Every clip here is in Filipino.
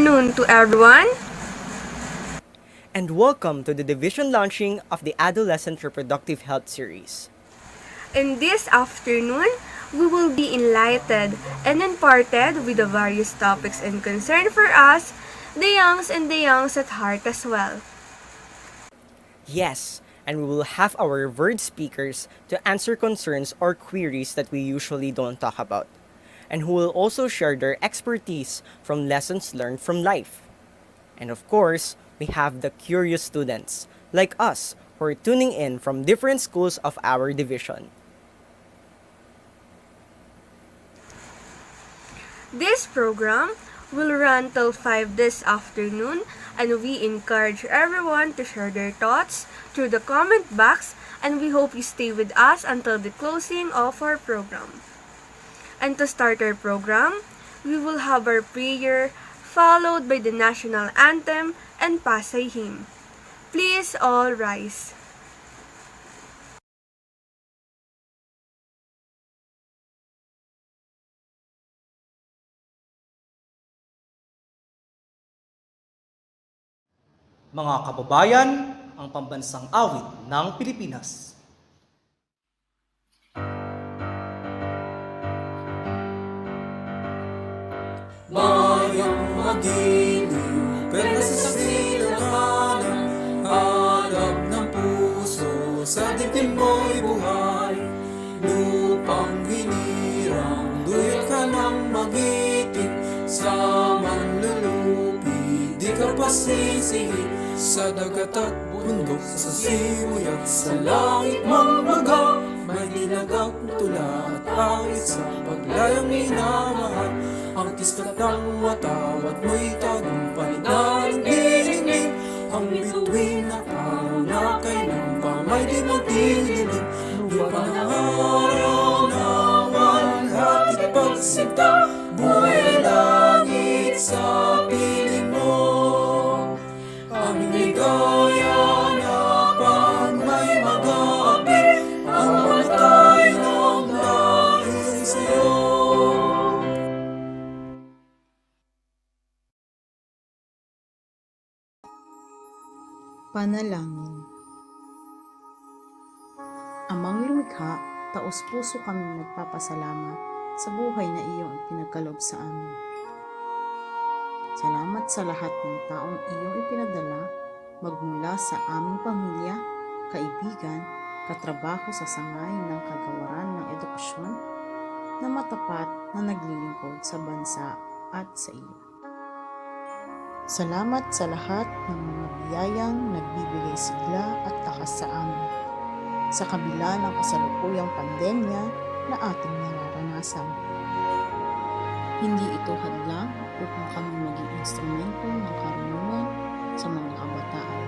afternoon to everyone. And welcome to the division launching of the Adolescent Reproductive Health Series. In this afternoon, we will be enlightened and imparted with the various topics and concern for us, the youngs and the youngs at heart as well. Yes, and we will have our revered speakers to answer concerns or queries that we usually don't talk about, and who will also share their expertise from lessons learned from life. And of course, we have the curious students, like us, who are tuning in from different schools of our division. This program will run till 5 this afternoon, and we encourage everyone to share their thoughts through the comment box, and we hope you stay with us until the closing of our program. And to start our program, we will have our prayer followed by the national anthem and Pasay hymn. Please all rise. Mga kababayan, ang pambansang awit ng Pilipinas. Mayang magiliw, pero sa silanganan, hanap ng puso, sa dibdib mo'y buhay. Lupang hinirang, duyot ka ng magiting, sa manlulupi, di ka pasisihin. Sa dagat at bundok, sa simoy at sa langit mong baga, may dilagak tula at angit sa paglayang minamahal. Ang kiskat ng watawat mo'y tagumpay na nagdilingling. Ang bituin na araw na kailang pa may di magdililim. Lupa ng araw na walhati pagsinta, buhay langit sa piling mo. Aming ligaya na pag may mag-aapi, ang matay ng dahil sa'yo. Panalangin. Amang lumikha, taos puso kami nagpapasalamat sa buhay na iyong ipinagkaloob sa amin. Salamat sa lahat ng taong iyong ipinadala magmula sa aming pamilya, kaibigan, katrabaho sa sangay ng kagawaran ng edukasyon na matapat na naglilingkod sa bansa at sa iyo. Salamat sa lahat ng mga biyayang nagbibigay sigla at lakas sa amin sa kabila ng kasalukuyang pandemya na ating nararanasan. Hindi ito hadlang upang kami maging instrumento ng karunungan sa mga kabataan.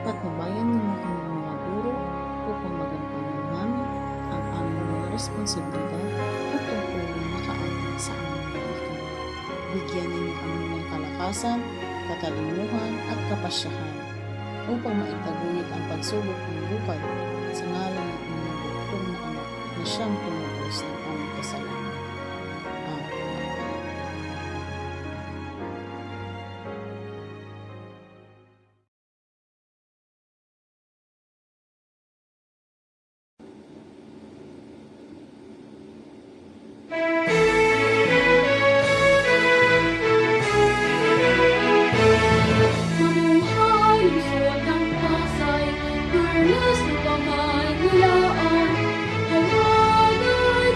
Patnubayan niyo kami mga guro upang magampanan namin ang aming mga responsibilidad at tungkulong nakaayon sa aming balikan. Bigyan niyo kami ng kalakasan, katalinuhan at kapasyahan upang maitaguyod ang pagsubok ng buhay sa ngalan ng inyong buktong na anak na siyang tumubos ng aming kasalanan. Amen. Mamuhay, lungsod ng Pasay, Perlas ng pamahilaan, Tawagay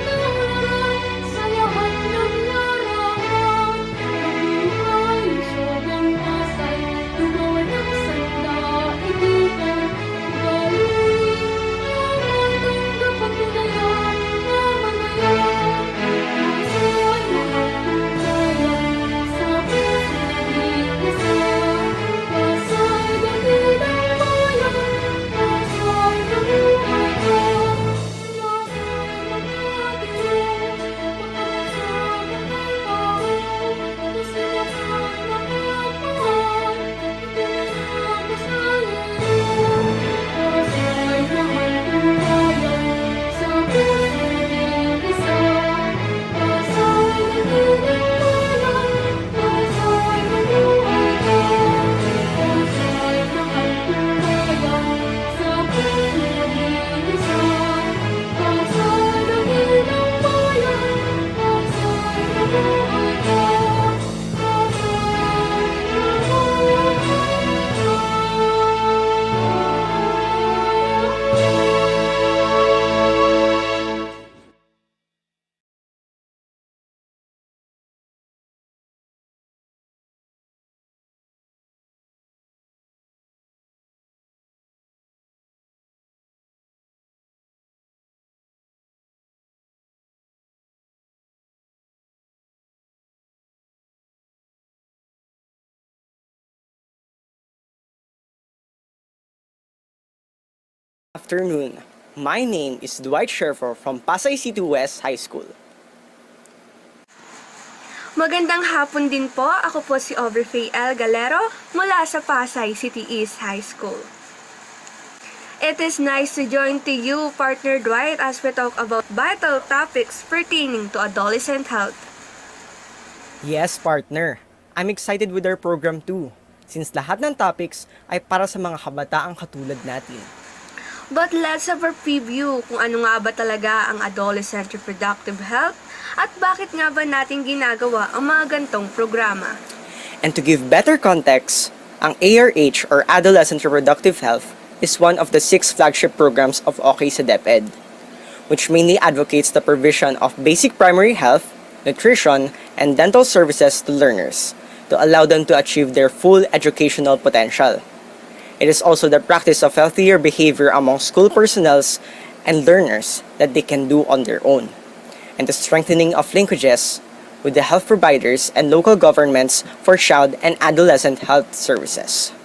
afternoon. My name is Dwight Scherfer from Pasay City West High School. Magandang hapon din po. Ako po si Overfay L. Galero mula sa Pasay City East High School. It is nice to join to you, partner Dwight, as we talk about vital topics pertaining to adolescent health. Yes, partner. I'm excited with our program too, since lahat ng topics ay para sa mga kabataang katulad natin. But let's have a preview kung ano nga ba talaga ang adolescent reproductive health at bakit nga ba natin ginagawa ang mga gantong programa. And to give better context, ang ARH or Adolescent Reproductive Health is one of the 6 flagship programs of OK sa DepEd, which mainly advocates the provision of basic primary health, nutrition, and dental services to learners to allow them to achieve their full educational potential. It is also the practice of healthier behavior among school personnel and learners that they can do on their own, and the strengthening of linkages with the health providers and local governments for child and adolescent health services.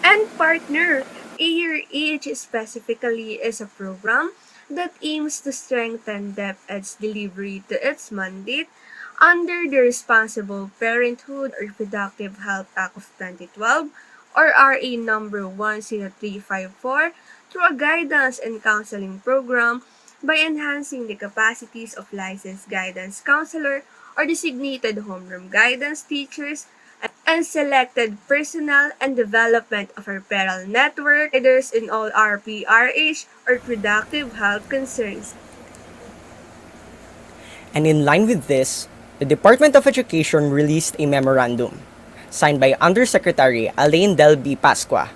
And partner, ARH specifically is a program that aims to strengthen DepEd's delivery to its mandate under the Responsible Parenthood or Reproductive Health Act of 2012 or RA number 10354 through a guidance and counseling program by enhancing the capacities of licensed guidance counselor or designated homeroom guidance teachers and selected personnel and development of our referral network leaders in all RPRH or reproductive health concerns. And in line with this, the Department of Education released a memorandum signed by Undersecretary Elaine Del B. Pasqua,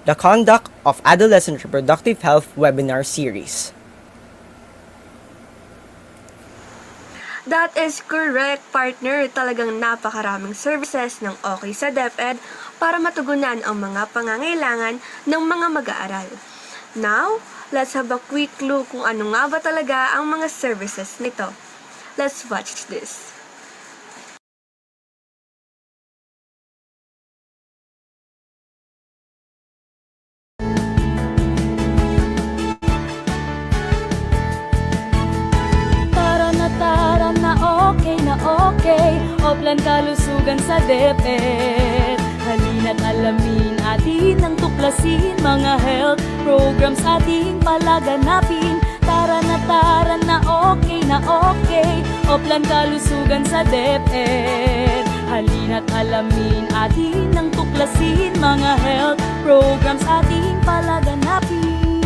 the conduct of Adolescent Reproductive Health Webinar Series. That is correct, partner. Talagang napakaraming services ng OK sa DepEd para matugunan ang mga pangangailangan ng mga mag-aaral. Now, let's have a quick look kung ano nga ba talaga ang mga services nito. Let's watch this. Okay, Oplan kalusugan sa DepEd. Halina't alamin atin ang tuklasin, mga health programs ating palaganapin. Tara na okay, Oplan kalusugan sa DepEd. Halina't alamin atin ang tuklasin, mga health programs ating palaganapin.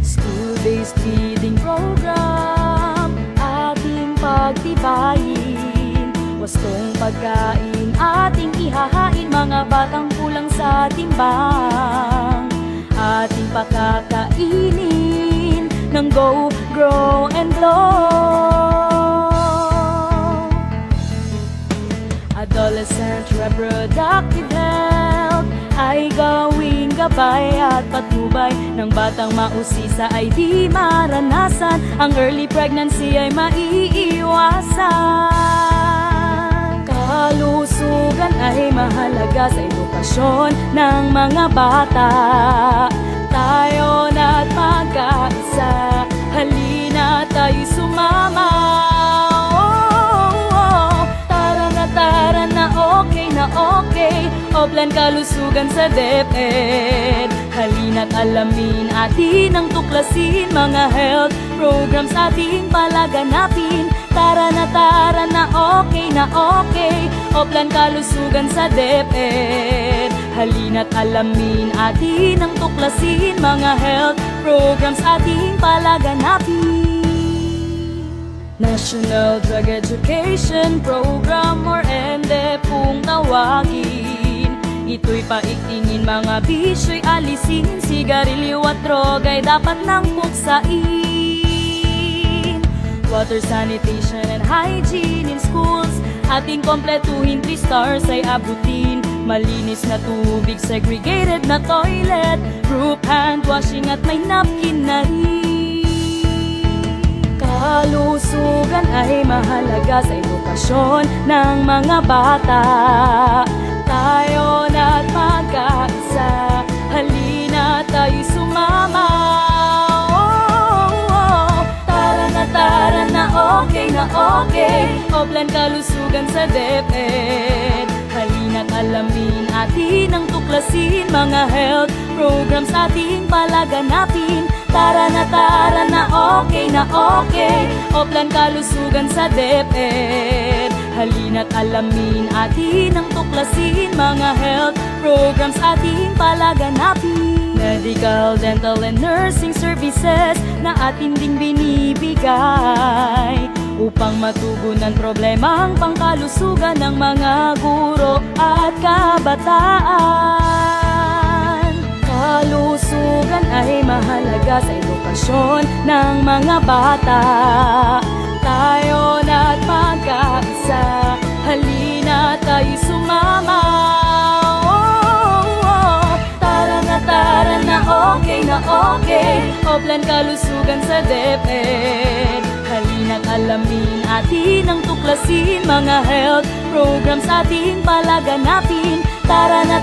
School-based feeding program ating pagtibayin. Wastong pagkain ating ihahain, mga batang kulang sa timbang. Ating pakakainin ng Go, Grow, and Glow. Adolescent reproductive health ay gawing gabay at patnubay ng batang mausisa ay di maranasan. Ang early pregnancy ay maiiwasan. Kalusugan ay mahalaga sa edukasyon ng mga bata. Tayo na't magkaisa, halina tayo'y sumama. Tara na okay, Oplan kalusugan sa DepEd. Halina't alamin atin ang tuklasin, mga health programs ating palaganapin. Tara na okay, Oplan kalusugan sa DepEd. Halina't alamin atin ang tuklasin, mga health programs ating palaganapin. National Drug Education Program or NDE kung tawagin. Ito'y paigtingin, mga bisyo'y alisin. Sigarilyo at droga'y dapat nang puksain. Water sanitation and hygiene in schools ating kompletuhin, 3 stars ay abutin. Malinis na tubig, segregated na toilet, group hand washing at may napkin na rin. Kalusugan ay mahalaga sa edukasyon ng mga bata. Tayo na't magkaisa, okay, o plan kalusugan sa DepEd. Halina't alamin atin ang tuklasin, mga health programs ating palaganapin. Tara na okay, o plan kalusugan sa DepEd. Halina't alamin atin ang tuklasin, mga health programs ating palaganapin. Medical, dental, and nursing services na atin ding binibigay upang matugunan problemang pangkalusugan ng mga guro at kabataan. Kalusugan ay mahalaga sa edukasyon ng mga bata. Tayo na't magkaisa, halina tayo sumama. Tara na okay, o plan kalusugan sa DepEd. Halina't alamin atin ang tuklasin, mga health programs ating palaganapin. Tara na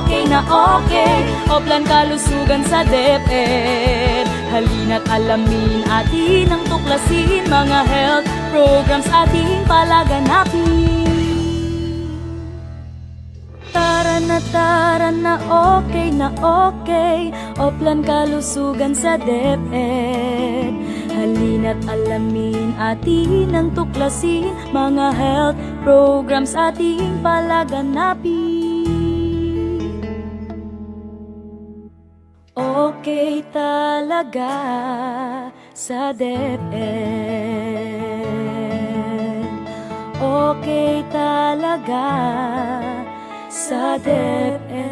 okay, o plan kalusugan sa DepEd. Halina't alamin atin ang tuklasin, mga health programs ating palaganapin. Tara na okay, o plan kalusugan sa DepEd. Halina't alamin atin ang tuklasin, mga health programs ating palaganapin. Okay talaga sa DepEd. Okay talaga sa DepEd.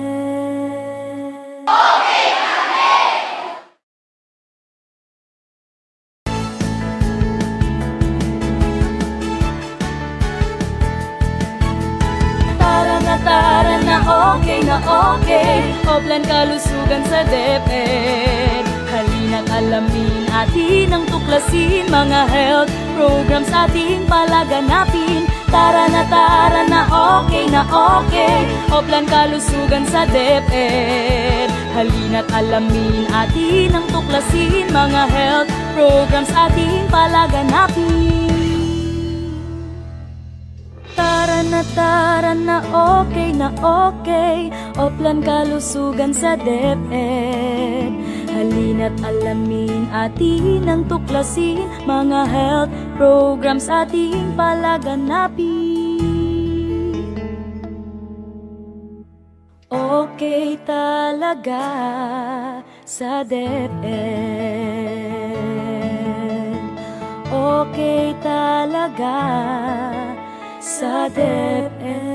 Tara na okay, o plan kalusugan sa DepEd. Halina't alamin atin ang tuklasin, mga health programs ating palaganapin. Tara na okay, o plan kalusugan sa DepEd. Halina't alamin atin ang tuklasin, mga health programs ating palaganapin. Tara na okay, o plan kalusugan sa DepEd. Halina't alamin atin ang tuklasin, mga health programs ating palaganapin. Okay talaga sa DepEd. Okay talaga sa DepEd.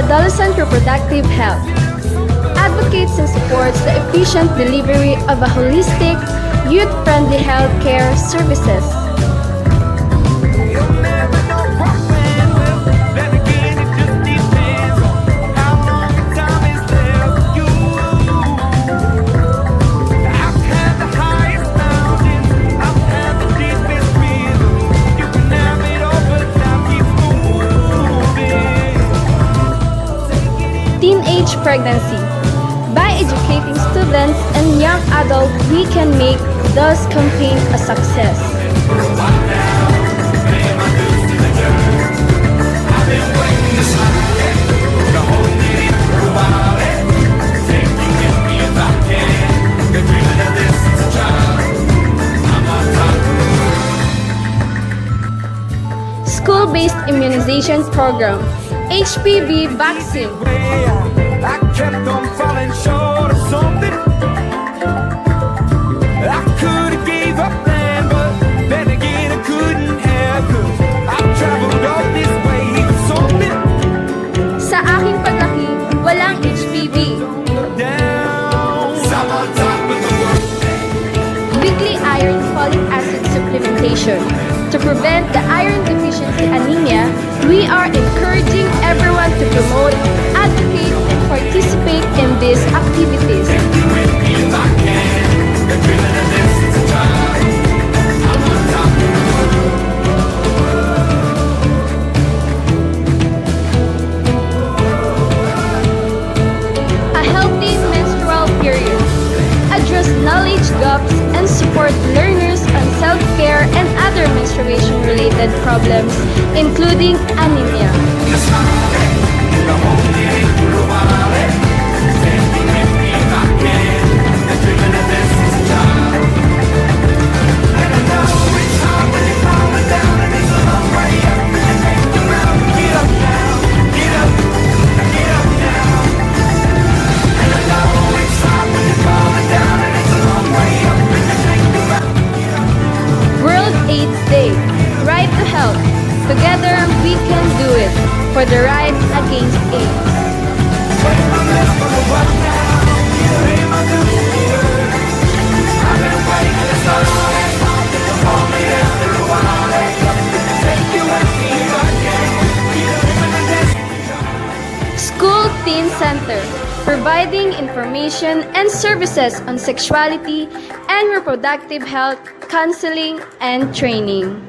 Adolescent Reproductive Health advocates and supports the efficient delivery of a holistic, youth-friendly health care services. Teenage pregnancy. By educating students and young adults, we can make this campaign a success. School-based immunization program. HPV vaccine. I kept on falling short of something. I could have gave up then, but then again I couldn't have, 'cause I traveled all this way for something. Sa aking paglaki, walang HPV. Down. I'm on top of the world. Weekly iron folic acid supplementation. prevent the iron deficiency anemia, we are encouraging everyone to promote, advocate, and participate in these activities. A healthy menstrual period. Address knowledge gaps and support learners on self-care and other menstruation-related problems, including anemia. World AIDS Day. Right to Health. Together we can do it for the right against AIDS. School Teen Center, providing information and services on sexuality and reproductive health, counseling, and training.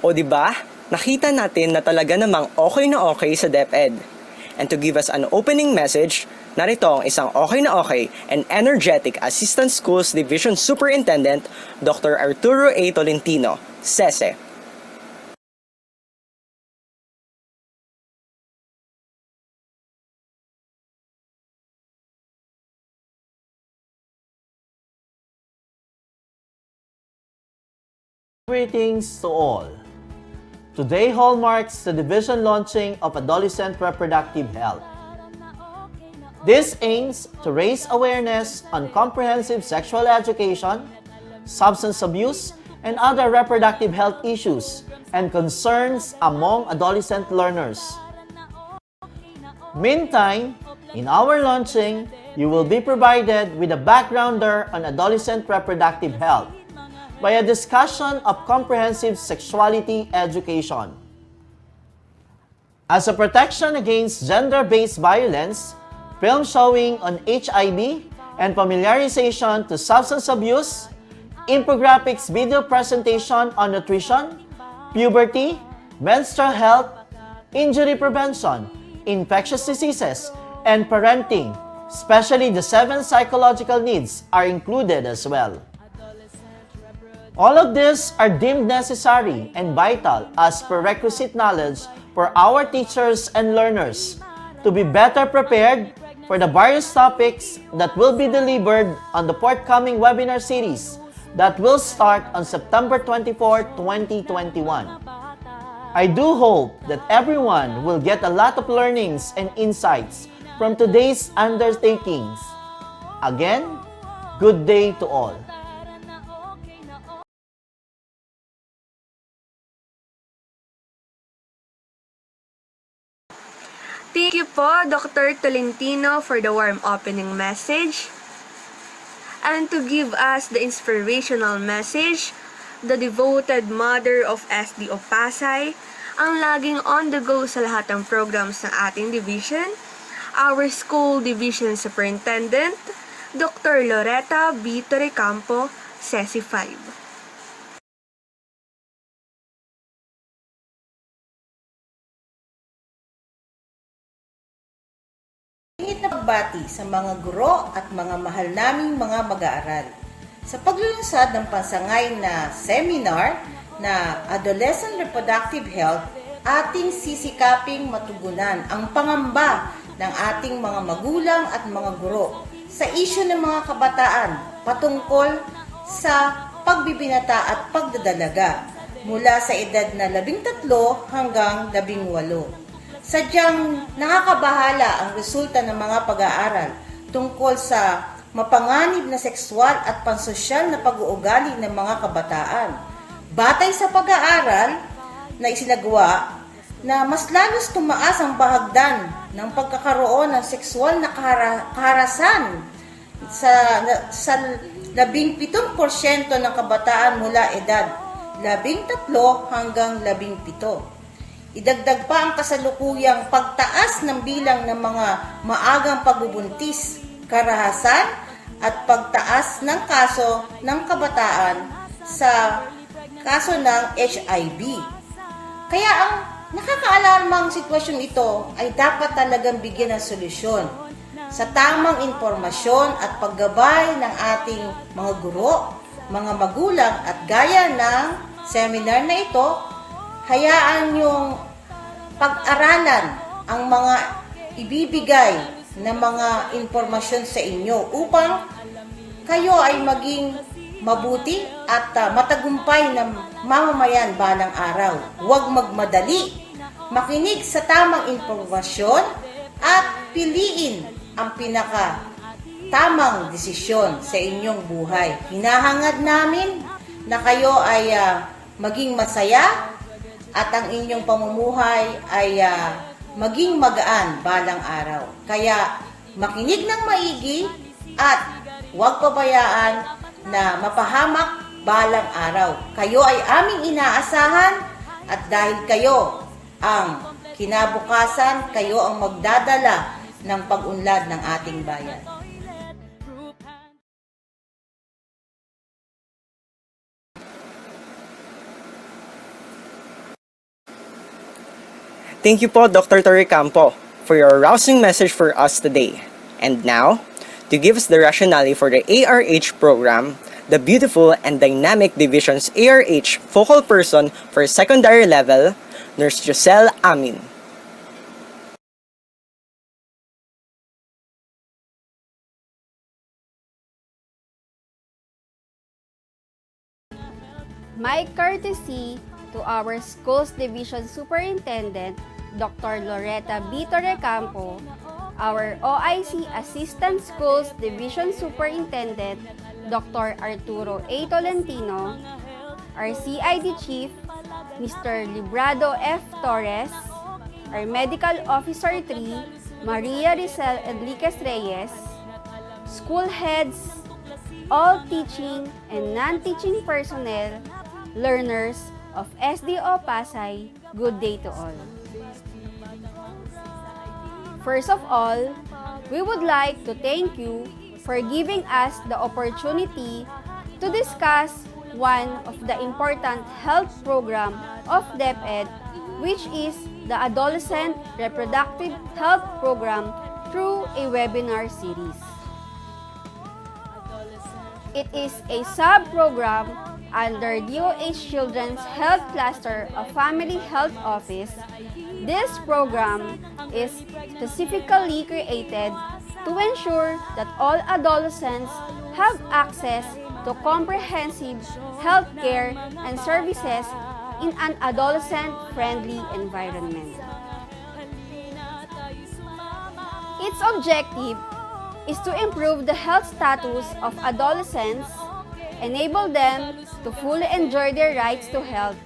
O di ba? Nakita natin na talaga namang okay na okay sa DepEd. And to give us an opening message, narito ang isang okay na okay and energetic Assistant Schools Division Superintendent, Dr. Arturo A. Tolentino, SESE. Greetings to all. Today hallmarks the division launching of Adolescent Reproductive Health. This aims to raise awareness on comprehensive sexual education, substance abuse, and other reproductive health issues and concerns among adolescent learners. Meantime, in our launching, you will be provided with a backgrounder on adolescent reproductive health by a discussion of comprehensive sexuality education. As a protection against gender-based violence, film showing on HIV and familiarization to substance abuse, infographics video presentation on nutrition, puberty, menstrual health, injury prevention, infectious diseases, and parenting, especially the 7 psychological needs, are included as well. All of these are deemed necessary and vital as prerequisite knowledge for our teachers and learners to be better prepared for the various topics that will be delivered on the forthcoming webinar series that will start on September 24, 2021. I do hope that everyone will get a lot of learnings and insights from today's undertakings. Again, good day to all. Thank you po, Dr. Tolentino, for the warm opening message. And to give us the inspirational message, the devoted mother of SDO Pasay, ang laging on the go sa lahat ng programs ng ating division, our school division superintendent, Dr. Loretta B. Torrecampo, SESI 5. Hingit na pagbati sa mga guro at mga mahal naming mga mag-aaral sa paglulunsad ng pansangay na seminar na Adolescent Reproductive Health. Ating sisikaping matugunan ang pangamba ng ating mga magulang at mga guro sa isyu ng mga kabataan patungkol sa pagbibinata at pagdadalaga mula sa edad na 13 hanggang 18. Sadyang nakakabahala ang resulta ng mga pag-aaral tungkol sa mapanganib na sexual at pansosyal na pag-uugali ng mga kabataan. Batay sa pag-aaral na isinagawa na mas lalos tumaas ang bahagdan ng pagkakaroon ng sexual na kaharasan sa 17% ng kabataan mula edad 13 hanggang 17. Idagdag pa ang kasalukuyang pagtaas ng bilang ng mga maagang pagbubuntis, karahasan at pagtaas ng kaso ng kabataan sa kaso ng HIV. Kaya ang nakakaalarmang sitwasyon ito ay dapat talagang bigyan ng solusyon sa tamang impormasyon at paggabay ng ating mga guro, mga magulang at gaya ng seminar na ito, hayaan yung pag-aralan ang mga ibibigay na mga impormasyon sa inyo upang kayo ay maging mabuti at matagumpay na mamamayan balang araw. Huwag magmadali, makinig sa tamang impormasyon at piliin ang tamang desisyon sa inyong buhay. Hinahangad namin na kayo ay maging masaya at ang inyong pamumuhay ay maging magaan balang araw. Kaya makinig ng maigi at huwag pabayaan na mapahamak balang araw. Kayo ay aming inaasahan at dahil kayo ang kinabukasan, kayo ang magdadala ng pag-unlad ng ating bayan. Thank you po, Dr. Torrecampo, for your rousing message for us today. And now, to give us the rationale for the ARH program, the beautiful and dynamic division's ARH focal person for secondary level, Nurse Joselle Amin. My courtesy to our Schools Division Superintendent, Dr. Loretta B. Torrecampo, our OIC Assistant Schools Division Superintendent, Dr. Arturo A. Tolentino, our CID Chief, Mr. Librado F. Torres, our Medical Officer 3, Maria Rizal Enriquez Reyes, school heads, all teaching and non-teaching personnel, learners of SDO Pasay, good day to all. First of all, we would like to thank you for giving us the opportunity to discuss one of the important health program of DepEd, which is the Adolescent Reproductive Health Program through a webinar series. It is a sub-program under DOH Children's Health Cluster of Family Health Office. This program is specifically created to ensure that all adolescents have access to comprehensive health care and services in an adolescent-friendly environment. Its objective is to improve the health status of adolescents, enable them to fully enjoy their rights to health,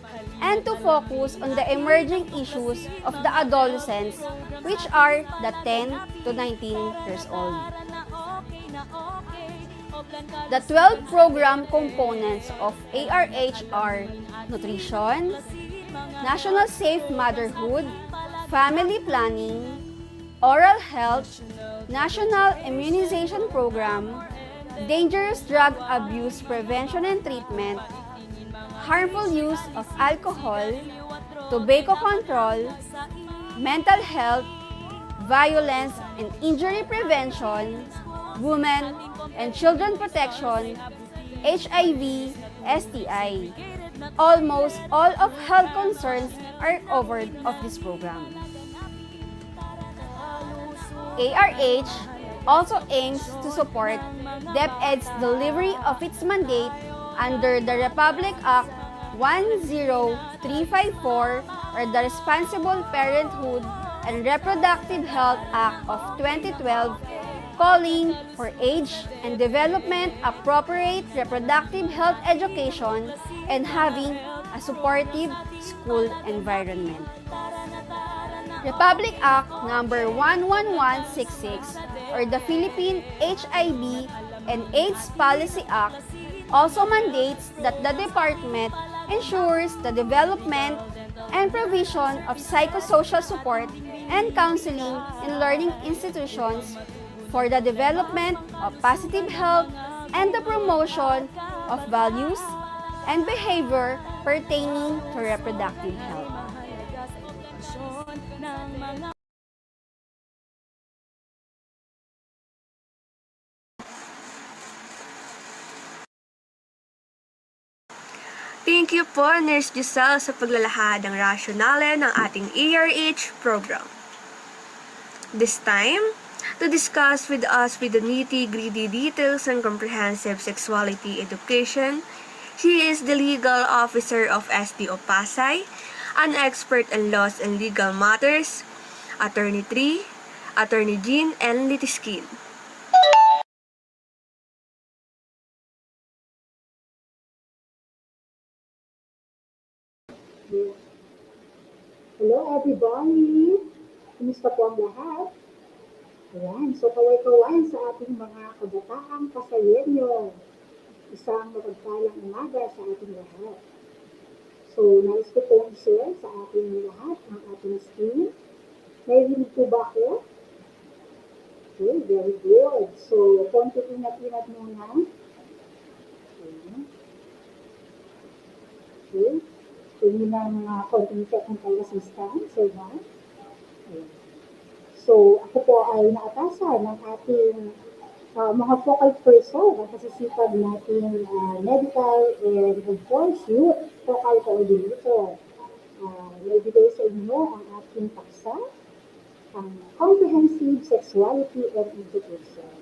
and to focus on the emerging issues of the adolescents, which are the 10 to 19 years old. The 12 program components of ARH are nutrition, national safe motherhood, family planning, oral health, national immunization program, dangerous drug abuse prevention and treatment, harmful use of alcohol, tobacco control, mental health, violence and injury prevention, women and children protection, HIV, STI. Almost all of health concerns are covered of this program. ARH also aims to support DepEd's delivery of its mandate under the Republic Act 10354 or the Responsible Parenthood and Reproductive Health Act of 2012, calling for age and development appropriate reproductive health education and having a supportive school environment. Republic Act number 11166 or the Philippine HIV and AIDS Policy Act also mandates that the department ensures the development and provision of psychosocial support and counseling in learning institutions for the development of positive health and the promotion of values and behavior pertaining to reproductive health. Thank you po, Nurse Giselle, sa paglalahad ng rationale ng ating ARH program. This time, to discuss with us with the nitty-gritty details and comprehensive sexuality education, she is the legal officer of SDO Pasay, an expert in laws and legal matters, Attorney Tri, Attorney Jean, and Litiskin. Hello everybody! Kumusta po ang lahat? Ayan, so kaway-kawayan sa ating mga kabataang Pasayenyo. Isang mapagpalang umaga sa ating lahat. So, nais ko pong i-share sa ating lahat ang ating screen. Naihinig po ba ako? Okay, very good. So, konti ingat-ingat muna. Okay. Tingin ng konting technical assistance. So, ako po ay naatasan ng ating mga focal person at kasisipag nating medical and of course youth focal coordinator. Naibigay sa inyo ang ating paksa, ang comprehensive sexuality and education.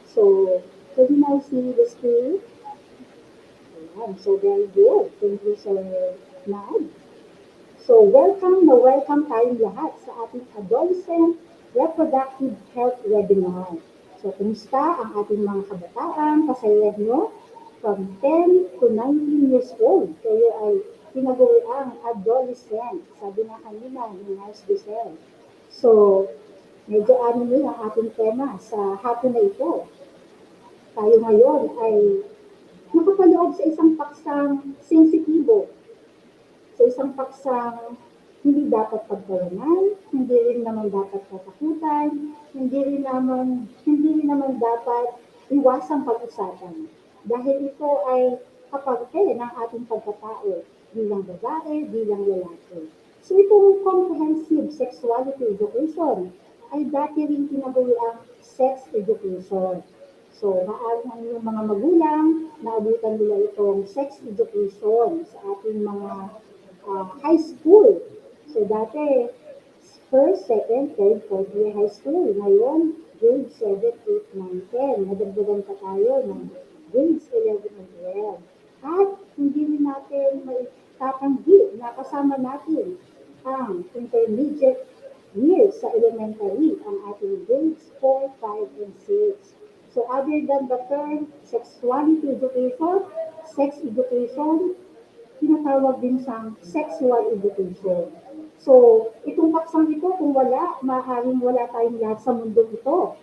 So, can you now see the screen? Ayan, so very good. Thank you, Sir Nad. So, welcome tayong lahat sa ating Adolescent Reproductive Health Webinar. So, kumusta ang ating mga kabataan, kasayad nyo, from 10 to 19 years old. Kayo ay tinaguriang adolescent, sabi na kanina ni Nurse Giselle. So, Medyo anime ang ating tema sa hapon na ito. Tayo ngayon ay nakapaloob sa isang paksang sensitibo, sa isang paksang hindi dapat pagtawanan, hindi rin naman dapat katakutan, hindi rin naman dapat iwasang pag-usapan. Dahil ito ay kaparte ng ating pagkatao bilang babae, bilang lalaki. So itong comprehensive sexuality education ay dati rin tinaguri ang sex education. So, maaaring ang iyong mga magulang, naabutan nila itong sex education sa ating mga high school. So, dati, first, second, third, fourth year high school. Ngayon, grade 7, 8, 9, 10. Nadagdagan pa tayo ng grades 11 and 12. At hindi rin natin maitatanggi na kasama natin ang intermediate years sa elementary, ang ating grades 4, 5, and 6. So other than the term sexuality education, sex education, tinatawag din siyang sexual education. So, itong paksang ito, kung wala, maaaring wala tayong lahat sa mundong ito.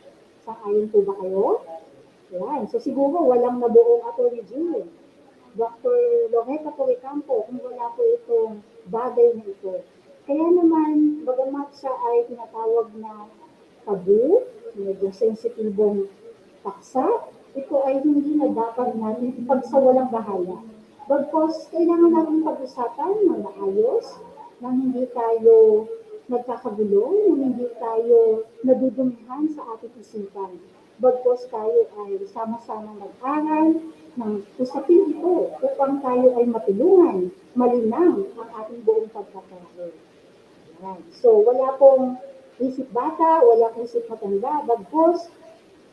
Sang-ayon po ba kayo? Yan. So, siguro walang nabuong Atty. General Dr. Loretta Poricampo, kung wala po itong bagay na ito. Kaya naman, bagamat siya ay tinatawag na tabu, medyo sensitibong paksa, ito ay hindi na dapat natin ipagsawalang bahala. Bagkos, kailangan natin pag-usapan ng maayos, nang hindi tayo nagkakagulo, nang hindi tayo nadudumihan sa ating isipan. Bagkos tayo ay sama-sama mag-aral ng usapin ito upang tayo ay matulungan, malinang ang ating buong pagkakao. So, wala pong isip bata, wala pong isip matanda, bagkos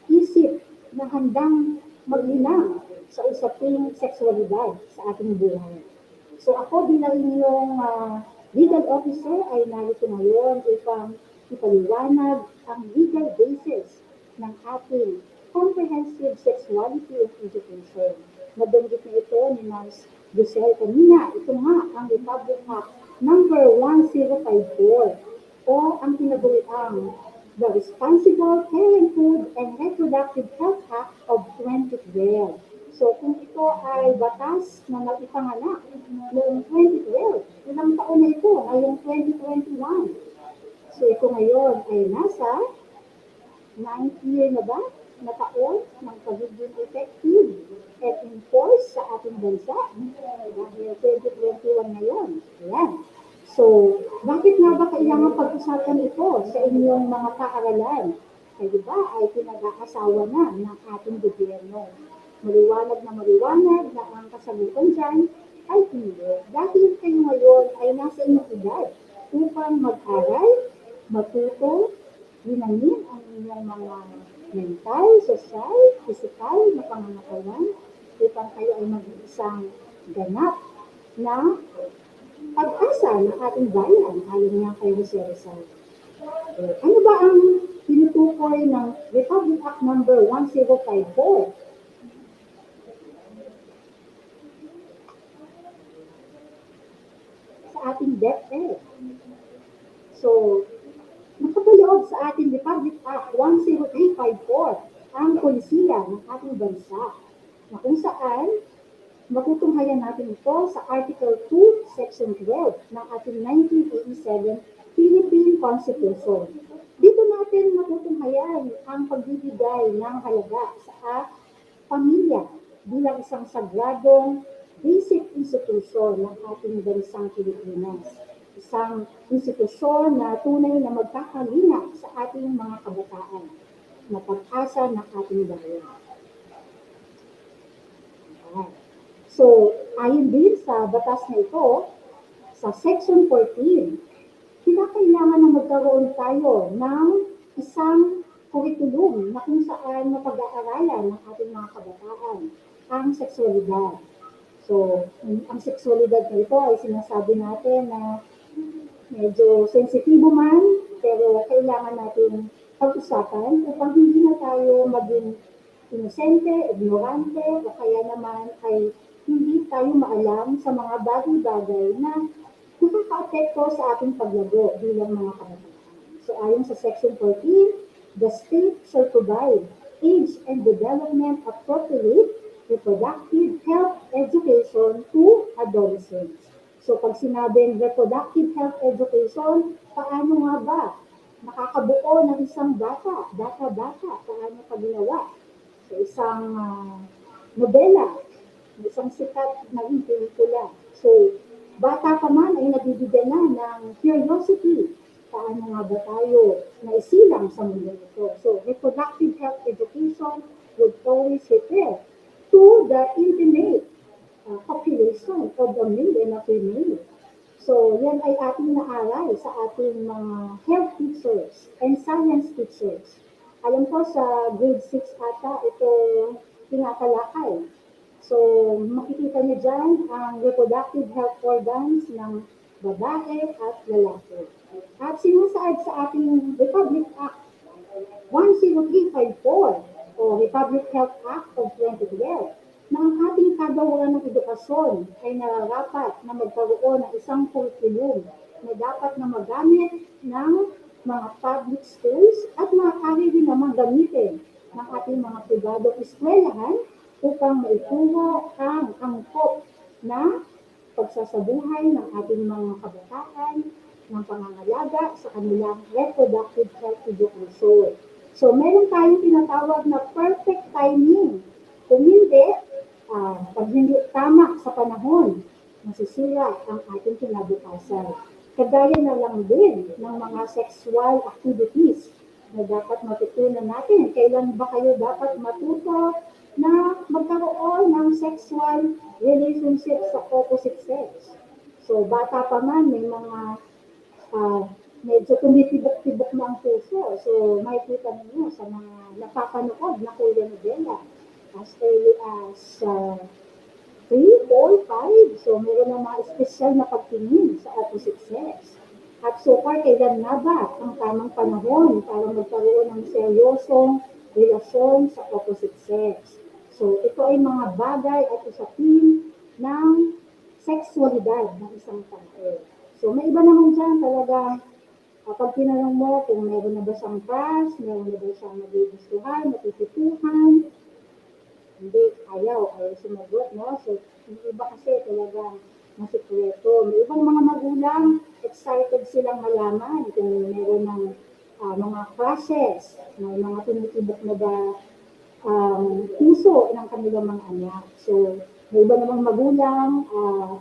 isip na handang maglinang sa usaping sexualidad sa ating buhay. So ako bilang inyong legal officer ay narito ngayon upang ipaliwanag ang legal basis ng ating comprehensive sexuality and education. Nabanggit na ito ni Ms. Giselle kanina. Ito nga ang Republic Act number 1054 o ang tinaguriang the Responsible Parenthood and Reproductive Health Act of 2012. So kung ito ay batas na naipanganak noong 2012, ilang taon na ito, ngayong 2021. So ito ngayon ay nasa 9th year na ba na taon ng pagiging effective and enforced sa ating bansa. Dahil 2021 ngayon. Ayan. So, bakit nga ba kailangan pag-usapan ito sa inyong mga paaralan? Ay di ba ay pinag-aasawa na ng ating gobyerno. Maliwanag na ang kasagutan dyan ay hindi. Dahil kayo ngayon ay nasa inyong edad upang mag-aral, matuto, linanin ang inyong mga mental, social, physical na pangangatawa upang kayo ay mag-isang ganap na pag-asa ng ating bayan, ayon niya kay Jose Rizal. Ano ba ang tinutukoy ng Republic Act number 1054? Sa ating DepEd. So, nakapaloob sa ating Republic Act 10354 ang polisiya ng ating bansa na kung saan matutunghayan natin ito sa Article 2, Section 12 ng ating 1987 Philippine Constitution. Dito natin matutunghayan ang pagbibigay ng halaga sa pamilya bilang isang sagradong basic institusyon ng ating bansang Pilipinas. Isang institusyon na tunay na magkakalina sa ating mga kabataan, na pag-asa ng ating bayan. So, ayon din sa batas na ito, sa Section 14, kinakailangan na magkaroon tayo ng isang curriculum na kung saan mapag-aaralan ng ating mga kabataan ang sexualidad. So, ang sexualidad na ito ay sinasabi natin na medyo sensitibo man, pero kailangan natin pag-usapan upang hindi na tayo maging inosente, ignorante, o kaya naman ay hindi tayo maalam sa mga bagay-bagay na nakaka-apekto sa ating paglago bilang mga kabataan. So ayon sa Section 14, the state shall provide age and development appropriate reproductive health education to adolescents. So pag sinabing reproductive health education, paano nga ba nakakabuo ng isang bata, paano pa ginawa? Sa isang nobela, isang sikat na pelikula. So, bata pa man ay nabibigyan na ng curiosity. Paano nga ba tayo naisilang sa mundo ito? So, reproductive health education would always refer to the intimate population of the male and of female. So, yan ay ating naaral sa ating mga health teachers and science teachers. Alam ko sa grade 6 ata ito tinatalakay. So, makikita niyo dyan ang reproductive health organs ng babae at lalaki. At sinasaad sa ating Republic Act 10354 o Republic Health Act of 2012 na ang ating kagawaran ng edukasyon ay nararapat na magkaroon ng isang curriculum na dapat na magamit ng mga public schools at maaari rin naman gamitin ng ating mga pribadong eskwelahan upang maituro ang angkop na pagsasabuhay ng ating mga kabataan ng pangangalaga sa kanilang reproductive health education. So, meron tayong tinatawag na perfect timing. Kung hindi, pag hindi tama sa panahon, masisira ang ating kinabukasan. Kagaya na lang din ng mga sexual activities na dapat matutunan natin. Kailan ba kayo dapat matuto na magkaroon ng sexual relationship sa opposite sex? So, bata pa man, may mga medyo tumitibok-tibok na ang puso. So, makikita ninyo sa mga napapanood na novela as early as 3, 4, 5. So, meron ng mga espesyal na pagtingin sa opposite sex. At so far, kailan na ba ang tamang panahon para magkaroon ng seryosong relasyon sa opposite sex? So, ito ay mga bagay at usapin ng sexualidad ng isang tao. So, may iba naman dyan talaga, pag tinanong mo kung meron na ba siyang crush, meron na ba siyang nagugustuhan, natututuhan, hindi, ayaw sumagot, no? So, yung iba kasi talagang masikreto. May ibang mga magulang, excited silang malaman kung meron ng mga crushes, may mga tinitibok na ba puso ng kanilang mga anak. So, may iba namang magulang,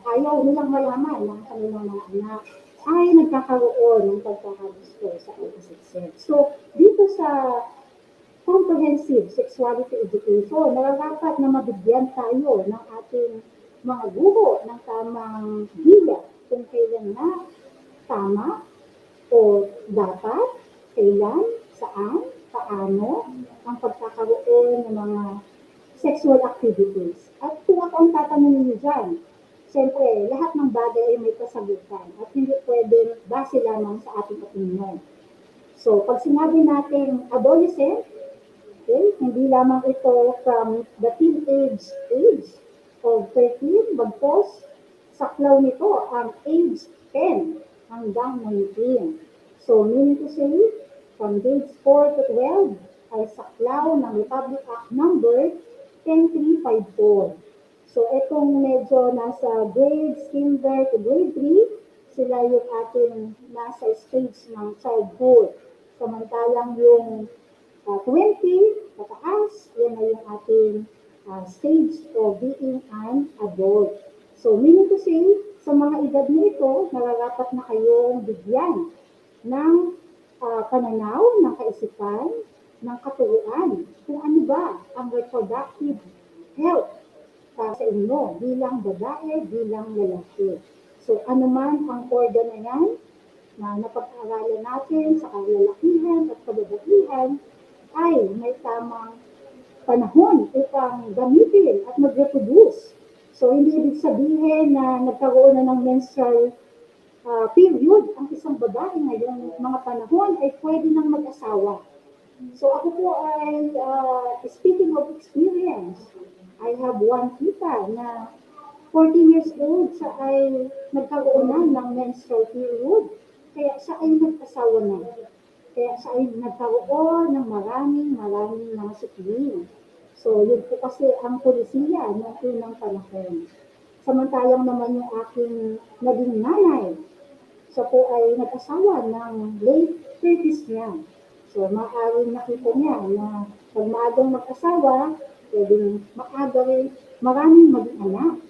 ayaw nilang malaman ng kanilang mga anak ay nagkakaroon ng pagkakagusto sa opposite sex. So, dito sa comprehensive sexuality education, nararapat na mabigyan tayo ng ating mga guro ng tamang biya kung kailan na tama o dapat, kailan, saan, paano ang pagkakaroon ng mga sexual activities. At kung ako ang tatanungin niyo dyan, siyempre, lahat ng bagay ay may kasagutan at hindi pwedeng base lamang sa ating opinion. So, pag sinabi natin adolescent, okay, hindi lamang ito from the teenage age of 13, bagpos, saklaw nito ang age 10 hanggang 19. So, meaning to say, from grades 4 to 12 ay saklaw ng Republic Act number 10354. So, itong medyo nasa grades kinder to grade 3, sila yung ating nasa stage ng childhood. Samantalang yung 20, pataas, yan na yung ating stage of being an adult. So, meaning to say, sa mga edad na ito, nararapat na kayong bigyan ng pananaw, ng kaisipan, ng katuruan, kung ano ba ang reproductive health sa inyo bilang babae, bilang lalaki. So, ano man ang organ na yan na napag-aralan natin sa kalalakihan at kababaihan, ay may tamang panahon upang gamitin at mag-reproduce. So, hindi ibig sabihin na nagkaroon na ng menstrual period ang isang babae ngayong mga panahon ay pwede nang mag-asawa. So, ako po ay, speaking of experience, I have one tita na 14 years old, siya ay nagkaroon na ng menstrual period, kaya siya ay nag-asawa na. Kaya siya ay nagkaroon ng maraming mga supling. So, yun po kasi ang polisiya ng unang panahon. Samantalang naman yung aking naging nanay, siya po ay nag-asawa ng late 30s niya. So, maaaring nakita niya na pag maagang mag-asawa, pwedeng maaga rin maraming maging anak.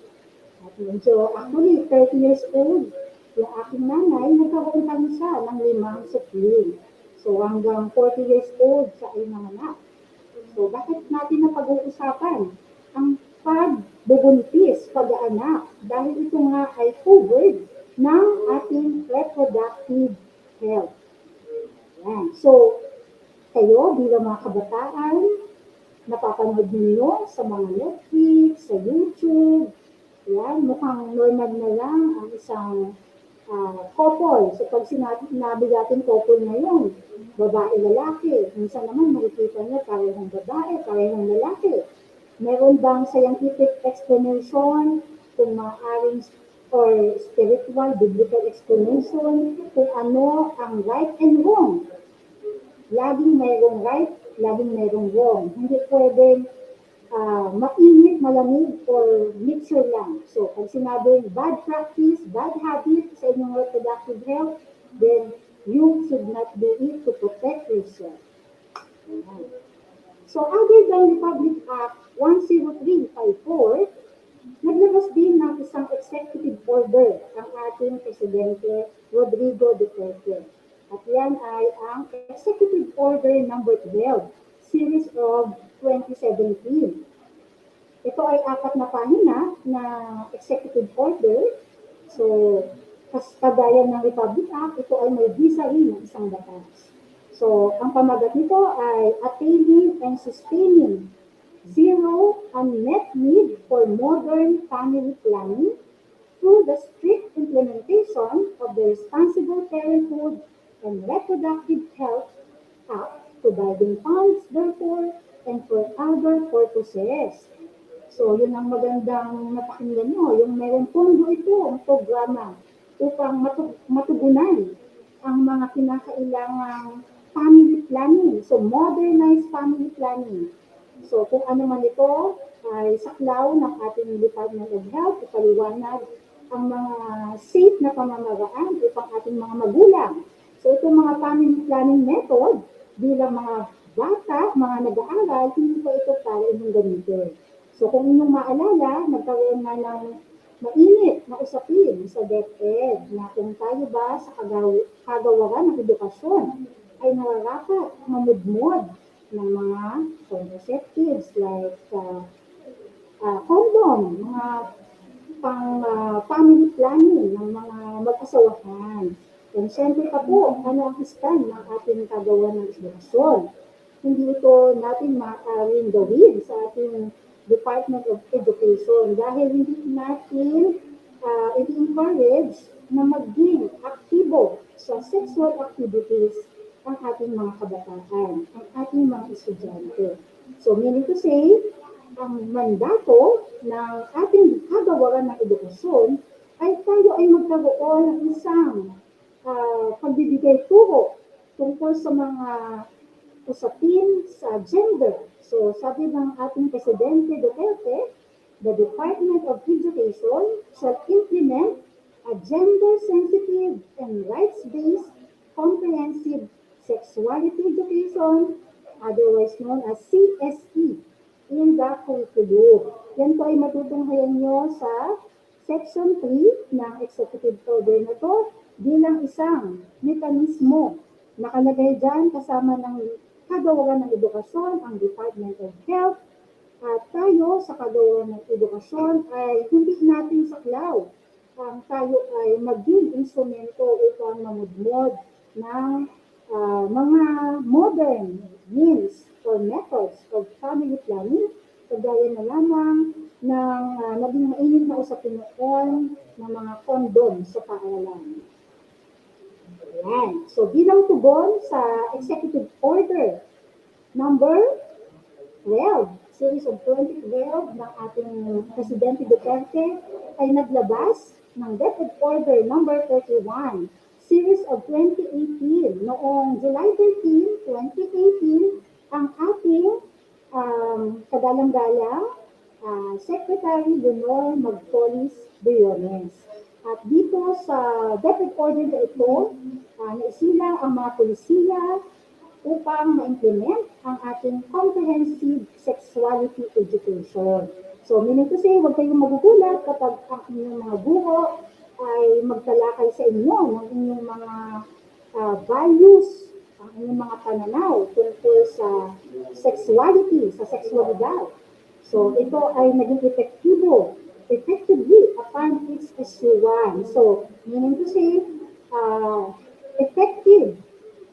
At medyo actually 30 years old, yung aking nanay, nagkaroon kami siya ng 5 supling. So hanggang 40 years old siya ay nanganak. So bakit natin na pag-uusapan ang pagbubuntis, pag-aanak, dahil ito nga ay covered ng ating reproductive health. Yan. So, kayo bilang mga kabataan, napapanood ninyo sa mga Netflix, sa YouTube, yan, mukhang normal na lang ang isang couple. So pag sinabi natin couple ngayon, babae, lalaki, minsan naman makikita nyo parehong babae, parehong lalaki. Meron bang scientific explanation kung maaaring or spiritual, biblical explanation kung ano ang right and wrong? Laging mayroong right, laging mayroong wrong. Hindi pwedeng mainit, malamig, or mixture lang. So, pag sinabing bad practice, bad habit sa inyong reproductive health, then you should not do it to protect yourself. So, other than Republic Act 10354, naglabas din ng isang executive order ang ating Presidente Rodrigo Duterte. At yan ay ang Executive Order number 12, Series of 2017. Ito ay 4 na pahina na executive order. So, kagaya ng Republic Act, ito ay may visa rin ng isang batas. So, ang pamagat nito ay attaining and sustaining zero unmet need for modern family planning through the strict implementation of the Responsible Parenthood and Reproductive Health Act, providing funds, therefore, and for other purposes. So, yun ang magandang napakinggan nyo, yung meron pondo ito, ang programa, upang matugunan ang mga kinakailangang family planning. So, modernized family planning. So, kung ano man ito ay saklaw ng ating Department of Health, ipaliwanag ang mga safe na pamamaraan upang ating mga magulang. So, itong mga family planning method, bilang mga bata, mga nag-aaral, hindi pa ito para inyong gamitin. So, kung inyong maalala, nagkaroon na ng mainit na usapin sa DepEd na kung tayo ba sa kagawaran ng edukasyon ay nararapat mamudmod ng mga contraceptives like condom, mga family planning ng mga mag-asawahan. And siyempre pa po, ano ang stand ng ating kagawaran ng edukasyon. Hindi ito natin maaaring gawin sa ating Department of Education dahil hindi natin i-encourage na maging aktibo sa sexual activities ang ating mga kabataan, ang ating mga estudyante. So, meaning to say, ang mandato ng ating kagawaran ng edukasyon ay tayo ay magkaroon ng isang pagbibigay turo tungkol sa mga usapin sa gender. So, sabi ng ating Presidente Duterte, the Department of Education shall implement a gender-sensitive and rights-based comprehensive sexuality education, otherwise known as CSE, in the curriculum. Yan po ay matutunghayan nyo sa Section 3 ng Executive Order na to bilang isang mekanismo. Nakalagay dyan kasama ng kagawaran ng edukasyon, ang Department of Health, at tayo sa kagawaran ng edukasyon ay hindi natin saklaw ang tayo ay maging instrumento upang mamudmod ng mga modern means or methods of family planning, kagaya na lamang ng naging mainit na usapin noon ng mga kondom sa paaralan. Ayan. So, bilang tugon sa Executive Order number 12, Series of 2012 ng ating Presidente Duterte ay naglabas ng DepEd Order number 31, series of 2018. Noong July 13, 2018, ang ating kagalang-galang Secretary Leonor Magpolis Briones. At dito sa DepEd order na ito, naisilang ang mga polisiya upang ma-implement ang ating comprehensive sexuality education. So, meaning to say, huwag kayong magugulat kapag ang inyong mga guro ay magtalakay sa inyo ng inyong mga values, ang inyong mga pananaw tungkol sa sexuality, sa sexualidad. So, ito ay naging effectively upon its issue 1. So, meaning to say, effective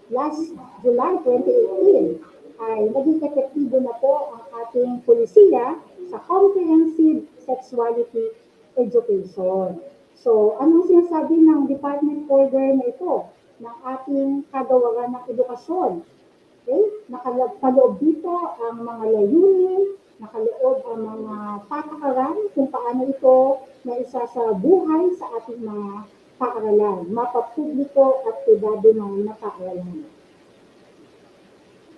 last July 2018 ay naging epektibo na po ang ating polisiya sa comprehensive sexuality education. So, anong sinasabi ng department order na ito ng ating kagawaran ng edukasyon? Okay? Nakaloob dito ang mga layunin, nakaloob ang mga patakaran kung paano ito na isa sa buhay sa ating mga paaralan, mapapubliko at pribado ng paaralan.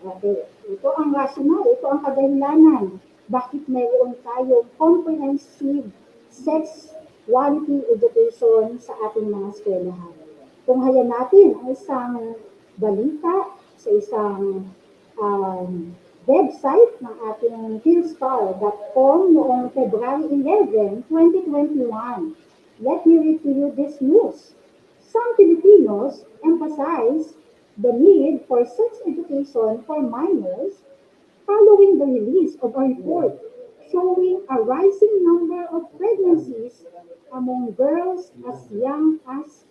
Okay. Ito ang rationale, ito ang kadahilanan. Bakit mayroon tayong comprehensive sexuality education sa ating mga eskwelahan? Tunghayan natin ang isang balita sa isang website ng ating philstar.com noong February 11, 2021. Let me read to you this news. Some Filipinos emphasize the need for sex education for minors following the release of a report showing a rising number of pregnancies among girls as young as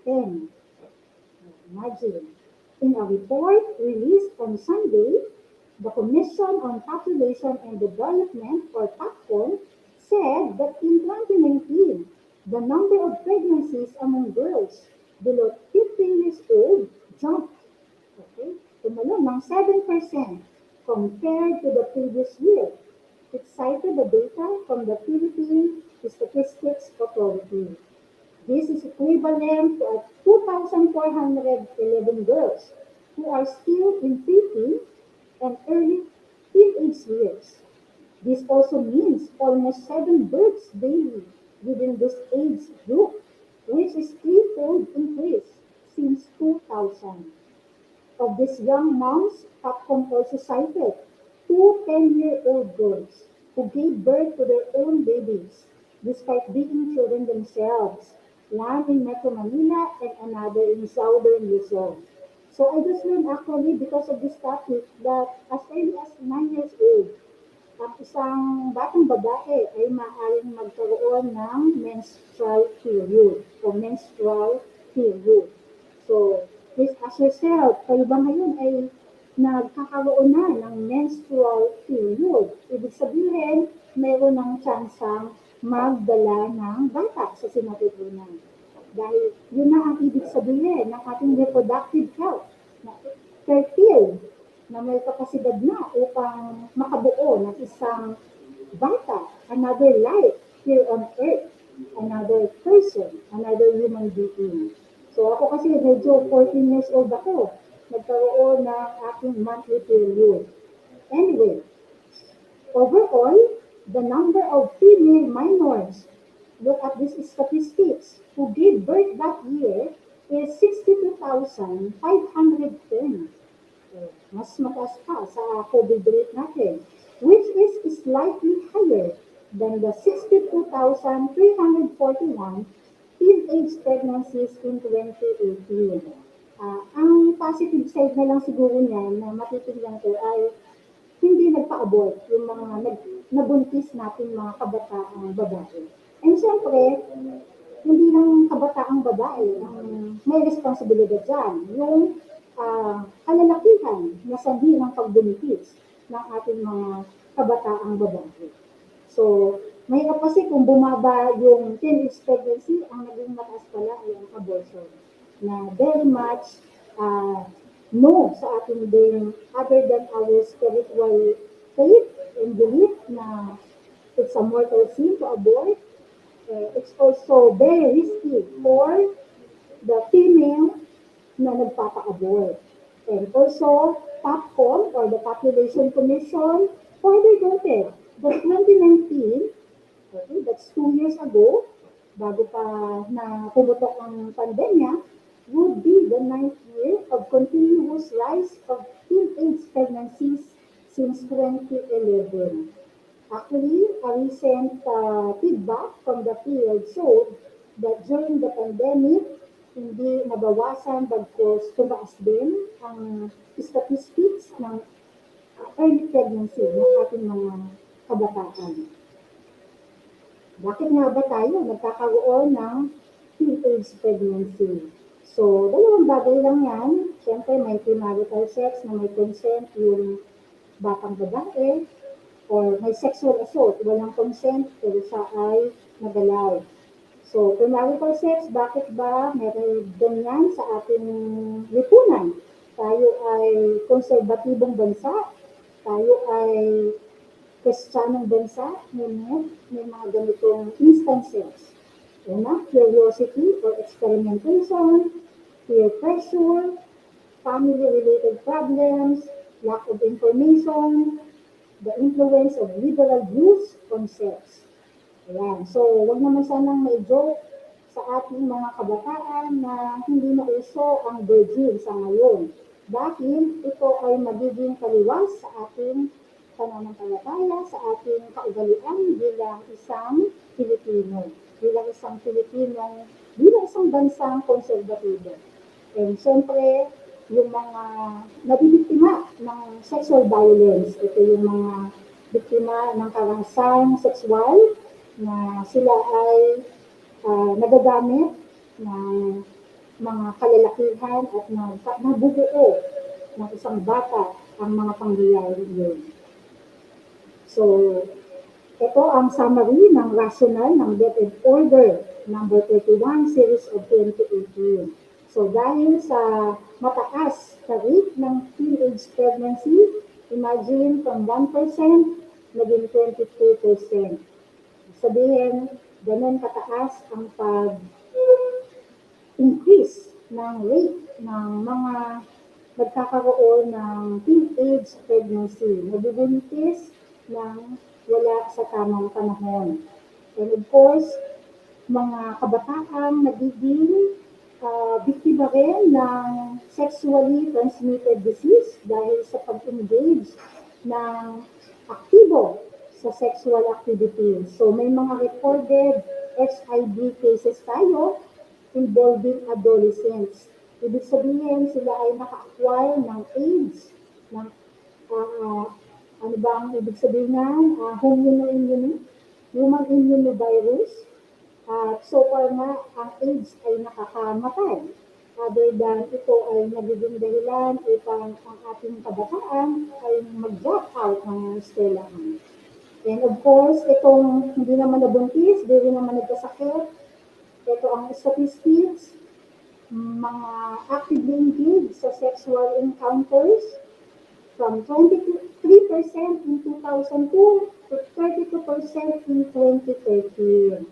10. Imagine. In a report released on Sunday, the Commission on Population and Development, or PAPCON, said that in 2019, the number of pregnancies among girls below 15 years old jumped, tumalo ng 7% compared to the previous year. It cited the data from the Philippine Statistics Authority. This is equivalent to 2,411 girls who are still in preteen and early teenage years. This also means almost 7 births daily within this age group, which is threefold increase since 2000. Of these young moms, PAPCOM also cited 2 10-year-old girls who gave birth to their own babies despite being children themselves, one in Metro Manila and another in Southern Luzon. So I just learned actually because of this topic that as early as 9 years old, ang isang batang babae ay maaaring magkaroon ng menstrual period o menstrual period. So, please ask yourself, kayo ba ngayon ay nagkakaroon na ng menstrual period? Ibig sabihin, mayroon ng tsansang magdala ng bata sa sinatutunan. Dahil yun na ang ibig sabihin ng ating reproductive health. Fertile na may kapasidad na upang makabuo ng isang bata, another life here on earth, another person, another human being. So ako kasi medyo 14 years old ako, nagkaroon ng aking monthly period. Anyway, overall, the number of female minors, look at these statistics, who gave birth that year is 62,510. Mas mataas pa sa COVID rate natin, which is slightly higher than the 62,341 teenage pregnancies in 2018. Ang positive side na lang siguro niyan na matitignan ko ay hindi nagpa-abort yung mga nabuntis natin mga kabataang babae. And siyempre, hindi lang kabataang babae ang may responsibilidad dyan. Yung kalalakihan na sanhi ng pagbuntis ng ating mga kabataang babae. So, mahirap kasi kung bumaba yung teenage pregnancy, ang naging mataas pala ay ang abortion. Na very much no sa ating din, other than our spiritual faith and belief na it's a mortal sin to abort. It's also very risky for the female na nagpapa-abort. And also, POPCOM or the Population Commission further noted that 2019, okay, that's 2 years ago, bago pa na pumutok ang pandemya, would be the 9th year of continuous rise of teenage pregnancies since 2011. Actually, a recent feedback from the field showed that during the pandemic, hindi nabawasan bagkus tumaas din ang statistics ng early pregnancy ng ating mga kabataan. Bakit nga ba tayo nagkakaroon ng teenage pregnancy? So, dalawang bagay lang yan. Siyempre, may premarital sex na may consent yung batang babae, or may sexual assault, walang consent, pero siya ay nagalaw. So, premarital sex, bakit ba meron ganyan sa ating lipunan? Tayo ay konserbatibong bansa, tayo ay Kristiyanong bansa, ngunit may mga ganitong instances. Una, curiosity or experimentation, peer pressure, family-related problems, lack of information, the influence of liberal views on sex. Ayan. So, wag naman sanang may joke sa ating mga kabataan na hindi na uso ang virgin sa ngayon. Dahil ito ay magiging kaliwas sa ating pananampalataya, sa ating kaugalian bilang isang Pilipino, bilang isang bansang konserbatibo. And siyempre, yung mga nabibiktima ng sexual violence, ito yung mga biktima ng karahasan sexual na sila ay nagagamit ng mga kalalakihan at nabubuo ng isang bata ang mga pangyayari yun. So, ito ang summary ng Rationale ng Death Order number 31, series of 2018. So, dahil sa mataas sa rate ng teenage pregnancy, imagine from 1%, naging 22%. Sabihin, ganun kataas ang pag-increase ng rate ng mga nagkakaroon ng teenage pregnancy. Nabibuntis ng wala sa tamang panahon. And of course, mga kabataang nagiging biktima rin ng sexually transmitted disease dahil sa pag-engage ng aktibo sa sexual activities. So may mga recorded HIV cases tayo involving adolescents. Ibig sabihin, sila ay naka-acquire ng AIDS, ng ano ba ang ibig sabihin ng human immunovirus. So far nga, ang AIDS ay nakakamatay. Other than ito ay nagiging dahilan upang ang ating kabataan ay mag-drop out ng eskwelahan. And of course, itong hindi naman nabuntis, hindi rin naman nagkasakit. Ito ang statistics, mga actively engaged sa sexual encounters from 23% in 2002 to 32% in 2013.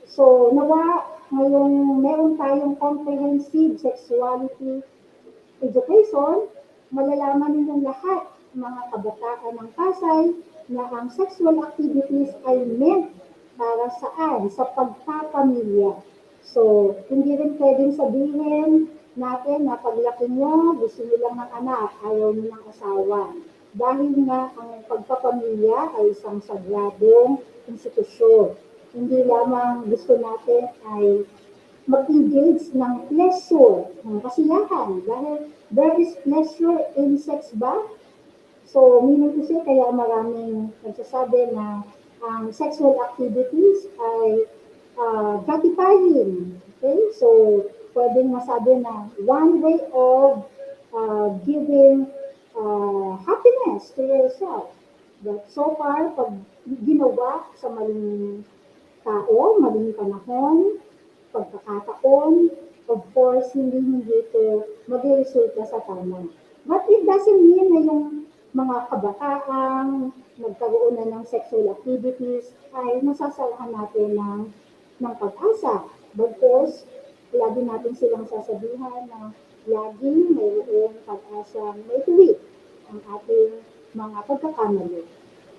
So, nawa, ngayong meron tayong comprehensive sexuality education, malalaman ninyong lahat, mga kabataan ng Pasay, na ang sexual activities ay meant para saan? Sa pagpapamilya. So, hindi rin pwedeng sabihin natin na paglaki nyo, gusto nyo lang ng anak, ayaw nyo ng asawa. Dahil nga ang pagpapamilya ay isang sagradong institusyon. Hindi lamang gusto natin ay mag-engage ng pleasure, ng kasiyahan. Dahil there is pleasure in sex ba? So, meaning to say, kaya maraming nagsasabi na ang sexual activities ay gratifying. Okay? So, pwedeng masabi na one way of giving happiness to yourself. But so far, pag ginawa sa maling tao, maling panahon, pagkakataon, of course, hindi ito mag-resulta sa tama. But it doesn't mean na yung mga kabataang nagkaroon na ng sexual activities ay nasasalahan natin ng pag-asa. But of course, lagi natin silang sasabihan na laging mayroong pag-asang maituwid ang ating mga pagkakamali.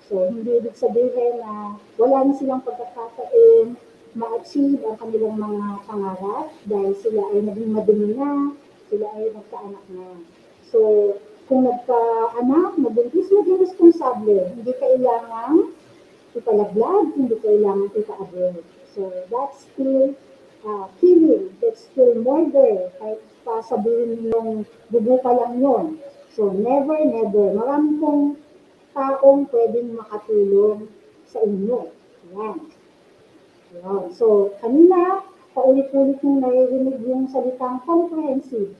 So, hindi ibig sabihin na wala na silang pagkakataon ma-achieve ang kanilang mga pangarap dahil sila ay naging madumi na, sila ay nagkaanak na. So, kung nagkaanak, mabuntis, maging responsable. Hindi kailangan ipalaglag, hindi kailangan ipa-abort. So, that's still killing, that's still murder. Kahit pa sabihin nung bubuka lang yun. So, never, never. Marami pong taong pwedeng makatulong sa inyo. Yan. Yan. So, kanina, paulit-ulit yung naririnig yung salitang comprehensive.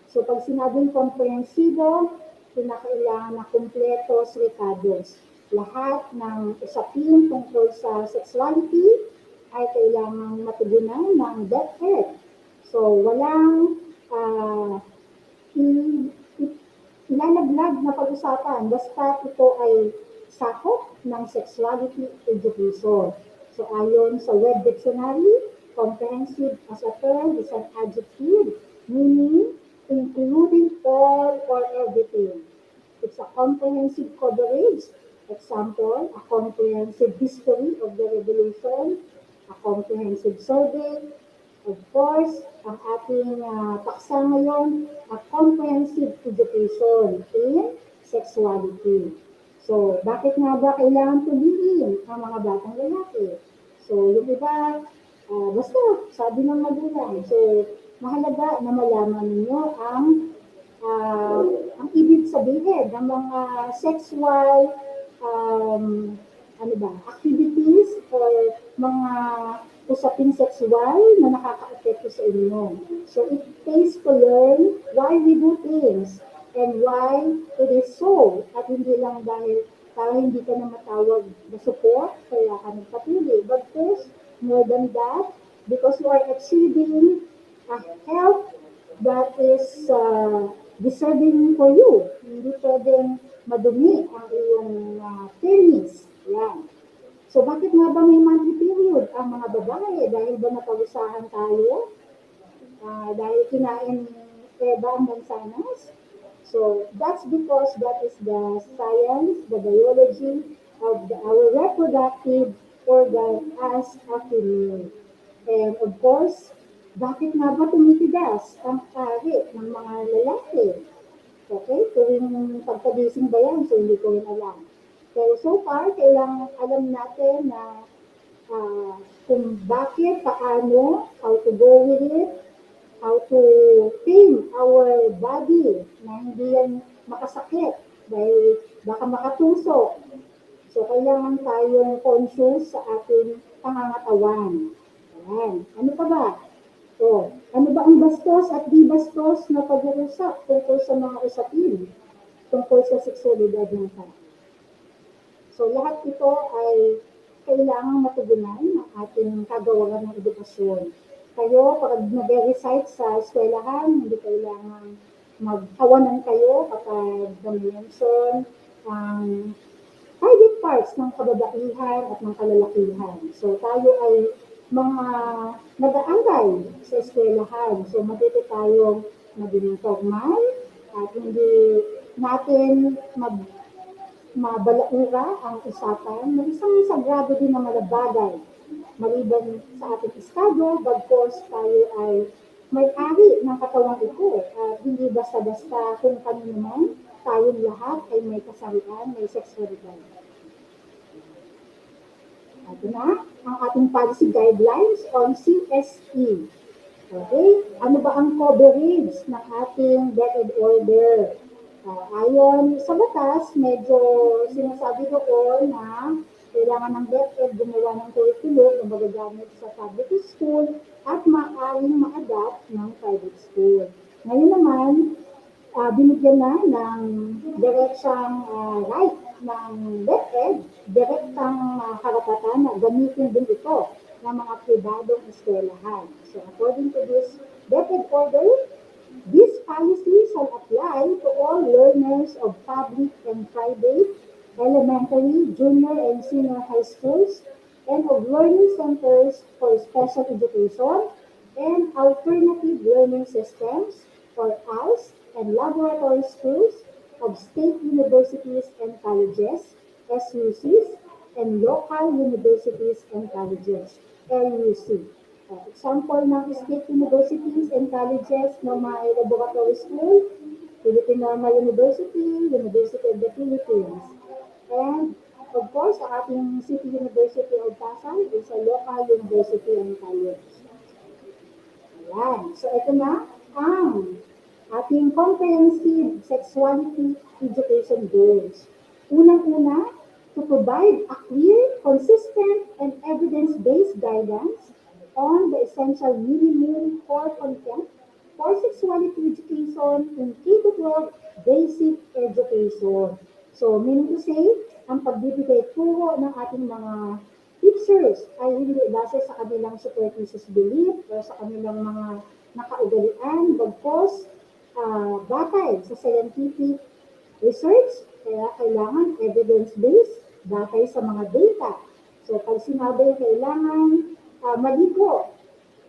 So, pag sinabing komprehensibo, kinakailangan na kumpletos recados. Lahat ng usapin tungkol sa sexuality ay kailangan matugunan ng DepEd. So, walang ilalaglag na pag-usapan basta ito ay sakop ng sexuality education. So, ayon sa Web Dictionary, comprehensive as a term is an adjective meaning including all or everything. It's a comprehensive coverage. Example, a comprehensive history of the revolution, a comprehensive survey. Of course, ang ating paksa ngayon, a comprehensive education in sexuality. So, bakit nga ba kailangan tuliin ang mga batang lalaki? So, yung iba, basta, sabi ng magulang. So, mahalaga na malaman ninyo ang ibig sabihin ng mga sexual activities or mga usaping sexual na nakaka-apekto sa inyo. So, it pays to learn why we do things and why it is so. At hindi lang dahil para hindi ka na matawag na support, kaya ka nagpapili. But first, more than that, because you are achieving a health that is deserving for you. Hindi pwedeng madumi ang iyong penis. Yan. So, bakit nga ba may monthly period ang mga babae? Dahil ba napagusahan tayo? Dahil kinain ni Eva ang mansanas? So, that's because that is the science, the biology of our reproductive organ as a female. And of course, bakit nga ba tumitigas ang kahit ng mga lalaki? Okay, tuwing pagkagising ba yan? So, hindi ko rin alam. Pero so far, kailangan alam natin na kung bakit, paano, how to go with it, how to tame our body na hindi yan makasakit dahil baka makatusok. So, kailangan tayong conscious sa ating pangangatawan. Ayan. Ano pa ba? So, ano ba ang bastos at di bastos na pag-uusap tungkol sa mga usapin tungkol sa sexualidad ng tao? So, lahat ito ay kailangang matugunan ng ating kagawaran ng edukasyon. Kayo, pag nag-recite sa eskwelahan, hindi kailangan mag-awanan kayo kapag na-mention ang private parts ng kababaihan at ng kalalakihan. So, tayo ay mga nag-aaral sa eskwelahan. So, matuto tayong maging formal at hindi natin mabalaura ang usapan na isang sagrado din na malabagay. Maliban sa ating estado, bagkos tayo ay may-ari ng katawang ito at hindi basta-basta kung kami naman, tayong lahat ay may kasarian, may sexualidad. Ito na ang ating policy guidelines on CSE. Okay? Ano ba ang coverage ng ating DepEd order? Ayon sa batas, medyo sinasabi doon na kailangan ng DepEd gumawa ng curriculum na magagamit sa public school at maaaring ma-adapt ng private school. Ngayon naman, binigyan na ng diretsang right ng DepEd, direktang karapatan na gamitin din ito ng mga pribadong eskwelahan. So according to this DepEd order, this policy shall apply to all learners of public and private, elementary, junior, and senior high schools, and of learning centers for special education, and alternative learning systems, or ALS, and laboratory schools of state universities and colleges, SUCs, and local universities and colleges, LUC. Example ng state universities and colleges na may laboratory school, Philippine Normal University, University of the Philippines. And of course, ang ating City University of Pasay is a local university and college. Ayan. So, ito na ang ating comprehensive sexuality education goals. Unang-una, to provide a clear, consistent, and evidence-based guidance on the essential minimum core content for sexuality education in K-12 basic education. So, meaning to say, ang pagbibigay turo ng ating mga teachers ay hindi base sa kanilang superstitious belief o sa kanilang mga nakaugalian, bagkos batay sa scientific research, kaya kailangan evidence-based, batay sa mga data. So, pag sinabi kailangan maligo,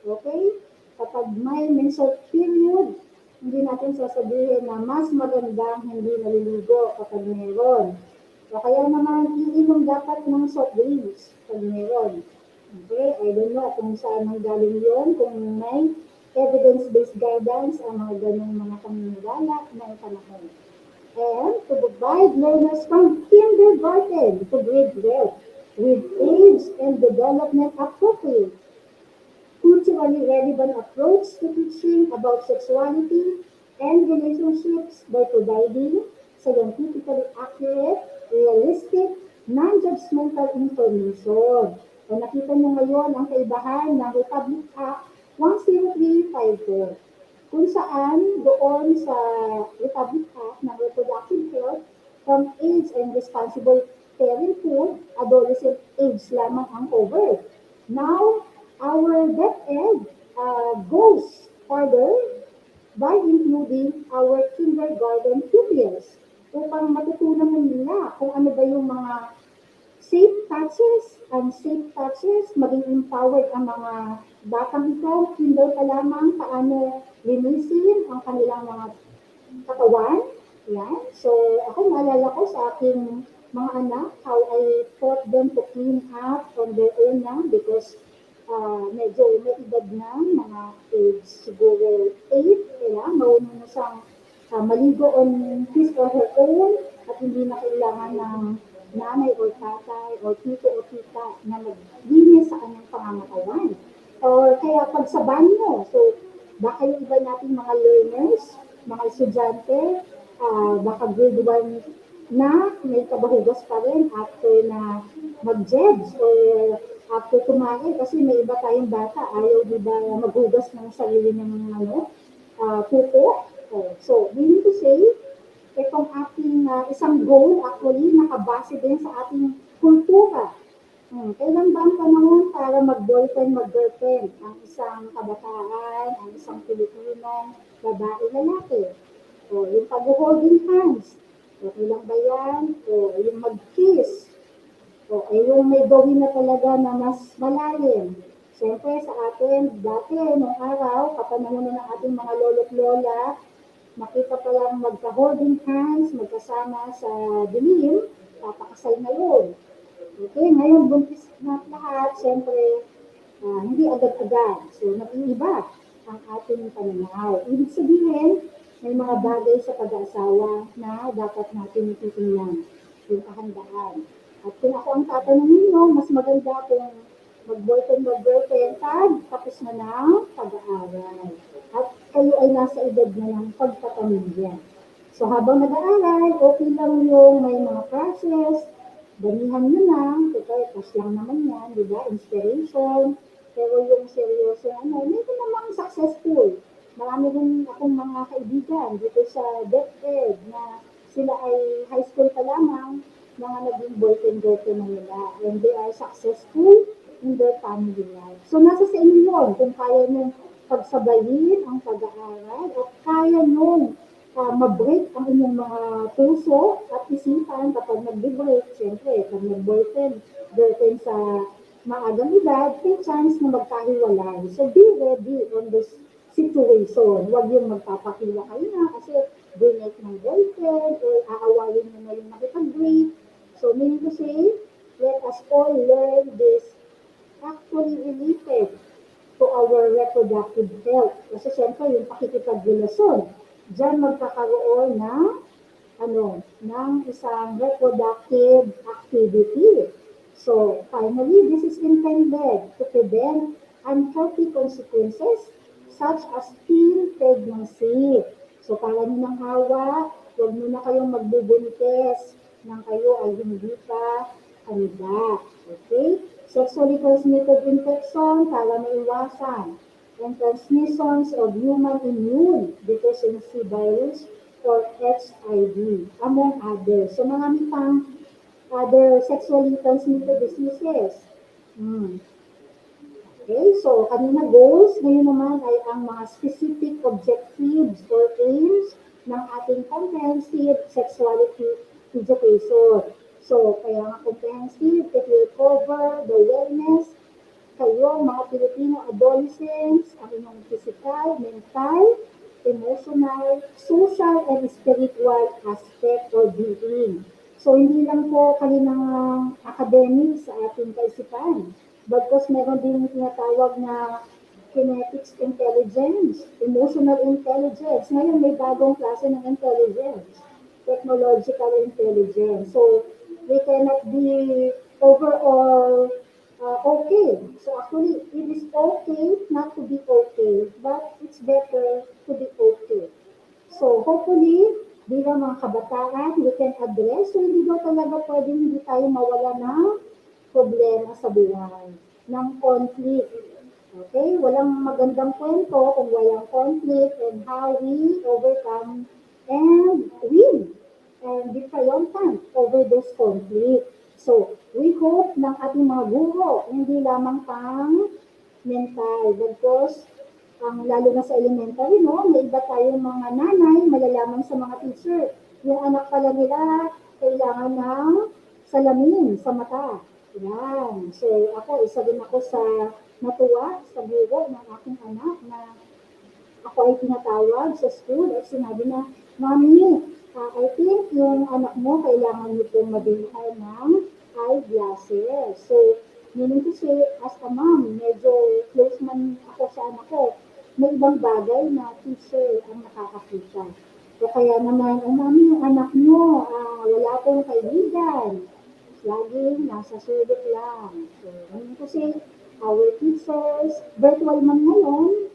okay? Kapag may menstrual period, hindi natin sasabihin na mas magandang hindi naliligo kapag meron. O kaya naman, iinom dapat ng soft drinks pag meron. Okay, I don't know kung saan ang galing yun, kung may evidence-based guidance ang mga ganong mga paniniwala ng panahon. And to provide learners from kindergarten to grade 12 with age and development appropriate, culturally relevant approach to teaching about sexuality and relationships by providing scientifically accurate, realistic, non-judgmental information. O nakita niyo ngayon ang kaibahan ng Republic Act 10354, kung saan doon sa Republic Act ng Reproductive Health from age and responsible parenthood, adolescent age lamang ang covered. Now, our DepEd goes further by including our kindergarten pupils upang matutunan nila kung ano ba yung mga safe touches, unsafe touches, maging empowered ang mga batang ito, kinder pa lamang, paano linisin ang kanilang mga katawan. Yan. So, ako maalala ko sa aking mga anak, how I taught them to clean up on their own na because medyo may edad na, mga age siguro 8, marunong na siyang maligo on his or her own at hindi na kailangan ng nanay or tatay or tito o tita na maglinis sa kanyang pangangatawan. Or kaya pag sa banyo, so baka yung iba nating mga learners, mga estudyante, baka grade 1 na may kabahugas pa rin after na mag-judge or after kumain kasi may iba tayong bata, ayaw di ba maghugas ng sarili ng pupo. So, meaning to say, itong ating isang goal actually nakabase din sa ating kultura. Kailan ba ang panahon para mag-boyfriend, mag-girlfriend ang isang kabataan, ang isang Pilipinong babae, lalaki? O, yung pag-holding hands. Okay lang ba yan? O, yung mag-kiss. O, ay yung may gawin na talaga na mas malalim. Siyempre sa atin, dati, nung araw, kapanahon na ng ating mga lolo't lola, makita pa lang magka-holding hands, magkasama sa dilim, papakasal na yun. Okay, ngayon buntis na lahat, siyempre, hindi agad-agad. So, nag-iiba ang ating pananaw. Ibig sabihin, may mga bagay sa pag-aasawa na dapat natin titingnan, yung kahandaan. At kung ako ang tatanungin nyo, mas maganda kung mag-boyfriend, mag-girlfriend, tapos na ng pag-aaral. At kayo ay nasa edad na ng pagpapamilya. So habang nag-aaral, okay lang yung may mga crushes, damihan nyo lang, kasi lang naman yan, di ba? Inspiration. Pero yung seryoso, medyo namang successful. Marami rin akong mga kaibigan dito sa DepEd na sila ay high school pa lamang, mga naging boyfriend-girlfriend na nila. And they are successful in their family life. So nasa sa inyo yun, kung kaya nyo pagsabayin ang pag-aaral at kaya nyo ma-break ang inyong mga puso at isipan kapag nag-break, siyempre, pag nag-boyfriend, girlfriend sa maagang edad, may chance na magkahiwalay. So be ready on this situation. Huwag yung magpapakiwa kayo na kasi break ng boyfriend or aawayin nyo na yung nakipag-break. So meaning to say, let us all learn this actually related to our reproductive health. Kasi syempre yung pakikipagrelasyon, diyan magkakaroon ng ng isang reproductive activity. So, finally, this is intended to prevent unhealthy consequences such as teen pregnancy. So, para nyo ng hawa, huwag nyo na kayong magbubuntis nang kayo ay hindi pa handa. Okay? Sexually transmitted infection, para maiwasan. And transmissions of human immune deficiency virus or HIV, among others. So, marami pang other sexually transmitted diseases. Okay, so kanina goals, ngayon naman ay ang mga specific objectives or aims ng ating comprehensive sexuality education. So, kaya nga comprehensive, it will cover the wellness kayo, mga Filipino adolescents, ang inyong physical, mental, emotional, social, and spiritual aspect or being. So, hindi lang po kalinang academics sa ating kaisipan. Bagkos meron din tinatawag na kinetics intelligence, emotional intelligence. Ngayon, may bagong klase ng intelligence, technological intelligence. So, we cannot be overall okay. So actually, it is okay not to be okay, but it's better to be okay. So hopefully, bilang mga kabataan, we can address. So hindi daw talaga pwedeng hindi tayo mawala ng problema sa buhay, ng conflict. Okay? Walang magandang kwento kung walang conflict and how we overcome and win and be triumphant over this conflict. So, we hope ng ating mga guro, hindi lamang pang mental. Because, lalo na sa elementary, no, may iba tayong mga nanay, malalaman sa mga teacher. Yung anak pala nila, kailangan ng salamin sa mata. Yan. So, ako, isa din ako sa natuwa sa guro ng aking anak na ako ay tinatawag sa school at sinabi na, Mami, I think yung anak mo kailangan nyo pong mabilhan ng eyeglasses. So, meaning to say, as a mom, medyo close man ako sa anak ko, may ibang bagay na teacher ang nakakakita. So, kaya naman, mami, yung anak mo, wala pong kaibigan. Laging nasa sulok lang. So, meaning to say, our teachers, virtual man ngayon,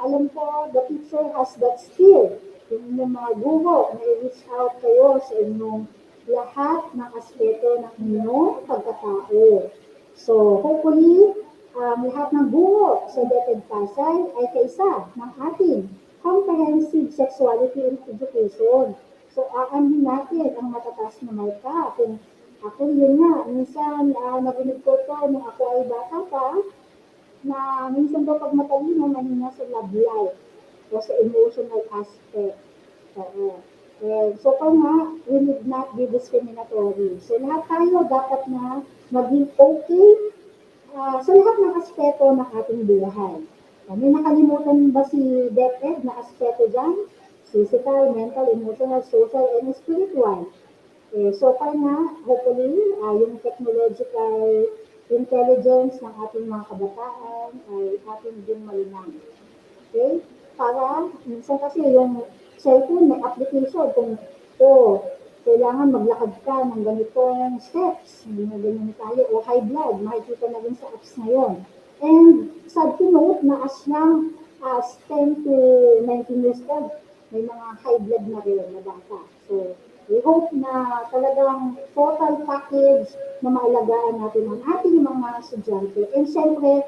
alam ko, the teacher has that skill. Yung inyong mga guro, na-reach out kayo sa inyong lahat ng aspeto ng inyong pagkatao. So, hopefully, lahat ng guro sa DepEd Pasay ay kaisa ng ating comprehensive sexuality and education. So, aanhin natin ang matatas na marka. Kung ako yun nga, minsan narinig ko to nung ako ay bata pa, na minsan daw pag matalino, mahina sa love life o sa emotional aspect. So far nga, we need not be discriminatory. So lahat tayo dapat na maging okay sa lahat ng aspeto ng ating buhay. May nakalimutan ba si DepEd na aspeto dyan? Physical, mental, emotional, social, and spiritual. So far nga, hopefully, yung technological intelligence ng ating mga kabataan ay ating din malinang. Okay? Para, minsan kasi yung cellphone may application kung kailangan maglakad ka ng ganitong steps, hindi na ganyan tayo, o high blood, makikita na rin sa apps ngayon. And sad to note na as young as 10 to 19 years old, may mga high blood na rin na bata. So, we hope na talagang total package na maalagaan natin ang ating mga estudyante. And syempre,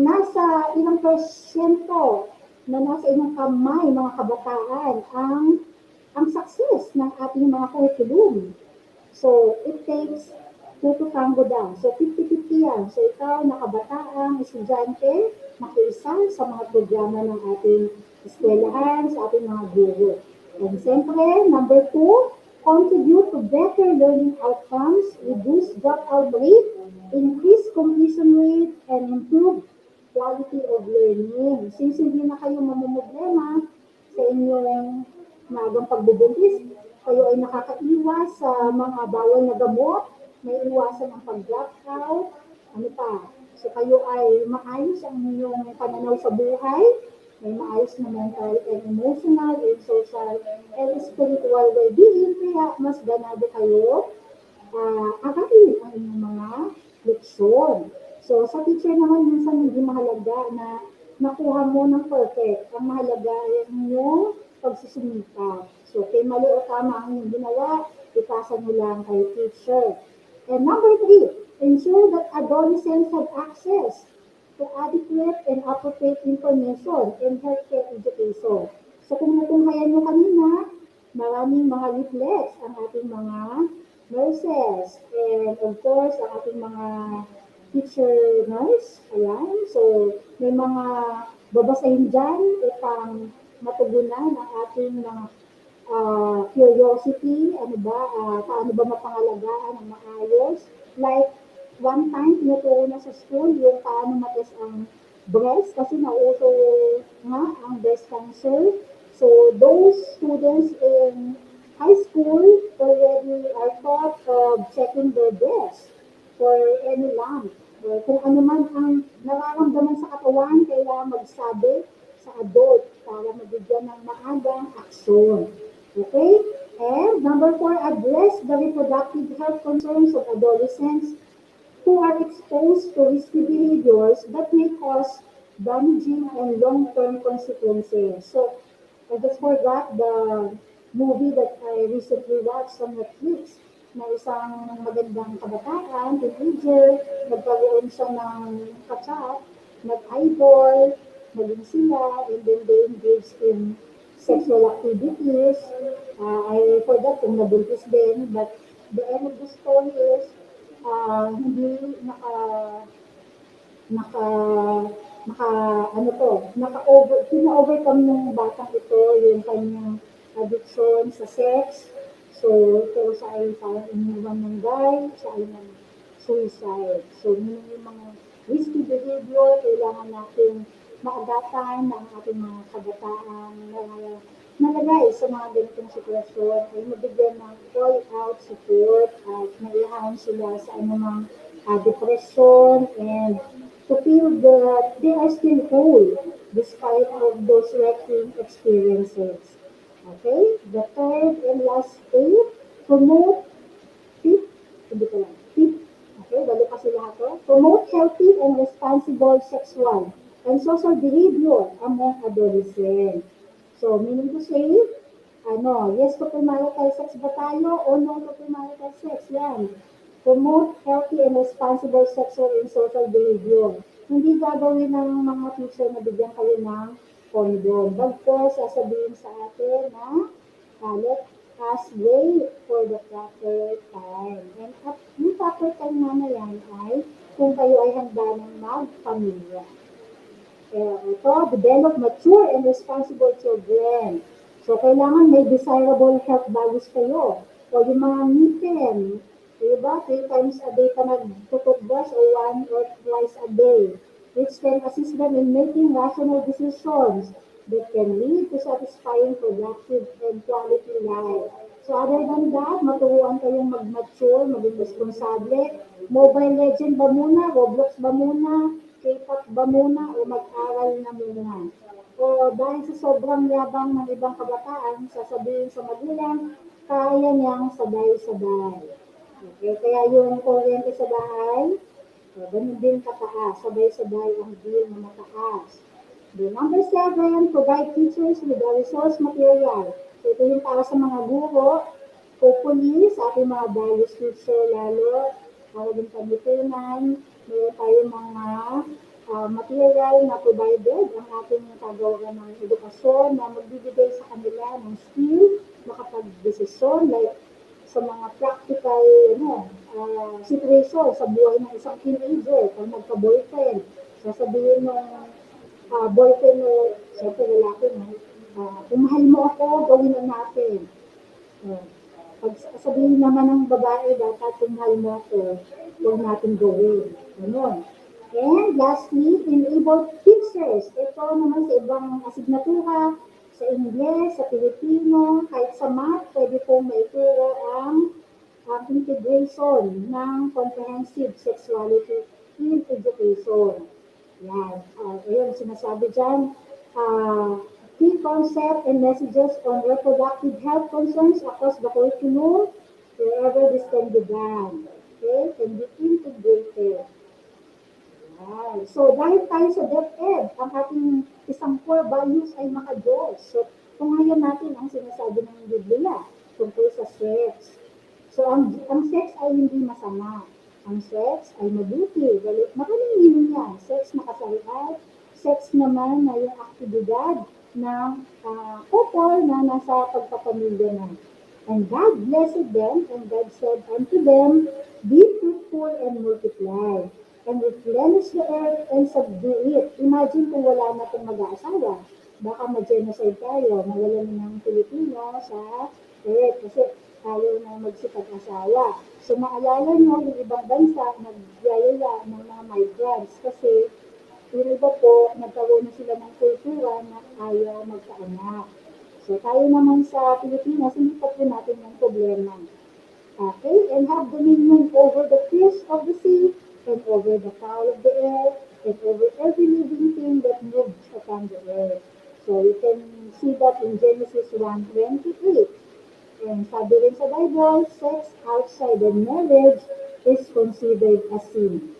nasa ilang porsyento na nasa inyong kamay, mga kabataan, ang success ng ating mga curriculum. So, it takes two to tango down. So, 50-50 yan. So, ikaw, na kabataang estudyante, makiisa sa mga programa ng ating eskwelahan, sa ating mga guro. And siyempre, number 2, contribute to better learning outcomes, reduce dropout rate, increase completion rate, and improve quality of learning. Since hindi na kayo mamumblema sa inyong magang pagbubuntis, kayo ay nakakaiwas sa mga bawal na gamot, may iwasan ang pag-drop out, ano pa. So kayo ay maayos ang inyong pananaw sa buhay, may maayos na mental and emotional and social and spiritual well-being, kaya mas ganado kayo aralin ang inyong mga leksyon. So, sa teacher naman, minsan hindi mahalaga na nakuha mo ng perfect. Ang mahalaga ay ang inyong pagsusumikap. So, kay mali o tama ang inyong ginawa, ipasa mo lang kay teacher. And number 3, ensure that adolescents have access to adequate and appropriate information in healthcare education. So, kung natunghayan nyo kanina, maraming mga leaflets ang ating mga nurses, and of course, ang ating mga teacher nurse, ayan. So, may mga babasahin dyan upang matugunan ang ating mga curiosity, ano ba, paano ba mapangalagaan ang maayos. Like, one time, tinuturo na sa school yung paano matis ang breast, kasi nauso nga ang breast cancer. So, those students in high school already are taught of checking their breast for any lump. Kung ano man ang nararamdaman sa katawan, kailangan magsabi sa adult para mabigyan ng maagang aksyon. Okay? And number 4, address the reproductive health concerns of adolescents who are exposed to risky behaviors that may cause damaging and long-term consequences. So, I just forgot the movie that I recently watched on Netflix na isang magandang kabataan, teenager, nagkaroon siya ng kachat, nag-eyeball, naging sila, and then they engaged in sexual activities. I forgot kung nabuntis din, but the end of the story is hindi pina-overcome ng batang ito yung kanyang addiction sa sex. So, pero siya ay parang iniwan ng guy, siya ay suicide. So, yun yung mga risky behavior, kailangan natin maagatan ng ating mga kabataan na nalagay sa mga ganitong sitwasyon ay mabigyan ng all-out support at mailahan sila sa anumang depression and to feel that they are still whole despite of those wrecking experiences. Okay? The third and last stage, promote fifth, hindi ko lang, fifth, okay, dalo kasi lahat to. Promote healthy and responsible sexual and social behavior among adolescents. So, meaning to say, yes to premarital sex ba tayo o no to premarital sex? Yan. Promote healthy and responsible sexual and social behavior. Hindi gagawin ng mga teacher na bigyan kayo ng condom. Bagkos, sasabihin sa atin na let us wait for the proper time. And at yung proper time na yan ay kung kayo ay handa ng magpamilya. Ito, develop mature and responsible children. So, kailangan may desirable health values kayo. O yung mga ngipin, diba? 3 times a day ka nagtututbrush o 1 or twice a day, which can assist them in making rational decisions that can lead to satisfying, productive, and quality life. So other than that, maturuan kayong mag-mature, maging responsable. Mobile Legend ba muna? Roblox ba muna? K-pop ba muna? O mag-aral na muna? O dahil sa sobrang yabang ng ibang kabataan, sasabihin sa magulang, kaya niyang sabay-sabay. Okay, kaya yung kuryente sa bahay, ganun din kataas, sabay-sabay ang bill na mataas. The number 7, provide teachers with the resource material. So ito yung para sa mga guro, hopefully sa ating mga values teacher lalo, para din pagitunan, meron tayong mga material na provided ang ating kagawa ng edukasyon na magbibigay sa kanila ng skill, makapag-desisyon, like sa mga practical situation sa buhay ng isang teenager, kung magka-boyfriend, sasabihin ng boyfriend o siyempre lalaki, kung mahal mo ako, gawin na natin. Pag sabihin naman ng babae, dapat kung mahal mo ako, huwag natin gawin. Ganun. And lastly, enable teachers. Ito naman sa ibang asignatura, sa Ingles, sa Pilipino, kahit sa math, pwede pong maituro ang integration ng comprehensive sexuality in education. Yan. Ayun, sinasabi dyan, key concept and messages on reproductive health concerns across the curriculum, wherever this can be done. Okay? Can be integrated. Yan. So, dahil tayo sa DepEd, ang ating isang core values ay maka-Diyos. So, tunghayan natin ang sinasabi ng Biblia tungkol sa sex. So, ang sex ay hindi masama. Ang sex ay mabuti. Maraming meaning yan. Sex na kasalian, sex naman na yung aktibidad ng couple na nasa pagpapamilya na. And God blessed them, and God said unto them, be fruitful and multiply, and replenish the earth and subdue it. Imagine kung wala na itong mag-aasawa. Baka ma-genocide tayo, mawalan na ng Pilipino sa earth kasi tayo na magsipag-asawa. So maalala nyo, yung ibang bansa, nagyayaya ng mga migrants kasi yung iba po, nagkaroon na sila ng kultura na ayaw magkaanak. So tayo naman sa Pilipinas, hindi pa po natin yung problema. Okay? And have dominion over the fish of the sea, and over the fowl of the air, and over every living thing that moves upon the earth. So you can see that in Genesis 1:28. And sabi rin sa Bible, sex outside of marriage is considered a sin.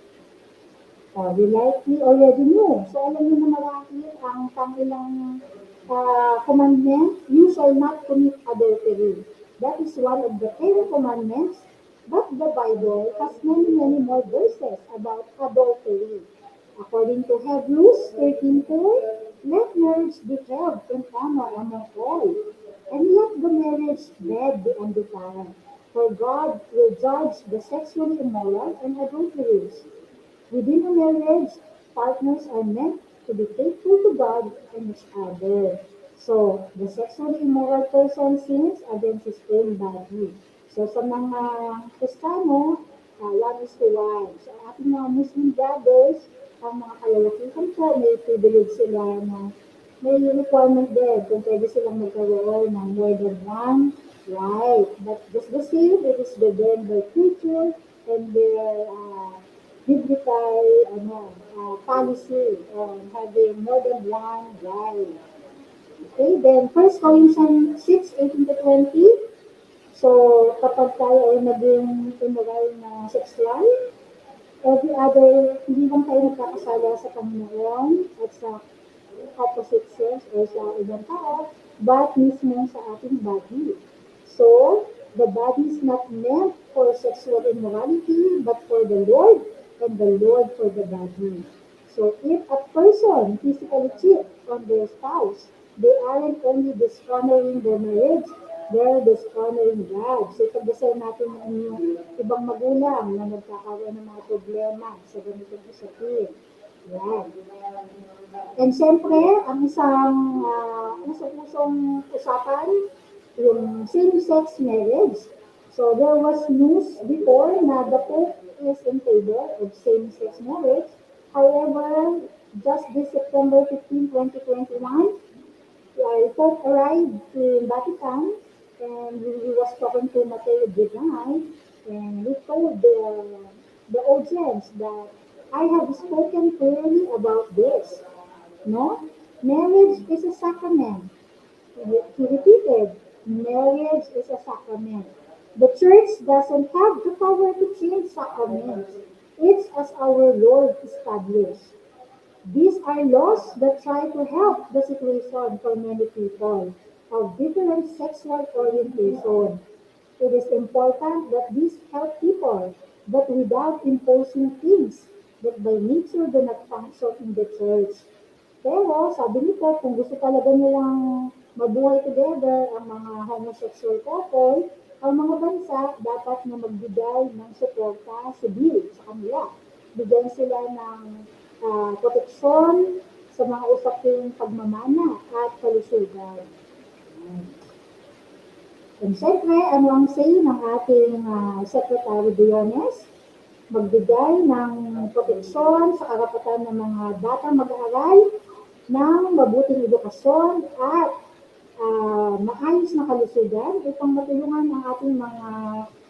We likely already know. So alam niyo na marami ang pangilang commandment, you shall not commit adultery. That is one of the 10 commandments, but the Bible has many, many more verses about adultery. According to Hebrews 13:4, let marriage be held in honor among all, and let the marriage bed be undefiled. For God will judge the sexually immoral and adulterers. Within a marriage, partners are meant to be faithful to God and each other. So, the sexually immoral person sins against his own body. So, sa mga Kristiyano, 1:1. So, ang ating mga Muslim brothers, ang mga kalalakihan po, may privilege sila na may requirement din kung pwede silang magkaroon ng more than one wife. But just the same, it is within their culture and their biblical policy on having more than one wife. Okay, then 1 Corinthians 6:18-20. So, kapag tayo ay naging immoral na sexual, every other, hindi lang tayo nagkakasala sa Panginoon at sa opposite sex or sa ibang tao, but mismo sa ating body. So, the body is not meant for sexual immorality, but for the Lord, and the Lord for the body. So, if a person physically cheats on their spouse, they aren't only dishonoring their marriage, they're dishonoring God. So, pagdasal natin yung ibang magulang na nagkakaroon ng mga problema sa ganitong usapin. Yan. And siyempre, ang isang usong usapan, yung same-sex marriage. So, there was news before na the Pope is in favor of same-sex marriage. However, just this September 15, 2021, Pope arrived in Vatican and he was talking to Matteo Brigay, and he told the audience that I have spoken clearly about this. No? Marriage is a sacrament. He repeated, marriage is a sacrament. The church doesn't have the power to change sacraments. It's as our Lord established. These are laws that try to help the situation for many people of different sexual orientation. It is important that these help people, but without imposing things that by nature do not function in the church. Pero sabi nito, kung gusto talaga nilang mabuhay together ang mga homosexual couple, ang mga bansa dapat na magbigay ng suporta sibil sa kanila. Bigyan sila ng proteksyon sa mga usaping pagmamana at kalusugan. And syempre, ano ang say ng ating Secretary Diones? Magbigay ng proteksyon sa karapatan ng mga batang mag-aaral ng mabuting edukasyon at maayos na kalusugan upang matulungan ang ating mga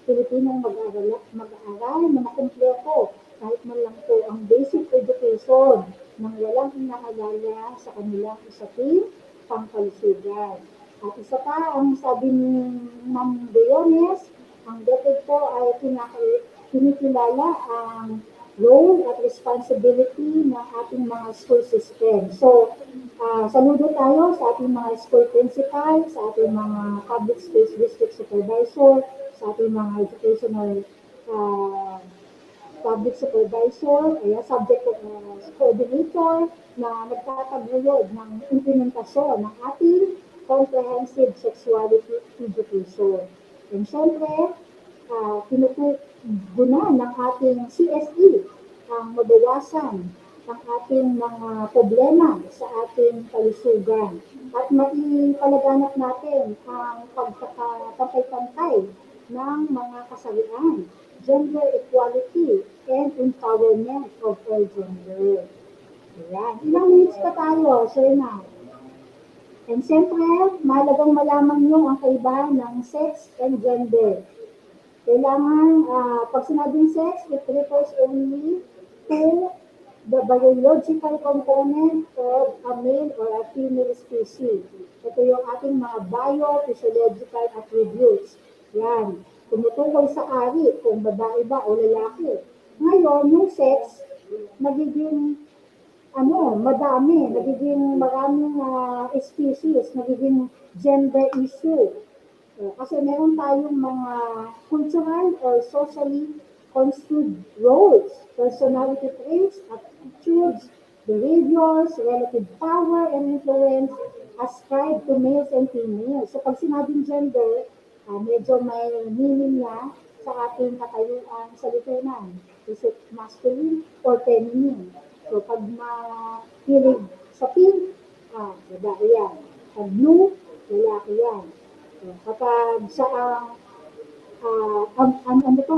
Pilipinong mag-aaral na makumpleto kahit man lang po ang basic education nang walang inaalala sa kanilang usaping pangkalusugan. At isa pa, ang sabi ni Ma'am Deones, ang DepEd po ay kinikilala ang role at responsibility ng ating mga school system. So, saludo tayo sa ating mga school principal, sa ating mga public space district supervisor, sa ating mga educational public supervisor, subject coordinator na nagtataguyod ng implementasyon ng ating comprehensive sexuality education. And syempre, tinutugunan ng ating CSE ang mabawasan ang ating mga problema sa ating kalusugan at maipalaganap natin ang pagkakapantay-pantay ng mga kasarian, gender equality, and empowerment of all gender. Ayan. Ilang minutes pa tayo, Sir na. And siyempre, mahalagang malaman nyo ang kaibahan ng sex and gender. Kailangan, pag sinabing sex, it refers only to the biological component of a male or a female species. Ito yung ating mga biophysiological attributes. Yan. Tumutukoy sa ari kung babae ba o lalaki. Ngayon, yung sex, nagiging madami, nagiging maraming species, nagiging gender issue. Kasi meron tayong mga cultural or socially construed roles, personality traits, attitudes, behaviors, relative power, and influence ascribed to males and females. So pag sinabing gender, medyo may meaning niya sa ating katayuan sa lipunan. Is it masculine or feminine? So pag mahilig sa pink, babae yan. Pag blue, lalaki yan. So, kapag sa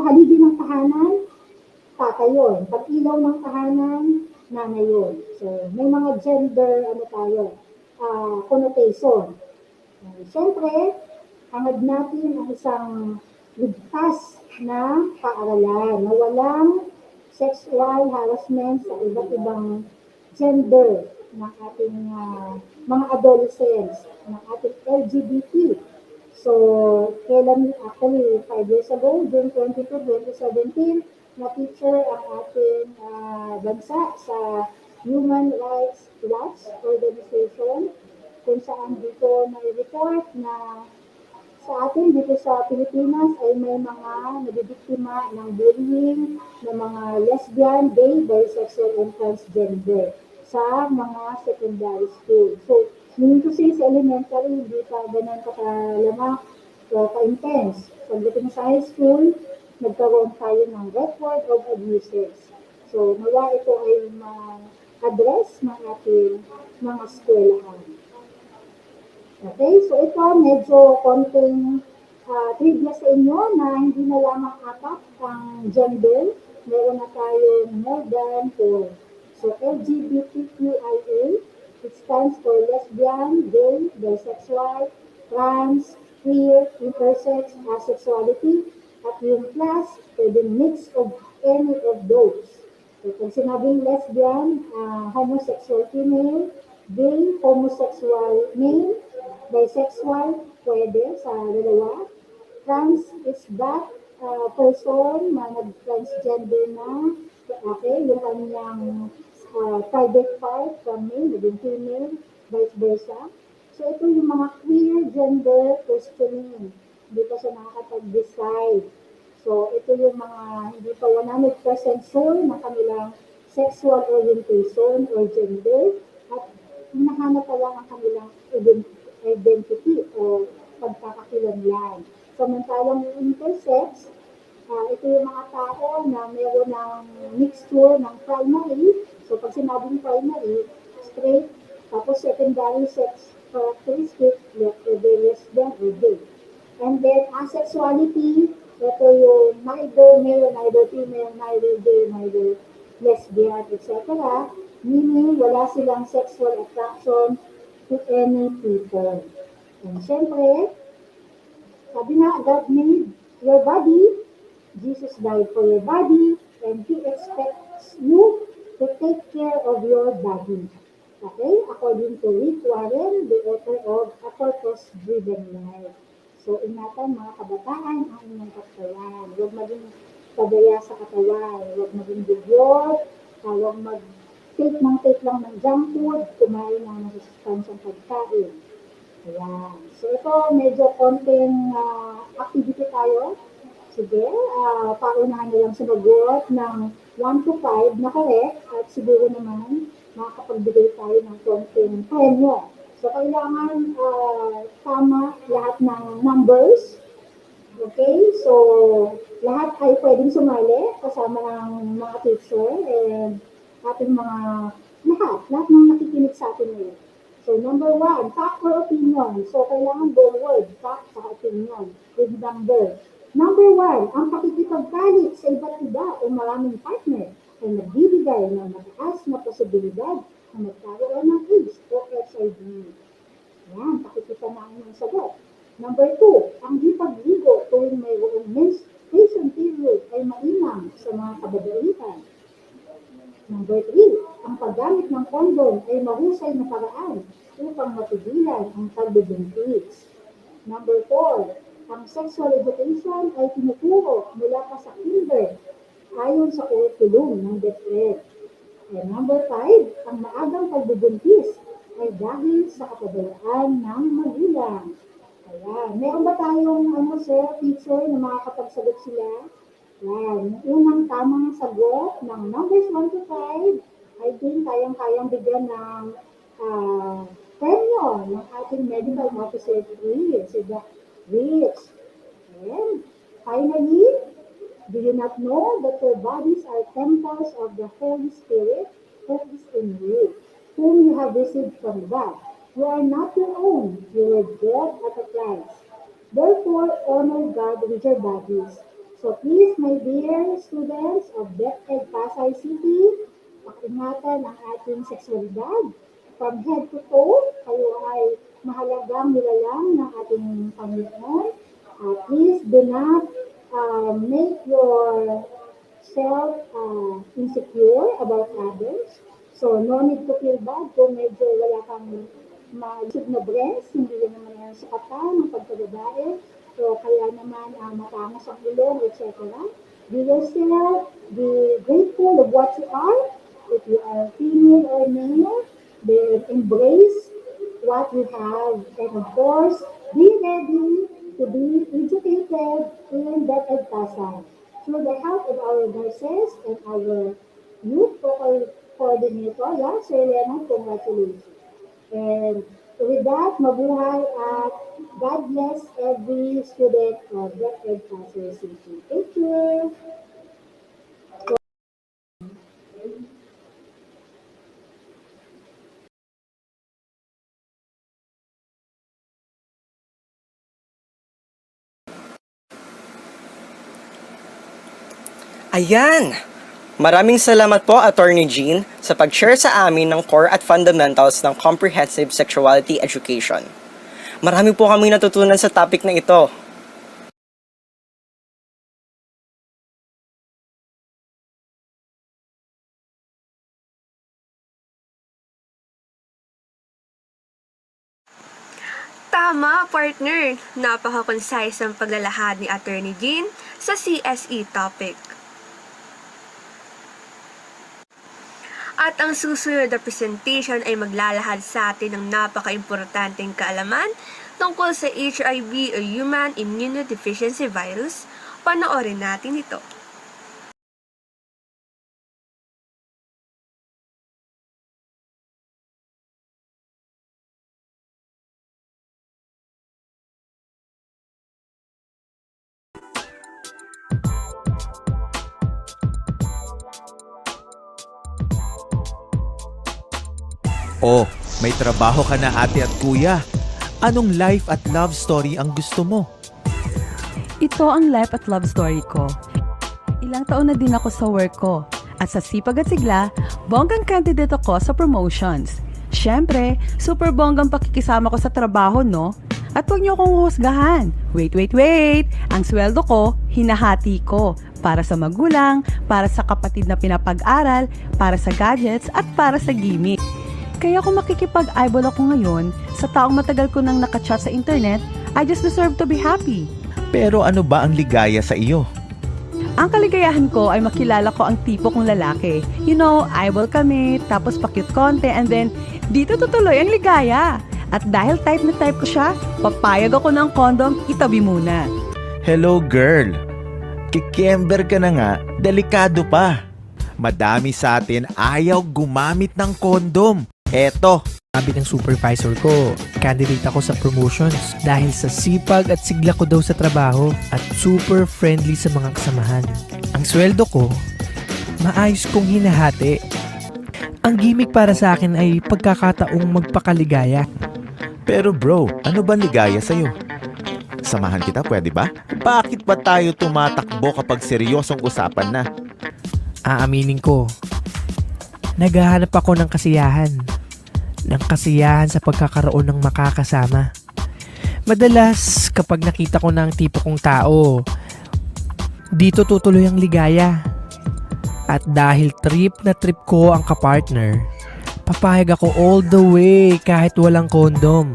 haligi ng tahanan, tatay yun. Pag ilaw ng tahanan, nanay yun. So may mga gender, connotation. Siyempre, hangad natin ang isang ligtas na paaralan na walang sexual harassment sa iba't ibang gender ng ating mga adolescents, ng ating LGBT. So, actually, 5 years ago, June 22, 2017, na-feature ang ating bansa sa Human Rights Watch Organization, kung saan dito na-report na sa atin dito sa Pilipinas ay may mga nabibiktima ng bullying ng mga lesbian, gay, bisexual, and transgender sa mga secondary school. So, meaning to say, sa elementary, hindi pa ganun kakalamak o ka-intense. Pagdating sa high school, nagkaroon tayo ng record of abuses. So, nawa ito ay ma-address ng ating mga eskwelahan. Okay, so ito medyo konting trivia sa inyo na hindi na lamang apat ang gender. Meron na tayo more than 4. So LGBTQIA, it stands for lesbian, gay, bisexual, trans, queer, intersex, asexuality, at yung plus, pwedeng mix of any of those. So pag sinabing lesbian, homosexual female, gay, homosexual male, bisexual, pwede sa dalawa. Trans is that person na nag-transgender na, okay, yung kanyang private part from male, naging female, vice versa. So ito yung mga queer gender questioning. Hindi pa siya nakakapag-decide. So ito yung mga hindi pa 100% sure ng kanilang sexual orientation or gender at hinahanap pa lang ang kanilang identity o pagkakakilanlan. Samantalang yung intersex, ito yung mga tao na meron ng mixture ng primary. So pag sinabing primary, straight, tapos secondary sex characteristic, whether lesbian or gay. And then, asexuality, ito yung neither male, neither female, neither gay, neither lesbian, etc. Meaning, wala silang sexual attraction to any people. And syempre, sabi nga, God made your body, Jesus died for your body, and He expects you to take care of your body. Okay? According to Rick Warren, the author of A Purpose-Driven Life. So, ingatan mga kabataan ang inyong katawan. Huwag maging pabaya sa katawan. Huwag maging dugyot. Huwag take lang ng junk food. Kumain ng masusustansyang pagkain. Ayan. So, ito, medyo konting activity tayo. Sige, paunahan na lang sumagot ng 1 to 5 na correct at siguro naman makakapagbigay tayo ng konting premyo. So, kailangan tama lahat ng numbers. Okay? So, lahat ay pwedeng sumali kasama ng mga teacher and ating lahat ng nakikinig sa atin ngayon. So, number 1, fact or opinion. So, kailangan buong word, fact sa opinion, with number. Number 1, ang pakikipagpalit sa iba't iba o maraming partner ay nagbibigay ng mataas na posibilidad na magkaroon ng AIDS o HIV. Yan, pakikita namin ang sagot. Number 2, ang di pagligo tuwing mayroong menstruation period ay mainam sa mga kababaihan. Number 3, ang paggamit ng kondom ay mahusay na paraan upang matigilan ang pagbubuntis. Number 4, ang sexual education ay tinuturo mula pa sa kinder ayon sa curriculum ng DepEd. And number 5, ang maagang pagbubuntis ay dahil sa kapabayaan ng magulang. Ayan. Meron ba tayong teacher na makakapagsagot sila? Yan. Unang tamang sagot ng numbers 1 to 5, I think kayang-kayang bigyan ng premyo ng ating medical officer si Doc Rich. And finally, do you not know that your bodies are temples of the Holy Spirit who is in you, whom you have received from God? You are not your own. You were bought at a price. Therefore, honor God with your bodies. So please, my dear students of DepEd Pasay City, pakingatan ang ating sexualidad. From head to toe, kayo ay mahalagang nilalang ng ating Panginoon. Please do not make yourself insecure about others. So, no need to feel bad kung medyo wala kang malusog na breast, hindi rin naman yan sukatan ng pagkababae. So, kaya naman matangos ang ilong, etc. Be yourself, be grateful of what you are. If you are female or male, then embrace what you have. And of course, be ready to be educated in DepEd Pasay. Through the help of our nurses and our youth coordinator, Sir Leonard, congratulations. And with that, mabuhay at God bless every student of DepEd Pasay City. Thank you. Ayan! Maraming salamat po, Attorney Jean, sa pag-share sa amin ng core at fundamentals ng comprehensive sexuality education. Marami po kami natutunan sa topic na ito. Tama, partner! Napaka-concise ang paglalahad ni Attorney Jean sa CSE topic. At ang susunod na presentation ay maglalahad sa atin ng napaka-importanteng kaalaman tungkol sa HIV o Human Immunodeficiency Virus. Panoorin natin ito. Oh, may trabaho ka na ate at kuya. Anong life at love story ang gusto mo? Ito ang life at love story ko. Ilang taon na din ako sa work ko. At sa sipag at sigla, bonggang candidate ako sa promotions. Siyempre, super bonggang pakikisama ko sa trabaho, no? At huwag niyo akong husgahan. Wait! Ang sweldo ko, hinahati ko. Para sa magulang, para sa kapatid na pinapag-aral, para sa gadgets, at para sa gimmick. Kaya kung makikipag-eyeball ako ngayon, sa taong matagal ko nang nakachat sa internet, I just deserve to be happy. Pero ano ba ang ligaya sa iyo? Ang kaligayahan ko ay makilala ko ang tipo kong lalaki. You know, eyeball kami, tapos pa-cute konti, and then dito tutuloy ang ligaya. At dahil type na type ko siya, papayag ako ng condom, itabi muna. Hello girl, kikember ka na nga, delikado pa. Madami sa atin ayaw gumamit ng kondom. Eto, sabi ng supervisor ko, candidate ako sa promotions dahil sa sipag at sigla ko daw sa trabaho at super friendly sa mga kasamahan. Ang sweldo ko, maayos kong hinahati. Ang gimmick para sa akin ay pagkakataong magpakaligaya. pero bro, ano ba ligaya sa'yo? Samahan kita, pwede ba? Bakit ba tayo tumatakbo kapag seryosong usapan na? Aaminin ko, naghahanap ako ng kasiyahan. Ng kasiyahan sa pagkakaroon ng makakasama. Madalas, kapag nakita ko ng tipo kong tao, dito tutuloy ang ligaya. At dahil trip na trip ko ang kapartner, papayag ako all the way kahit walang kondom.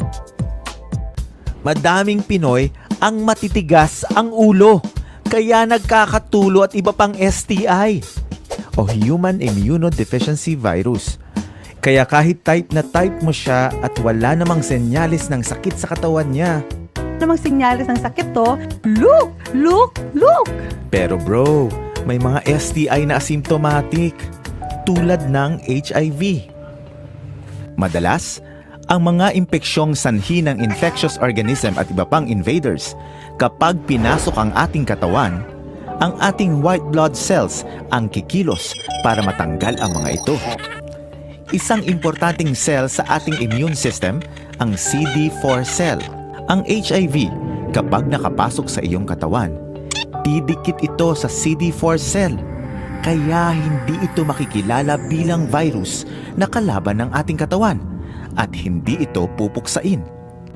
Madaming Pinoy ang matitigas ang ulo, kaya nagkakatulo at iba pang STI o Human Immunodeficiency Virus. Kaya kahit type na type mo siya at wala namang senyalis ng sakit sa katawan niya. Namang sinyalis ng sakit to, look! Pero bro, may mga STI na asymptomatic tulad ng HIV. Madalas, ang mga impeksyong sanhi ng infectious organism at iba pang invaders, kapag pinasok ang ating katawan, ang ating white blood cells ang kikilos para matanggal ang mga ito. Isang importanteng cell sa ating immune system, ang CD4 cell. Ang HIV, kapag nakapasok sa iyong katawan, didikit ito sa CD4 cell. Kaya hindi ito makikilala bilang virus na kalaban ng ating katawan at hindi ito pupuksain.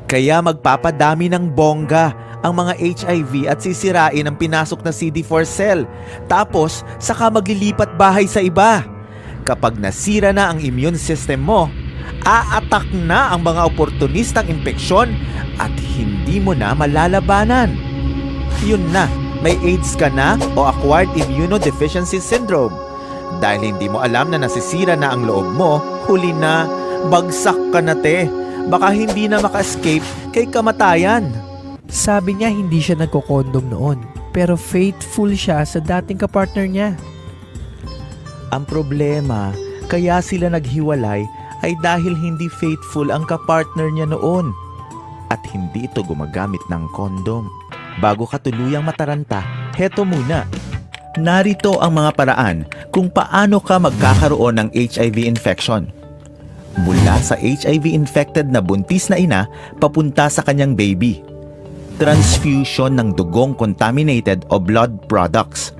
Kaya magpapadami ng bongga ang mga HIV at sisirain ang pinasok na CD4 cell. Tapos, saka maglilipat bahay sa iba. Kapag nasira na ang immune system mo, aatak na ang mga oportunistang impeksyon at hindi mo na malalabanan. Yun na, may AIDS ka na o acquired immunodeficiency syndrome. Dahil hindi mo alam na nasisira na ang loob mo, huli na, bagsak ka na te. Baka hindi na maka-escape kay kamatayan. Sabi niya hindi siya nagko-condom noon, pero faithful siya sa dating kapartner niya. Ang problema, kaya sila naghiwalay ay dahil hindi faithful ang kapartner niya noon at hindi ito gumagamit ng kondom. Bago ka tuluyang mataranta, heto muna. Narito ang mga paraan kung paano ka magkakaroon ng HIV infection. Mula sa HIV-infected na buntis na ina papunta sa kanyang baby. Transfusion ng dugong contaminated o blood products.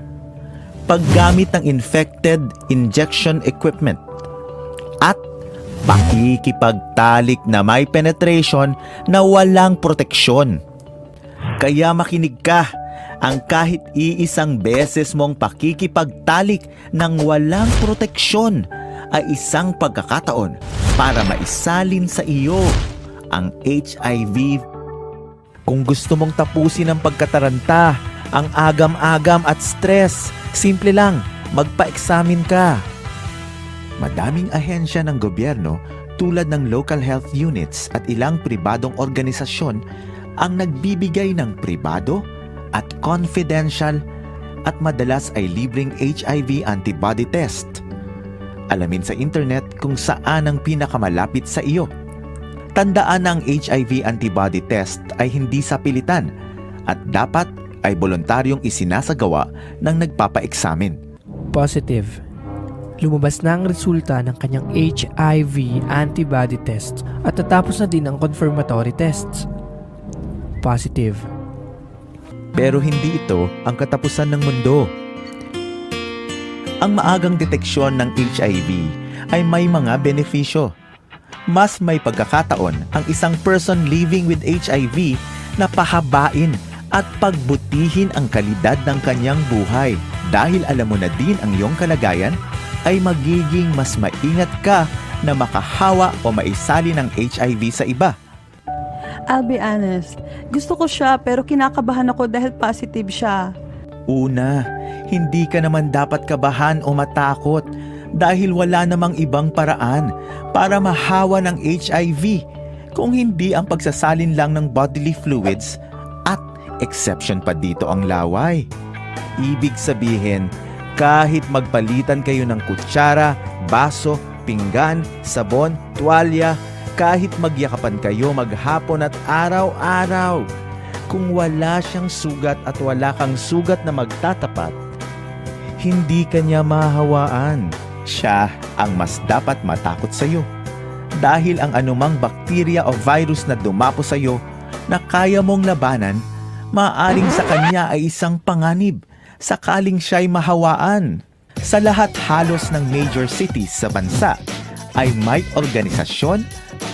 Paggamit ng infected injection equipment. At pakikipagtalik na may penetration na walang proteksyon. Kaya makinig ka, ang kahit iisang beses mong pakikipagtalik ng walang proteksyon ay isang pagkakataon para maisalin sa iyo ang HIV. Kung gusto mong tapusin ang pagkataranta, ang agam-agam at stress, simple lang, magpa-examine ka. Madaming ahensya ng gobyerno tulad ng local health units at ilang pribadong organisasyon ang nagbibigay ng pribado at confidential at madalas ay libreng HIV antibody test. Alamin sa internet kung saan ang pinakamalapit sa iyo. Tandaan na ang HIV antibody test ay hindi sa pilitan at dapat ay voluntaryong isinasagawa ng nagpapa-examine. Positive. Lumabas na ang resulta ng kanyang HIV antibody test at natapos na din ang confirmatory tests. Positive. Pero hindi ito ang katapusan ng mundo. Ang maagang deteksyon ng HIV ay may mga benepisyo. Mas may pagkakataon ang isang person living with HIV na pahabain at pagbutihin ang kalidad ng kanyang buhay. Dahil alam mo na din ang iyong kalagayan, ay magiging mas maingat ka na makahawa o maisali ng HIV sa iba. I'll be honest, gusto ko siya pero kinakabahan ako dahil positive siya. Una, hindi ka naman dapat kabahan o matakot dahil wala namang ibang paraan para mahawa ng HIV kung hindi ang pagsasalin lang ng bodily fluids at exception pa dito ang laway. Ibig sabihin, kahit magpalitan kayo ng kutsara, baso, pinggan, sabon, tuwalya, kahit magyakapan kayo maghapon at araw-araw, kung wala siyang sugat at wala kang sugat na magtatapat, hindi kanya mahawaan. Siya ang mas dapat matakot sa iyo. Dahil ang anumang bakterya o virus na dumapo sa iyo na kaya mong labanan, maaaring sa kanya ay isang panganib sakaling siya'y mahawaan. Sa lahat halos ng major cities sa bansa ay may organisasyon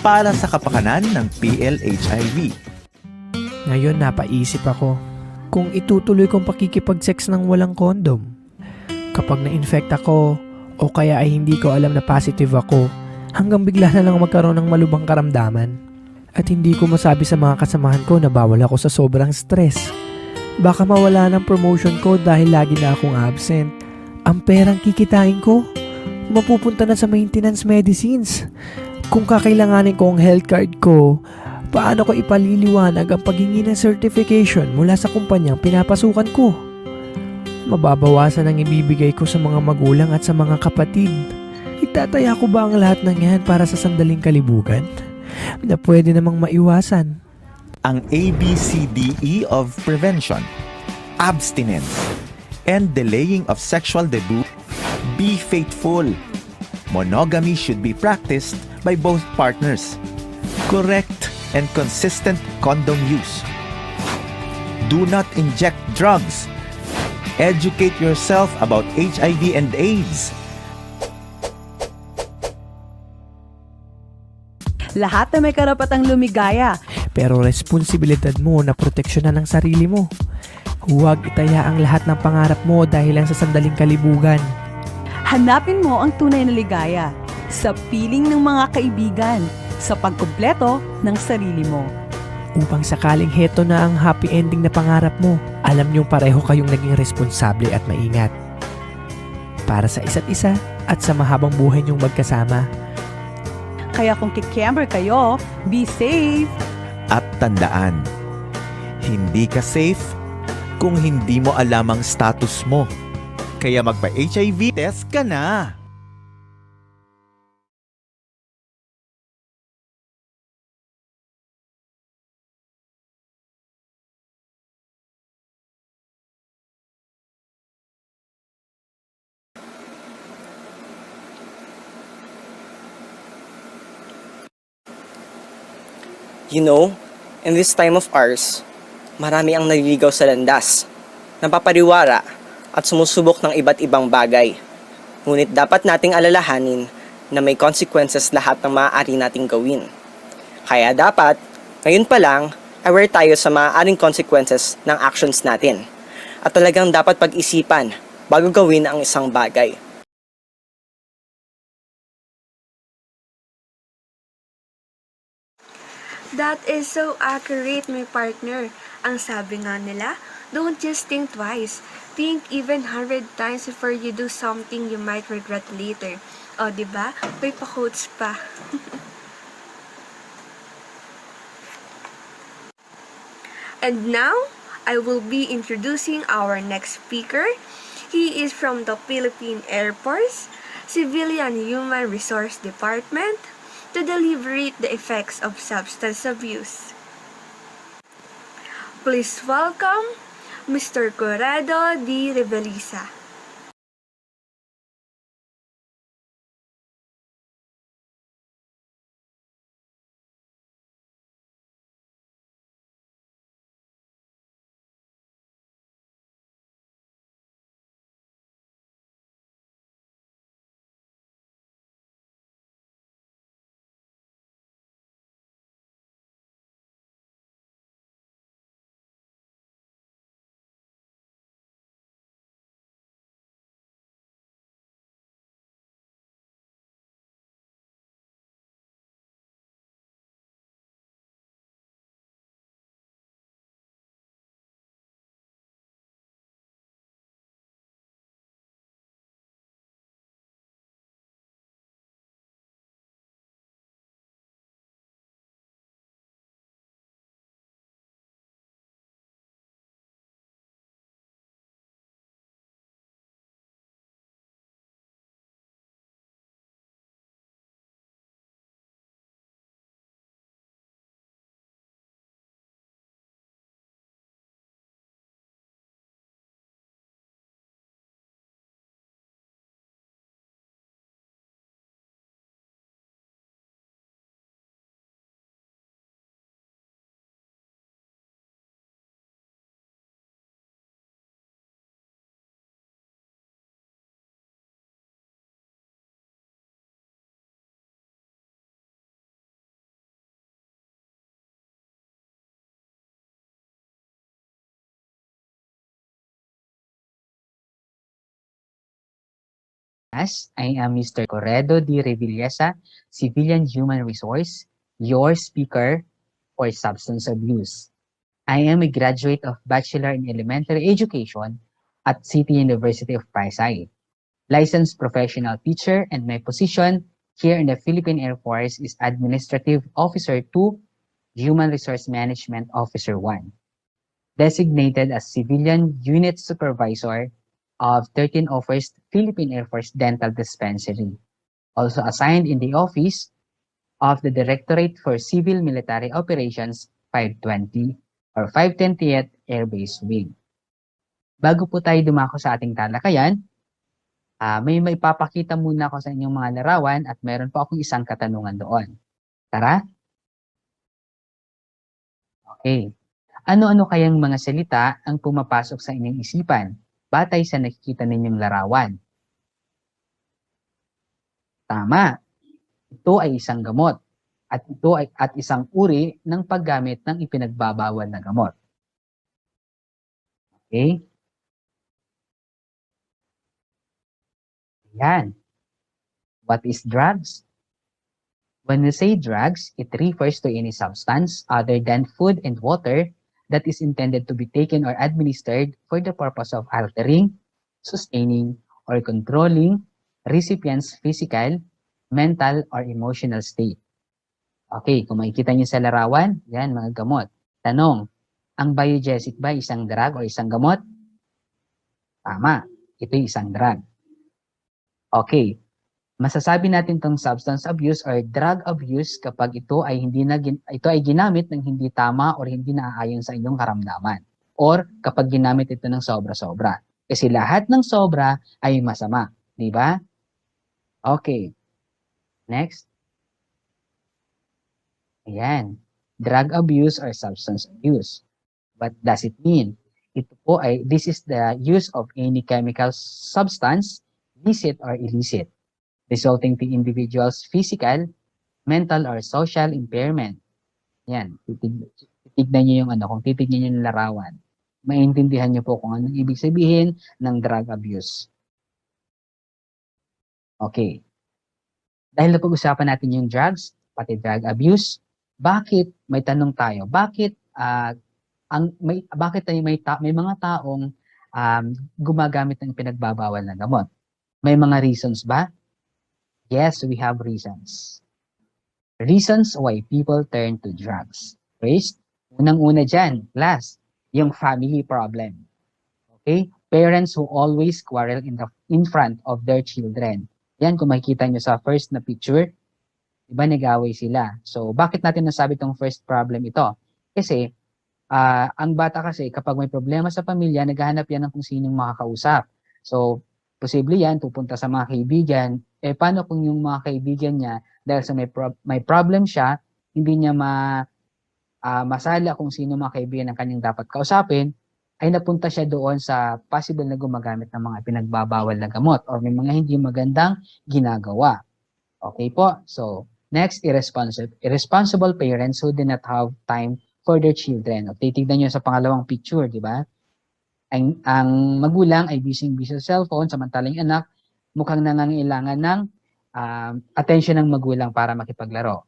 para sa kapakanan ng PLHIV. Ngayon napaisip ako kung itutuloy kong pakikipag-sex ng walang kondom. Kapag na-infect ako o kaya ay hindi ko alam na positive ako, hanggang bigla na lang magkaroon ng malubhang karamdaman. At hindi ko masabi sa mga kasamahan ko na bawal ako sa sobrang stress. Baka mawala ng promotion ko dahil lagi na akong absent. Ang perang kikitain ko, mapupunta na sa maintenance medicines. Kung kakailanganin ko ang health card ko, paano ko ipaliliwanag ang paghingi ng certification mula sa kumpanyang pinapasukan ko? Mababawasan ang ibibigay ko sa mga magulang at sa mga kapatid. Itataya ko ba ang lahat ng yan para sa sandaling kalibugan na pwede namang maiwasan? Ang ABCDE of prevention, abstinence, and delaying of sexual debut. Be faithful. Monogamy should be practiced by both partners. Correct and consistent condom use. Do not inject drugs. Educate yourself about HIV and AIDS. Lahat na may karapatang lumigaya. Pero responsibilidad mo na proteksyonan ang sarili mo. Huwag itaya ang lahat ng pangarap mo dahil lang sa sandaling kalibugan. Hanapin mo ang tunay na ligaya sa piling ng mga kaibigan, sa pagkumpleto ng sarili mo. Upang sakaling heto na ang happy ending na pangarap mo, alam niyong pareho kayong naging responsable at maingat. Para sa isa't isa at sa mahabang buhay niyong magkasama. Kaya kung kikember kayo, be safe! At tandaan, hindi ka safe kung hindi mo alam ang status mo. Kaya magpa-HIV test ka na! You know, in this time of ours, marami ang naliligaw sa landas, napapariwara at sumusubok ng iba't ibang bagay. Ngunit dapat nating alalahanin na may consequences lahat ng maaari nating gawin. Kaya dapat, ngayon pa lang, aware tayo sa maaaring consequences ng actions natin. At talagang dapat pag-isipan bago gawin ang isang bagay. That is so accurate, my partner. Ang sabi nga nila, don't just think twice. Think even 100 times before you do something you might regret later. O, diba? May pa-quotes pa. And now, I will be introducing our next speaker. He is from the Philippine Air Force, Civilian Human Resource Department, to deliberate the effects of substance abuse. Please welcome Mr. Corrado D. Revelisa. As I am Mr. Corredo D. Revillesa, Civilian Human Resource, your speaker for substance abuse. I am a graduate of Bachelor in Elementary Education at City University of Pasay, licensed professional teacher, and my position here in the Philippine Air Force is Administrative Officer 2, Human Resource Management Officer 1, designated as Civilian Unit Supervisor of 1301st Philippine Air Force Dental Dispensary, also assigned in the office of the Directorate for Civil Military Operations 520 or 520th Air Base Wing. Bago po tayo dumako sa ating talakayan, may maipapakita muna ako sa inyong mga larawan at meron po akong isang katanungan doon. Tara? Okay. Ano-ano kayang mga salita ang pumapasok sa inyong isipan batay sa nakikita ninyong larawan? Tama. Ito ay isang gamot at ito ay isang uri ng paggamit ng ipinagbabawal na gamot. Okay? Yan. What is drugs? When we say drugs, it refers to any substance other than food and water that is intended to be taken or administered for the purpose of altering, sustaining, or controlling recipient's physical, mental, or emotional state. Okay, kung makikita niyo sa larawan, yan mga gamot. Tanong, ang biogesic ba isang drug o isang gamot? Tama, ito isang drug. Okay, masasabi natin tong substance abuse or drug abuse kapag ito ay ginamit ng hindi tama or hindi naaayon sa inyong karamdaman or kapag ginamit ito ng sobra-sobra. Kasi lahat ng sobra ay masama, di ba? Okay. Next. Ayan. Drug abuse or substance abuse. What does it mean? This is the use of any chemical substance, licit or illicit, resulting to individual's physical, mental, or social impairment. Yan. Titignan nyo yung kung titignan nyo yung larawan, maintindihan nyo po kung anong ibig sabihin ng drug abuse. Okay. Dahil napag-usapan natin yung drugs, pati drug abuse, bakit, may tanong tayo, bakit may mga taong gumagamit ng pinagbabawal na gamot? May mga reasons ba? Yes, we have reasons. Reasons why people turn to drugs. First, unang-una dyan, class, yung family problem. Okay? Parents who always quarrel in front of their children. Yan, kung makikita nyo sa first na picture, diba nag-away sila. So, bakit natin nasabi itong first problem ito? Kasi, ang bata kasi, kapag may problema sa pamilya, naghahanap yan ng kung sinong makakausap. So, posible yan, pupunta sa mga kaibigan. Paano kung yung mga kaibigan niya, dahil sa may problem siya, hindi niya masala kung sino mga kaibigan ng kanyang dapat kausapin, ay napunta siya doon sa possible na gumagamit ng mga pinagbabawal na gamot or may mga hindi magandang ginagawa. Okay po? So, next, irresponsible parents who do not have time for their children. O, titignan nyo sa pangalawang picture, di ba? Ang magulang ay busy sa cellphone, samantalang yung anak mukhang nangangailangan ng attention ng magulang para makipaglaro.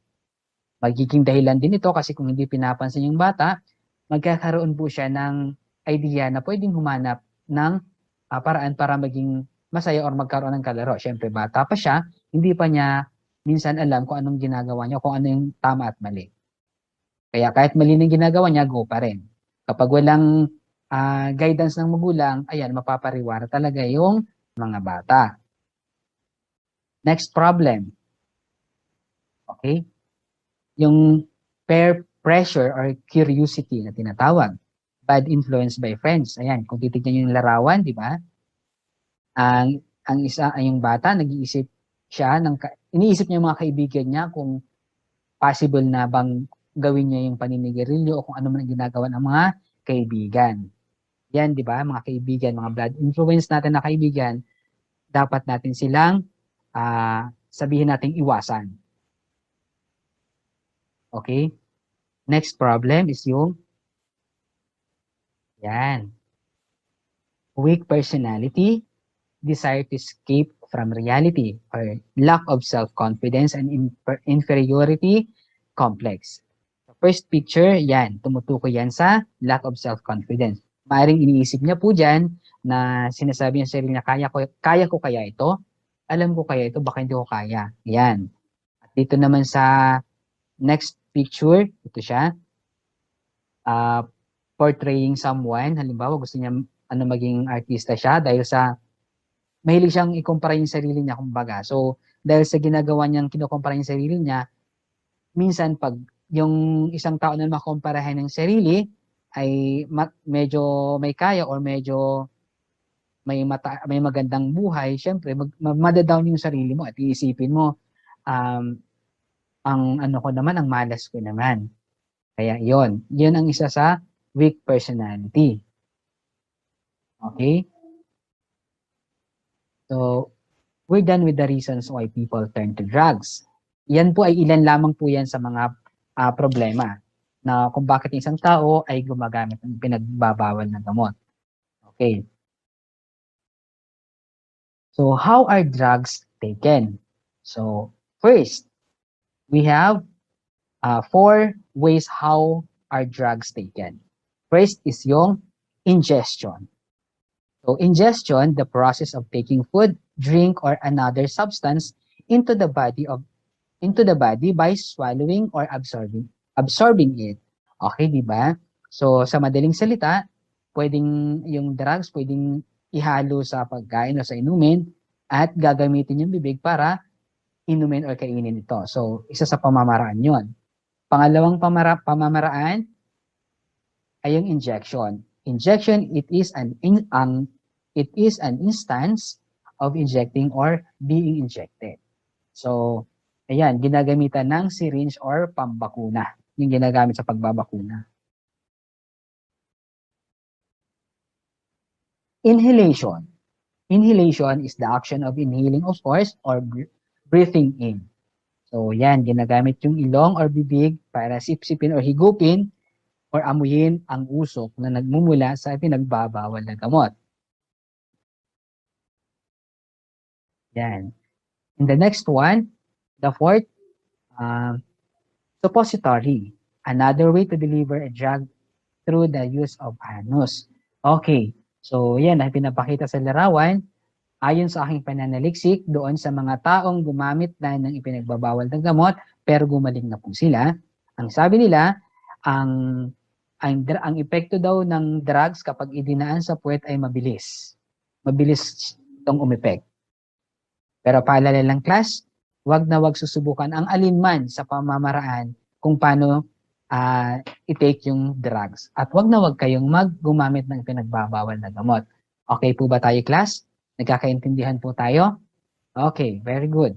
Magiging dahilan din ito kasi kung hindi pinapansin yung bata, magkakaroon po siya ng idea na pwedeng humanap ng paraan para maging masaya or magkaroon ng kalaro. Siyempre, bata pa siya, hindi pa niya minsan alam kung anong ginagawa niya, kung ano yung tama at mali. Kaya kahit mali ng ginagawa niya, go pa rin. Kapag walang guidance ng magulang, ayan, mapapariwara talaga yung mga bata. Next problem. Okay? Yung peer pressure or curiosity na tinatawag. Bad influence by friends. Ayan, kung titignan nyo yung larawan, di ba? Ang yung bata, iniisip niya yung mga kaibigan niya kung possible na bang gawin niya yung paninigarilyo o kung ano man ang ginagawa ng mga kaibigan. Yan, di ba? Mga kaibigan, mga blood influence natin na kaibigan, dapat natin silang sabihin nating iwasan. Okay? Next problem is yung yan. Weak personality, desire to escape from reality or lack of self-confidence and inferiority complex. First picture, yan, tumutukoy yan sa lack of self-confidence. Maaring iniisip niya po dyan na sinasabi niya sa sarili niya, kaya ko kaya ito? Alam ko kaya ito, baka hindi ko kaya. Yan. At dito naman sa next picture, ito siya, portraying someone, halimbawa gusto niya maging artista siya dahil sa mahilig siyang ikumpara yung sarili niya kumbaga. So, dahil sa ginagawa niyang kinukumpara yung sarili niya, minsan pag yung isang tao na makumparahan ng sarili ay medyo may kaya or medyo may magandang buhay, syempre madadown yung sarili mo at iisipin mo, ang ano ko naman, ang malas ko naman. Kaya yun ang isa sa weak personality. Okay? So, we're done with the reasons why people turn to drugs. Yan po ay ilan lamang po yan sa mga problema na kung bakit isang tao ay gumagamit ng pinagbabawal na gamot. Okay. So, how are drugs taken? So, first, we have 4 ways how are drugs taken. First is yung ingestion. So, ingestion, the process of taking food, drink, or another substance into the body by swallowing or absorbing it. Okay, di ba? So, sa madaling salita, yung drugs pwedeng ihalo sa pagkain o sa inumin at gagamitin yung bibig para inumin or kainin ito. So, isa sa pamamaraan yon. Pangalawang pamamaraan ay yung injection. Injection, it is an instance of injecting or being injected. So, ayan, ginagamitan ng syringe or pambakuna. Yung ginagamit sa pagbabakuna. Inhalation. Inhalation is the action of inhaling, of course, or breathing in. So, yan, ginagamit yung ilong or bibig para sipsipin or higupin or amuyin ang usok na nagmumula sa pinagbabawal na gamot. Yan. In the next one, the fourth, suppository. Another way to deliver a drug through the use of anus. Okay. So, yan, ang pinapakita sa larawan, ayon sa aking pananaliksik, doon sa mga taong gumamit na ng ipinagbabawal na gamot, pero gumaling na po sila. Ang sabi nila, ang epekto daw ng drugs kapag idinaan sa puwet ay mabilis. Mabilis itong umepek. Pero paalala lang class, wag na wag susubukan ang alinman sa pamamaraan kung paano i-take yung drugs. At wag na wag kayong gumamit ng pinagbabawal na gamot. Okay po ba tayo class? Nagkakaintindihan po tayo? Okay, very good.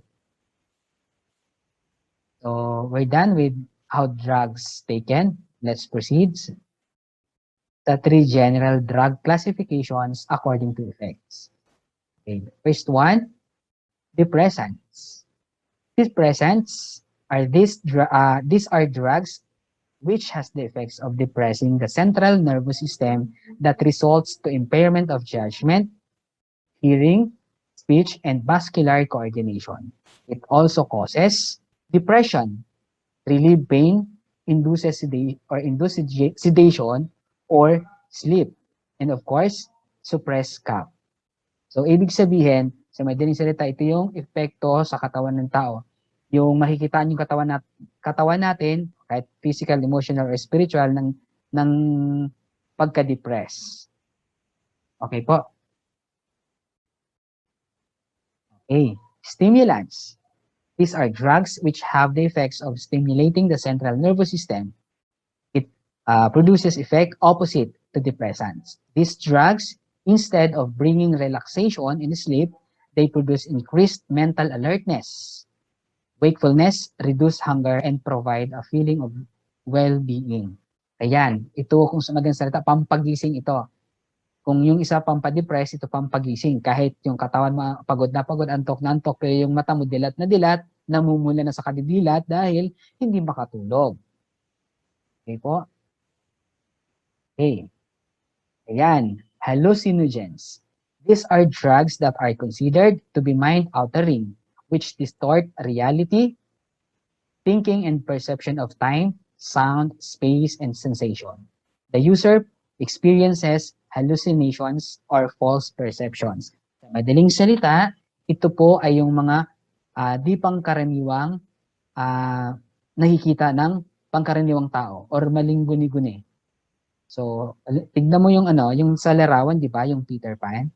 So, we're done with how drugs taken. Let's proceed. The 3 general drug classifications according to effects. Okay, the first one, depressants. Depressants are these are drugs which has the effects of depressing the central nervous system that results to impairment of judgment, hearing, speech, and muscular coordination. It also causes depression, relieve pain, induces sedation or sleep, and of course, suppress cough. So, ibig sabihin, sa madaling salita, ito yung epekto sa katawan ng tao. Yung makikita yung katawan natin, kahit physical, emotional, or spiritual, ng pagka-depress. Okay po. Okay. Stimulants. These are drugs which have the effects of stimulating the central nervous system. It produces effect opposite to depressants. These drugs, instead of bringing relaxation in sleep, they produce increased mental alertness, wakefulness, reduce hunger, and provide a feeling of well-being. Ayan, ito kung sa madaling salita, pampagising ito. Kung yung isa pampadepress, ito pampagising. Kahit yung katawan mo pagod na pagod, antok na antok, pero yung mata mo dilat na dilat, namumula na sa kadidilat dahil hindi makatulog. Okay po? Okay. Ayan, hallucinogens. These are drugs that are considered to be mind-altering, which distort reality, thinking, and perception of time, sound, space, and sensation. The user experiences hallucinations or false perceptions. Sa madaling salita, ito po ay yung mga di pangkaraniwang nakikita ng pangkaraniwang tao or maling guni-guni. So, tignan mo yung yung sa larawan, di ba, yung Peter Pan.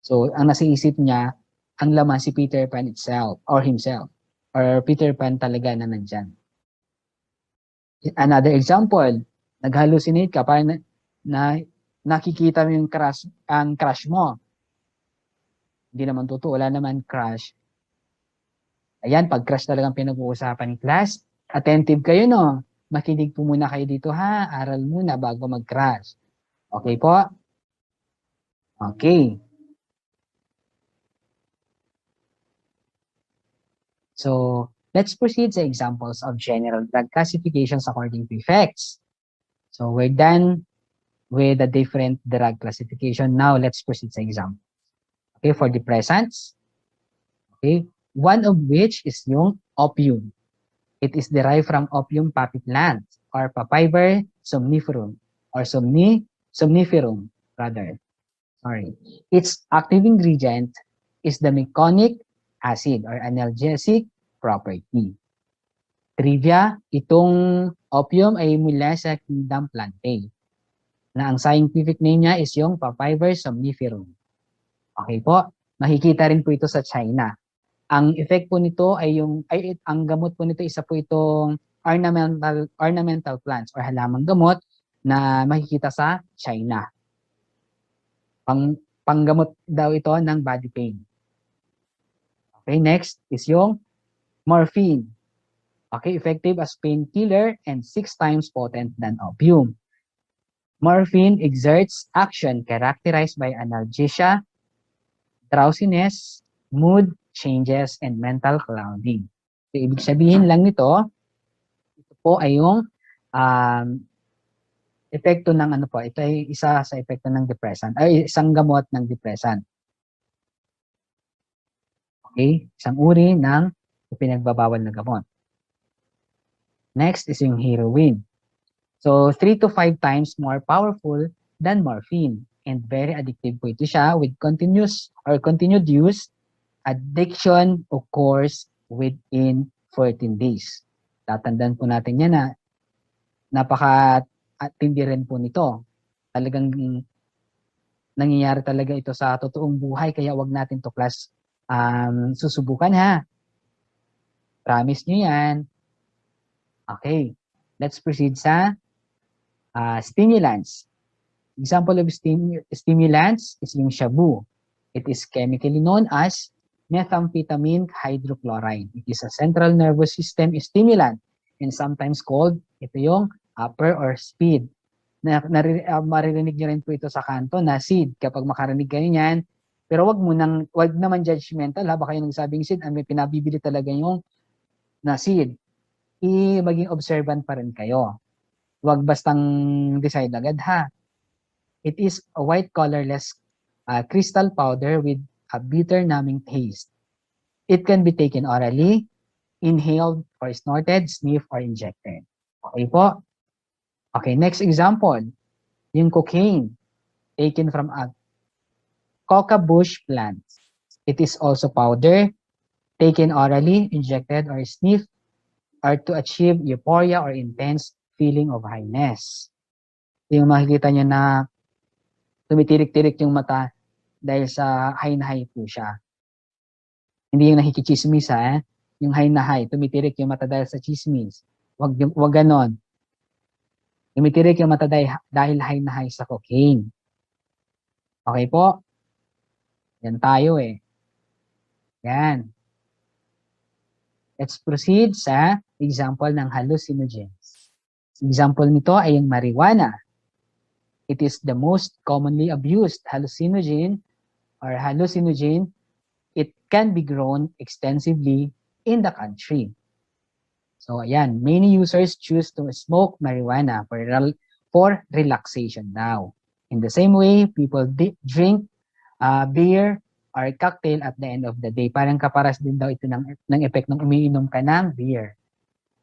So, ang nasa isip niya, ang laman si Peter Pan itself or himself or Peter Pan talaga na nandyan. Another example, nag-hallucinate ka, parang nakikita mo yung ang crush mo. Hindi naman totoo, wala naman crush. Ayan, pag crush talagang pinag-uusapan ni class, attentive kayo, no? Makinig po muna kayo dito, ha? Aral muna bago mag-crush. Okay po? Okay. So, let's proceed sa examples of general drug classifications according to effects. So, we're done with the different drug classification. Now, let's proceed sa example. Okay, for depressants. Okay, one of which is yung opium. It is derived from opium poppy plant or Papaver somniferum or somniferum rather. Sorry. Its active ingredient is the meconic acid or analgesic property. Trivia, itong opium ay mula sa kingdom plantae na ang scientific name niya is yung Papaver somniferum. Okay po, makikita rin po ito sa China. Ang effect po nito ay ang gamot po nito isa po itong ornamental plants or halamang gamot na makikita sa China. Panggamot daw ito ng body pain. Okay, next is yung morphine. Okay, effective as painkiller and 6 times potent than opium. Morphine exerts action characterized by analgesia, drowsiness, mood changes, and mental clouding. So, ibig sabihin lang nito, ito po ay yung epekto ng ito ay isa sa epekto ng depressant, ay isang gamot ng depressant. Okay, isang uri ng ipinagbabawal na gamot. Next is yung heroin. So, 3 to 5 times more powerful than morphine and very addictive po ito siya with continued use. Addiction occurs within 14 days. Tatandaan po natin yan na napaka-tindi rin po nito. Talagang nangyayari talaga ito sa totoong buhay kaya wag natin to class susubukan ha. Promise nyo yan. Okay, let's proceed sa stimulants. Example of stimulants is yung shabu. It is chemically known as methamphetamine hydrochloride. It is a central nervous system stimulant and sometimes called ito yung upper or speed. Maririnig nyo rin po ito sa kanto na seed kapag makarinig kayo niyan. Pero wag naman judgmental ha. Baka yung nagsabing seed, may pinabibili talaga yung na seed. Maging observant pa rin kayo. Wag bastang decide agad ha. It is a white colorless crystal powder with a bitter numbing taste. It can be taken orally, inhaled, or snorted, sniffed, or injected. Okay po? Okay, next example. Yung cocaine, taken from a coca bush plant. It is also powder, taken orally, injected, or sniffed, or to achieve euphoria or intense feeling of highness. Yung makikita nyo na tumitirik-tirik yung mata dahil sa high na high po siya. Hindi yung nakikichismis ha. Yung high na high, tumitirik yung mata dahil sa chismis. Wag ganon. Tumitirik yung mata dahil high na high sa cocaine. Okay po? Yan tayo eh. Yan. Let's proceed sa example ng hallucinogens. Example nito ay yung marijuana. It is the most commonly abused hallucinogen. It can be grown extensively in the country. So ayan, many users choose to smoke marijuana for relaxation now. In the same way, people drink beer or cocktail at the end of the day. Parang kaparas din daw ito ng effect ng umiinom ka ng beer.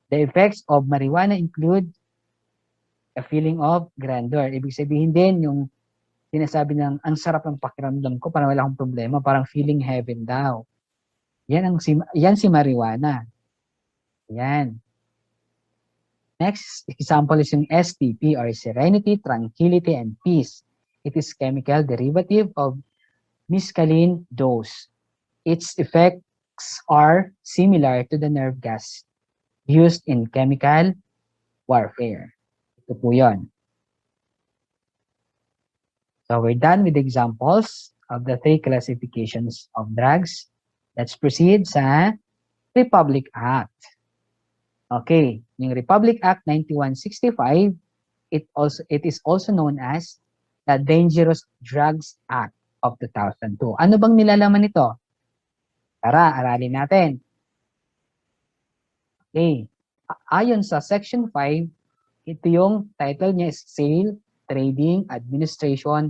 The effects of marijuana include a feeling of grandeur. Ibig sabihin din yung sinasabi ng ang sarap ng pakiramdam ko, parang wala akong problema, parang feeling heaven daw. Yan si marijuana. Yan. Next example is yung STP or serenity, tranquility, and peace. It is chemical derivative of mescaline dose. Its effects are similar to the nerve gas used in chemical warfare. Ito po yun. So we're done with examples of the 3 classifications of drugs. Let's proceed sa Republic Act. Okay, yung Republic Act 9165, it is also known as the Dangerous Drugs Act of 2002. Ano bang nilalaman nito? Tara, aralin natin. Okay, ayon sa Section 5, ito yung title niya is Sale, Trading, Administration,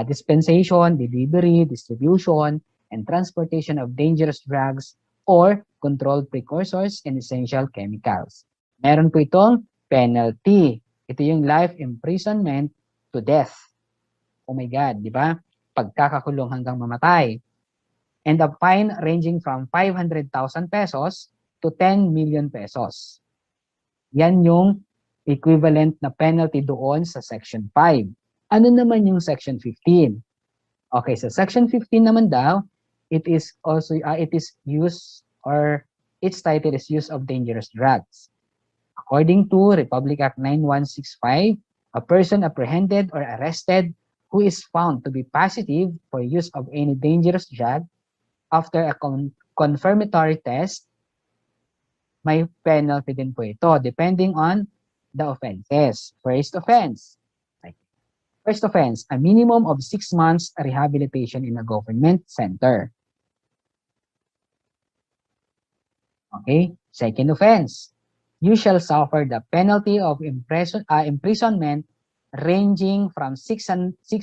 Dispensation, Delivery, Distribution, and Transportation of Dangerous Drugs or Controlled Precursors and Essential Chemicals. Meron po itong penalty. Ito yung life imprisonment to death. Oh my God, di ba? Pagkakakulong hanggang mamatay. And a fine ranging from 500,000 pesos to 10 million pesos. Yan yung equivalent na penalty doon sa Section 5. Ano naman yung Section 15? Okay, sa Section 15 naman daw, it is use or its title is use of dangerous drugs. According to Republic Act 9165, a person apprehended or arrested who is found to be positive for use of any dangerous drug after a confirmatory test, may penalty din po ito depending on the offenses. First offense, a minimum of 6 months rehabilitation in a government center. Okay, second offense, you shall suffer the penalty of imprisonment ranging from 6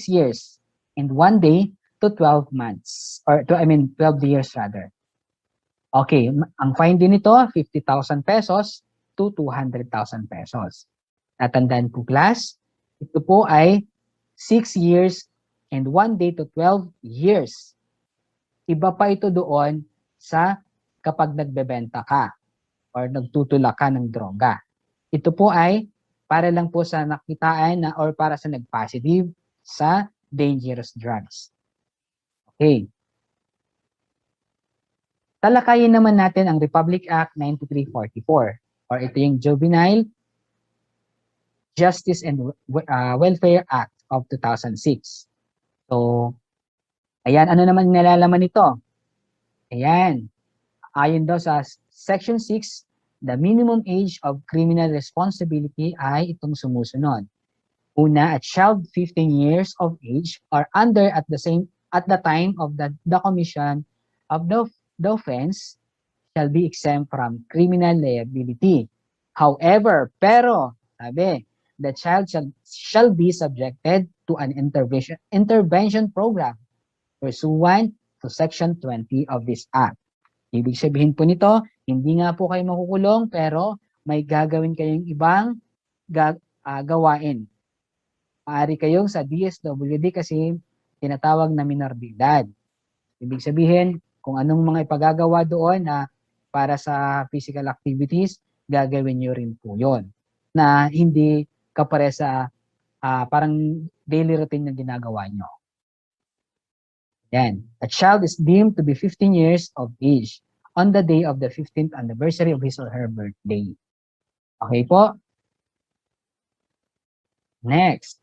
years and 1 day to 12 months, or 12 years rather. Okay, ang fine din nito, 50,000 pesos to 200,000 pesos. Natandaan po class, ito po ay 6 years and 1 day to 12 years. Iba pa ito doon sa kapag nagbebenta ka or nagtutulak ka ng droga. Ito po ay para lang po sa nakitaan na or para sa nag-positive sa dangerous drugs. Okay. Talakayin naman natin ang Republic Act 9344 or ito yung Juvenile Justice and Welfare Act of 2006. So, ayan, ano naman nilalaman nito? Ayan, ayon daw sa Section 6, the minimum age of criminal responsibility ay itong sumusunod. Una, a child 15 years of age or under at the time of the commission of the offense shall be exempt from criminal liability. However, sabi, the child shall be subjected to an intervention program pursuant to Section 20 of this Act. Ibig sabihin po nito, hindi nga po kayo makukulong pero may gagawin kayong ibang gawain. Maaari kayong sa DSWD kasi tinatawag na minor de edad. Ibig sabihin, kung anong mga ipagagawa doon na para sa physical activities, gagawin nyo rin po yun. Na hindi kapare sa parang daily routine na ginagawa nyo. Yan. A child is deemed to be 15 years of age on the day of the 15th anniversary of his or her birthday. Okay po? Next.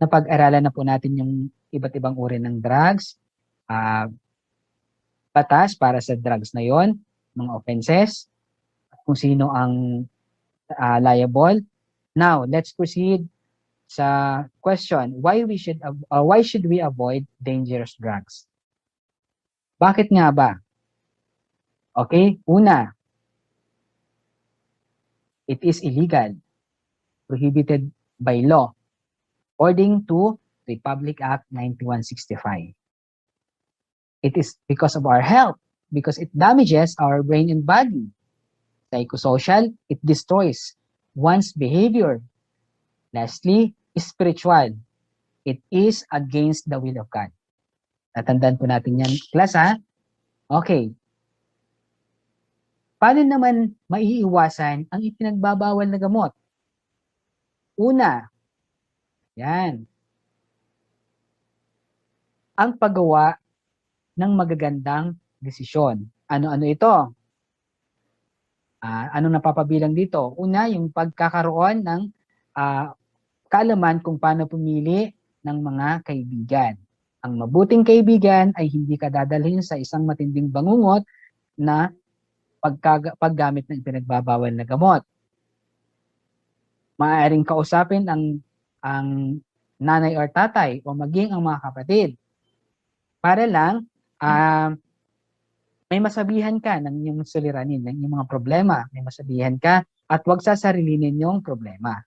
Napag-aralan na po natin yung iba't ibang uri ng drugs, batas para sa drugs na yon, mga offenses, kung sino ang liable. Now, let's proceed sa question, why should we avoid dangerous drugs? Bakit nga ba? Okay, una, it is illegal, prohibited by law. According to Republic Act 9165. It is because of our health, because it damages our brain and body. Psychosocial, it destroys one's behavior. Lastly, spiritual, it is against the will of God. Natandaan po natin yan, class, ha? Okay. Paano naman maiiwasan ang ipinagbabawal na gamot? Una, yan, ang paggawa ng magagandang desisyon. Ano-ano ito? Anong napapabilang dito? Una, yung pagkakaroon ng kaalaman kung paano pumili ng mga kaibigan. Ang mabuting kaibigan ay hindi ka dadalhin sa isang matinding bangungot na paggamit ng pinagbabawal na gamot. Maaaring kausapin ang nanay or tatay o maging ang mga kapatid para lang may masabihan ka ng iyong suliranin, ng iyong mga problema. May masabihan ka at huwag sasarilinin yung problema.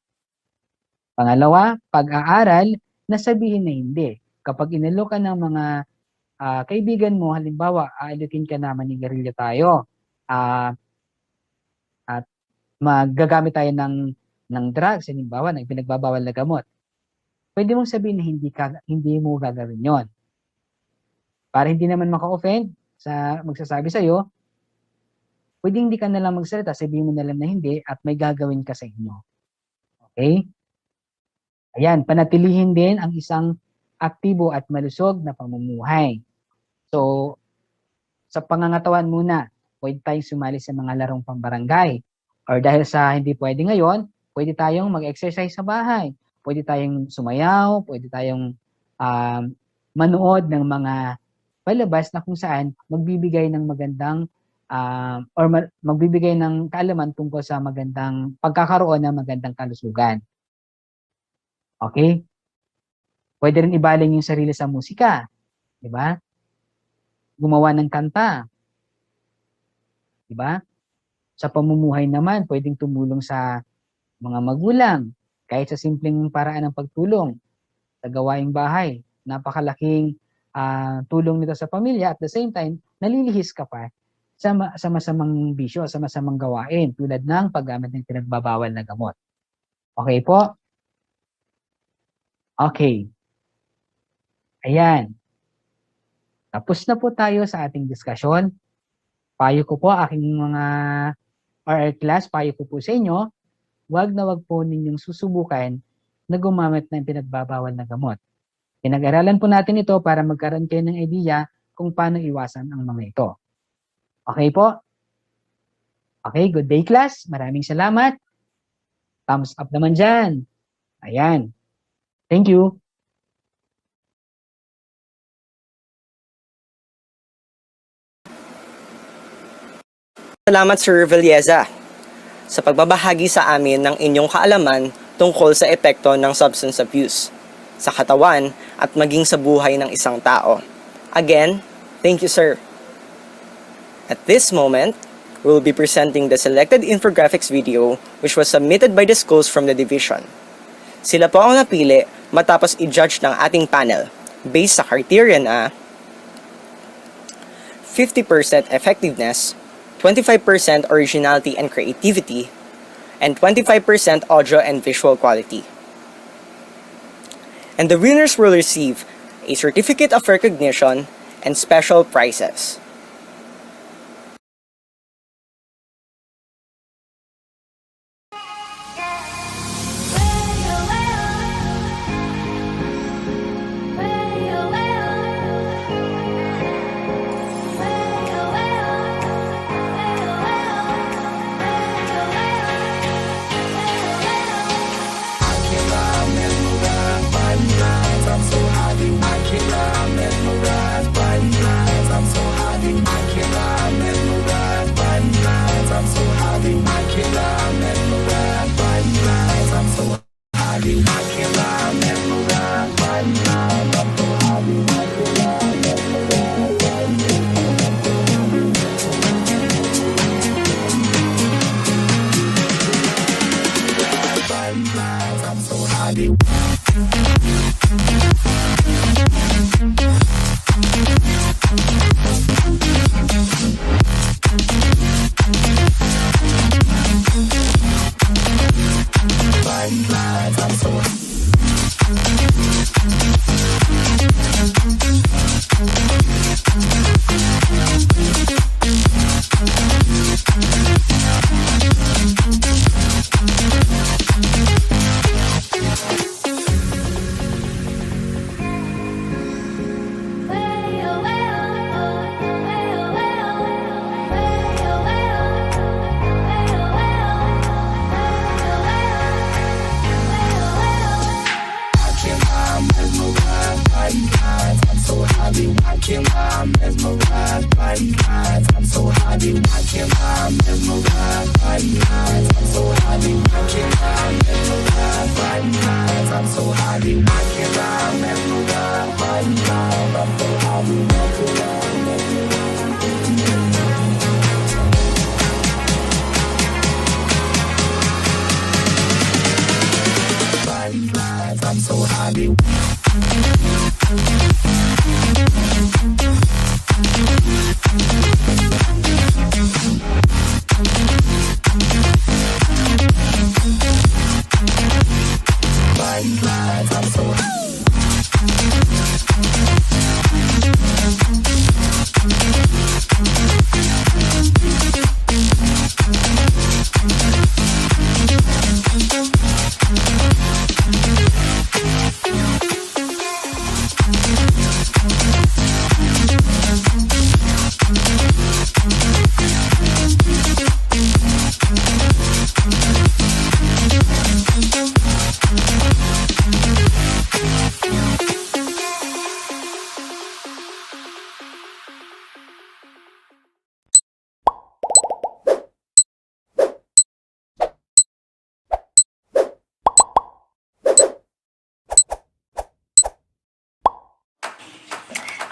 Pangalawa, pag-aaral na sabihin na hindi. Kapag inalo ka ng mga kaibigan mo, halimbawa, aalukin ka na manigarilyo tayo, at magagamit tayo ng drugs, halimbawa, ng pinagbabawal na gamot. Pwede mong sabihin na hindi mo gagawin yon. Para hindi naman maka-offend sa magsasabi sa'yo, pwede hindi ka na lang magsalita, sabihin mo na lang na hindi at may gagawin ka sa inyo. Okay? Ayan, panatilihin din ang isang aktibo at malusog na pamumuhay. So, sa pangangatawan muna, pwede tayong sumali sa mga larong pambarangay. Or dahil sa hindi pwede ngayon, pwede tayong mag-exercise sa bahay. Pwede tayong sumayaw, pwede tayong manood ng mga palabas na kung saan magbibigay ng magandang magbibigay ng kaalaman tungkol sa magandang pagkakaroon ng magandang kalusugan. Okay? Pwede rin ibaling yung sarili sa musika. Di ba? Gumawa ng kanta. Di ba? Sa pamumuhay naman, pwedeng tumulong sa mga magulang. Kahit sa simpleng paraan ng pagtulong sa gawaing bahay. Napakalaking tulong nito sa pamilya. At the same time, nalilihis ka pa sa masamang bisyo, sa masamang gawain. Tulad ng paggamit ng pinagbabawal na gamot. Okay po? Okay. Ayan. Tapos na po tayo sa ating diskusyon. Payo ko po aking mga class, payo ko po sa inyo, wag na wag po ninyong susubukan na gumamit ng pinagbabawal na gamot. Pinag-aralan po natin ito para magkaroon kayo ng idea kung paano iwasan ang mga ito. Okay po? Okay, good day class. Maraming salamat. Thumbs up naman dyan. Ayan. Thank you. Salamat Sir Villeza sa pagbabahagi sa amin ng inyong kaalaman tungkol sa epekto ng substance abuse sa katawan at maging sa buhay ng isang tao. Again, thank you sir. At this moment, we'll be presenting the selected infographics video which was submitted by the schools from the division. Sila po ang napili matapos i-judge ng ating panel based sa criteria na 50% effectiveness, 25% originality and creativity, and 25% audio and visual quality. And the winners will receive a certificate of recognition and special prizes. I'm so happy, I'm so happy.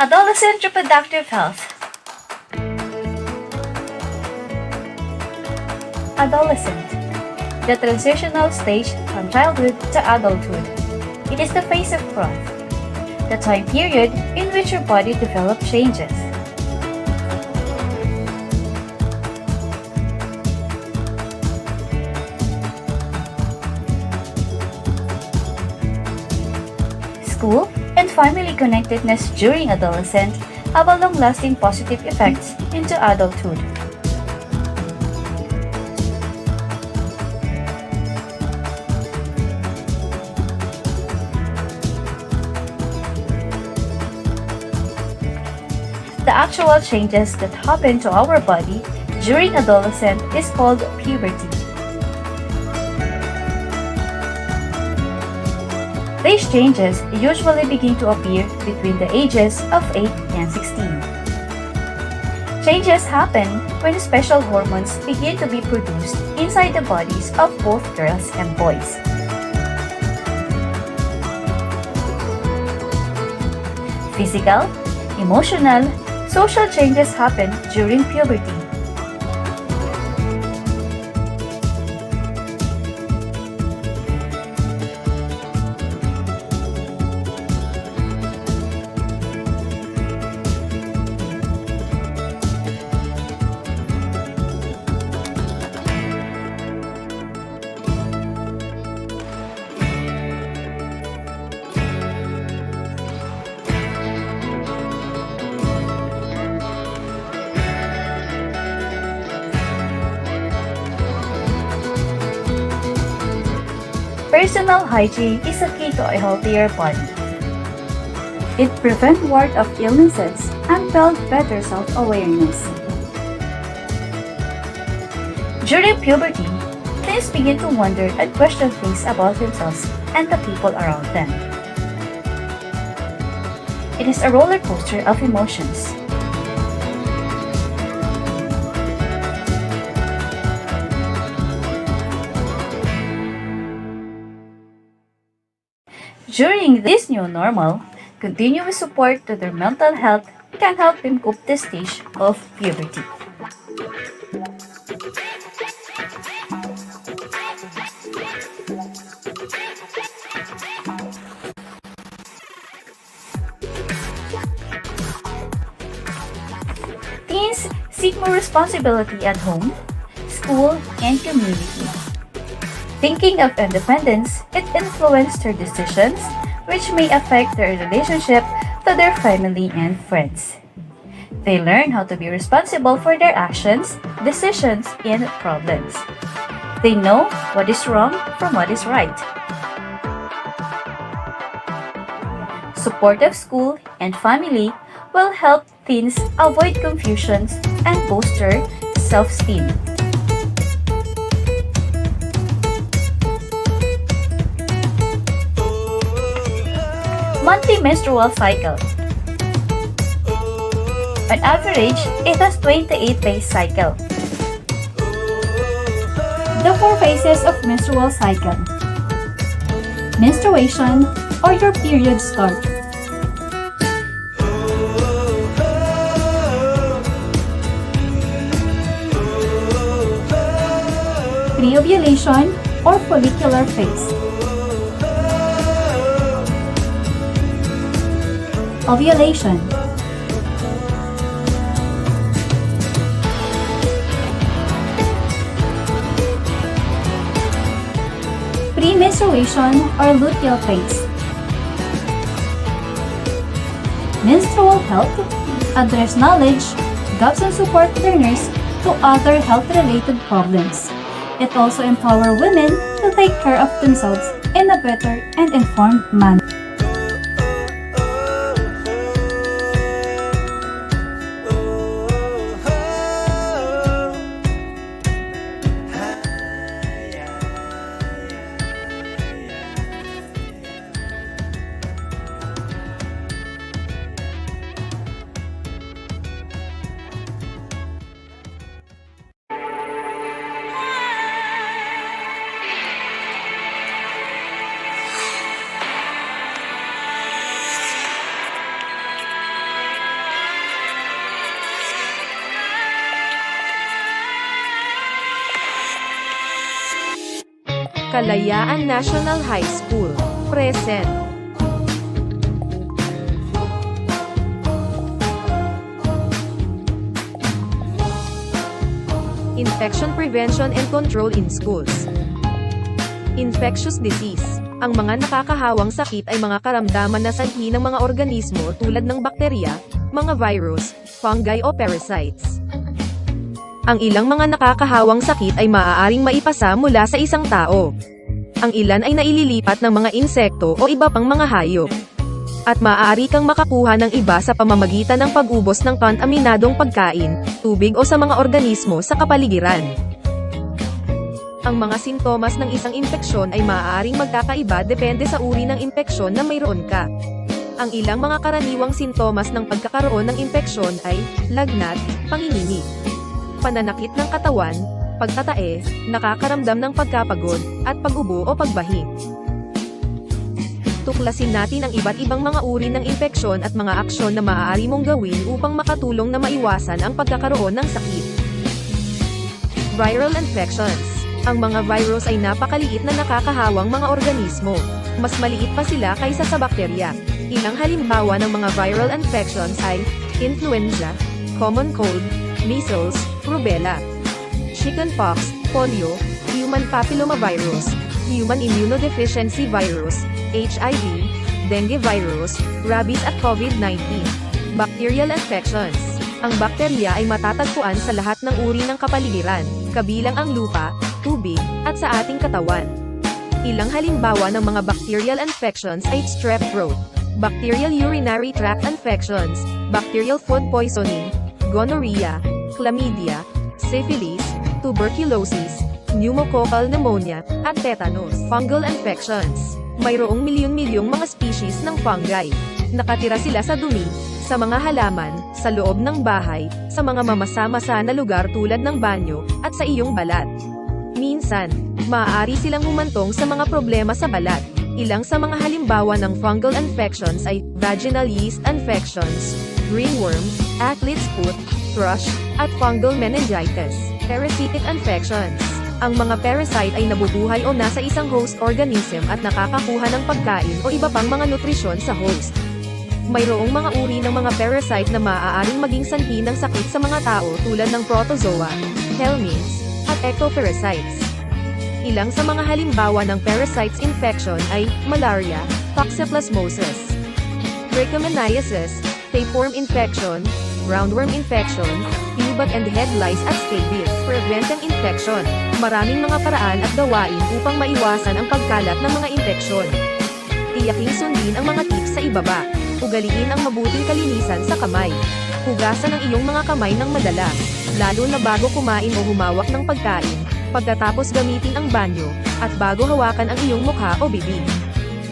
Adolescent Reproductive Health. Adolescent, the transitional stage from childhood to adulthood. It is the phase of growth, the time period in which your body develops changes. School and family connectedness during adolescence have a long-lasting positive effects into adulthood. The actual changes that happen to our body during adolescence is called puberty. These changes usually begin to appear between the ages of 8 and 16. Changes happen when special hormones begin to be produced inside the bodies of both girls and boys. Physical, emotional, social changes happen during puberty. Personal hygiene is a key to a healthier body. It prevents ward of illnesses and builds better self-awareness. During puberty, teens begin to wonder and question things about themselves and the people around them. It is a roller coaster of emotions. During this new normal, continuous support to their mental health can help them cope the stage of puberty. Teens seek more responsibility at home, school, and community. Thinking of independence, it influences their decisions, which may affect their relationship to their family and friends. They learn how to be responsible for their actions, decisions, and problems. They know what is wrong from what is right. Supportive school and family will help teens avoid confusions and bolster self-esteem. Monthly menstrual cycle. On average, it has 28-day cycle. The 4 phases of menstrual cycle. Menstruation or your period start. Pre-ovulation or follicular phase. Ovulation. Pre-menstruation or luteal phase. Menstrual health, address knowledge, gaps and support learners to other health-related problems. It also empowers women to take care of themselves in a better and informed manner. Kalayaan National High School, present. Infection Prevention and Control in Schools. Infectious disease. Ang mga nakakahawang sakit ay mga karamdaman na sanhi ng mga organismo tulad ng bakterya, mga virus, fungi o parasites. Ang ilang mga nakakahawang sakit ay maaaring maipasa mula sa isang tao. Ang ilan ay naililipat ng mga insekto o iba pang mga hayop. At maaari kang makakuha ng iba sa pamamagitan ng pag-ubos ng kontaminadong pagkain, tubig o sa mga organismo sa kapaligiran. Ang mga sintomas ng isang impeksyon ay maaaring magkakaiba depende sa uri ng impeksyon na mayroon ka. Ang ilang mga karaniwang sintomas ng pagkakaroon ng impeksyon ay lagnat, panginginig, pananakit ng katawan, pagtatae, nakakaramdam ng pagkapagod, at pag-ubo o pagbahi. Tuklasin natin ang iba't ibang mga uri ng impeksyon at mga aksyon na maaari mong gawin upang makatulong na maiwasan ang pagkakaroon ng sakit. Viral infections. Ang mga virus ay napakaliit na nakakahawang mga organismo. Mas maliit pa sila kaysa sa bakterya. Ilang halimbawa ng mga viral infections ay influenza, common cold, measles, rubella, chickenpox, polio, human papillomavirus, human immunodeficiency virus, HIV, dengue virus, rabies at COVID-19. Bacterial infections. Ang bakterya ay matatagpuan sa lahat ng uri ng kapaligiran, kabilang ang lupa, tubig, at sa ating katawan. Ilang halimbawa ng mga bacterial infections ay strep throat, bacterial urinary tract infections, bacterial food poisoning, gonorrhea, chlamydia, syphilis, tuberculosis, pneumococcal pneumonia, at tetanus. Fungal infections. Mayroong milyon-milyong mga species ng fungi. Nakatira sila sa dumi, sa mga halaman, sa loob ng bahay, sa mga mamasa-masa na lugar tulad ng banyo, at sa iyong balat. Minsan, maaari silang humantong sa mga problema sa balat. Ilang sa mga halimbawa ng fungal infections ay vaginal yeast infections, ringworm, athlete's foot, thrush, at fungal meningitis. Parasitic infections. Ang mga parasite ay nabubuhay o nasa isang host organism at nakakakuha ng pagkain o iba pang mga nutrisyon sa host. Mayroong mga uri ng mga parasite na maaaring maging sanhi ng sakit sa mga tao tulad ng protozoa, helminths, at ectoparasites. Ilang sa mga halimbawa ng parasites infection ay malaria, toxoplasmosis, trichomoniasis, tapeworm infection, roundworm infection, pubert and head lice at scabies. Prevent ang infection. Maraming mga paraan at gawain upang maiwasan ang pagkalat ng mga infeksyon. Tiyaking sundin ang mga tips sa ibaba. Ugaliin ang mabuting kalinisan sa kamay. Hugasan ang iyong mga kamay ng madalas, lalo na bago kumain o humawak ng pagkain, pagkatapos gamitin ang banyo, at bago hawakan ang iyong mukha o bibig.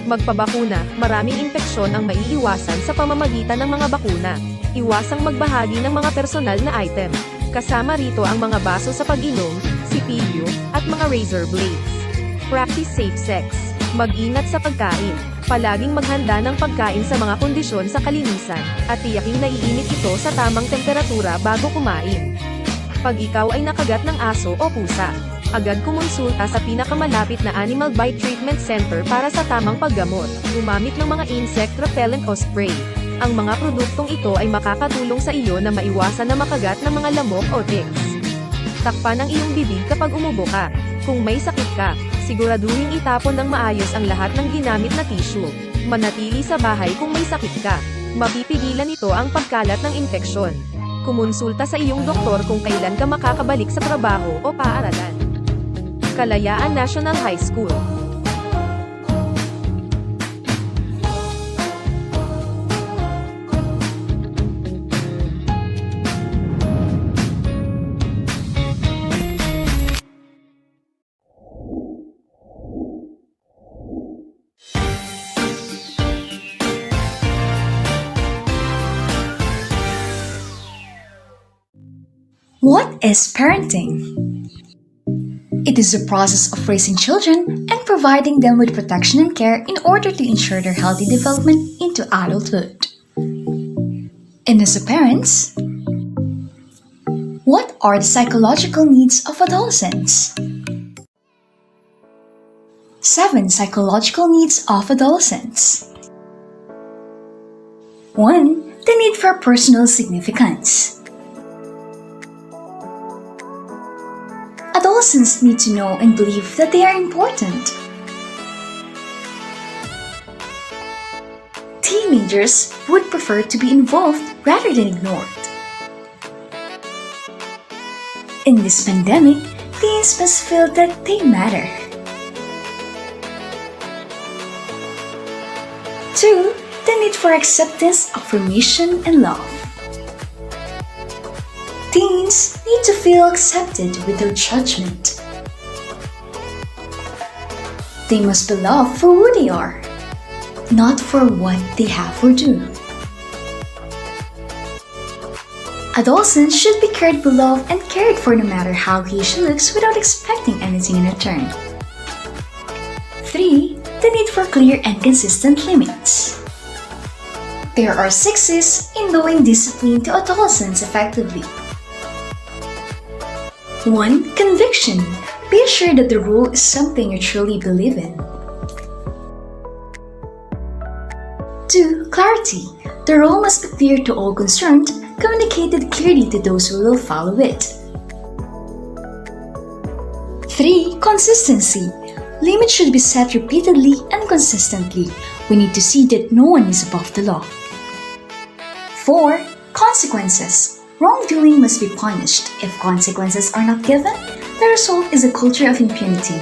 Magpabakuna. Maraming infeksyon ang maiiwasan sa pamamagitan ng mga bakuna. Iwasang magbahagi ng mga personal na item. Kasama rito ang mga baso sa pag-inom, sipilyo, at mga razor blades. Practice safe sex. Mag-ingat sa pagkain. Palaging maghanda ng pagkain sa mga kondisyon sa kalinisan, at tiyaking naiinit ito sa tamang temperatura bago kumain. Pag ikaw ay nakagat ng aso o pusa, agad kumonsulta sa pinakamalapit na Animal Bite Treatment Center para sa tamang paggamot. Gumamit ng mga insect repellent o spray. Ang mga produktong ito ay makakatulong sa iyo na maiwasan na makagat ng mga lamok o ticks. Takpan ang iyong bibig kapag umubo ka. Kung may sakit ka, siguraduhin itapon ng maayos ang lahat ng ginamit na tissue. Manatili sa bahay kung may sakit ka. Mapipigilan ito ang pagkalat ng infeksyon. Kumonsulta sa iyong doktor kung kailan ka makakabalik sa trabaho o paaralan. Kalayaan National High School. What is parenting? It is the process of raising children and providing them with protection and care in order to ensure their healthy development into adulthood. And as a parents, what are the psychological needs of adolescents? 7 psychological needs of adolescents. 1. The need for personal significance. Adolescents need to know and believe that they are important. Teenagers would prefer to be involved rather than ignored. In this pandemic, teens must feel that they matter. 2. The need for acceptance, affirmation, and love. Teens need to feel accepted without judgment. They must be loved for who they are, not for what they have or do. Adolescents should be cared, beloved, and cared for no matter how he or she looks without expecting anything in return. 3. The need for clear and consistent limits. There are 6 C's in doing discipline to adolescents effectively. 1. Conviction. Be assured that the rule is something you truly believe in. 2. Clarity. The rule must be clear to all concerned, communicated clearly to those who will follow it. 3. Consistency. Limits should be set repeatedly and consistently. We need to see that no one is above the law. 4. Consequences. Wrongdoing must be punished. If consequences are not given, the result is a culture of impunity.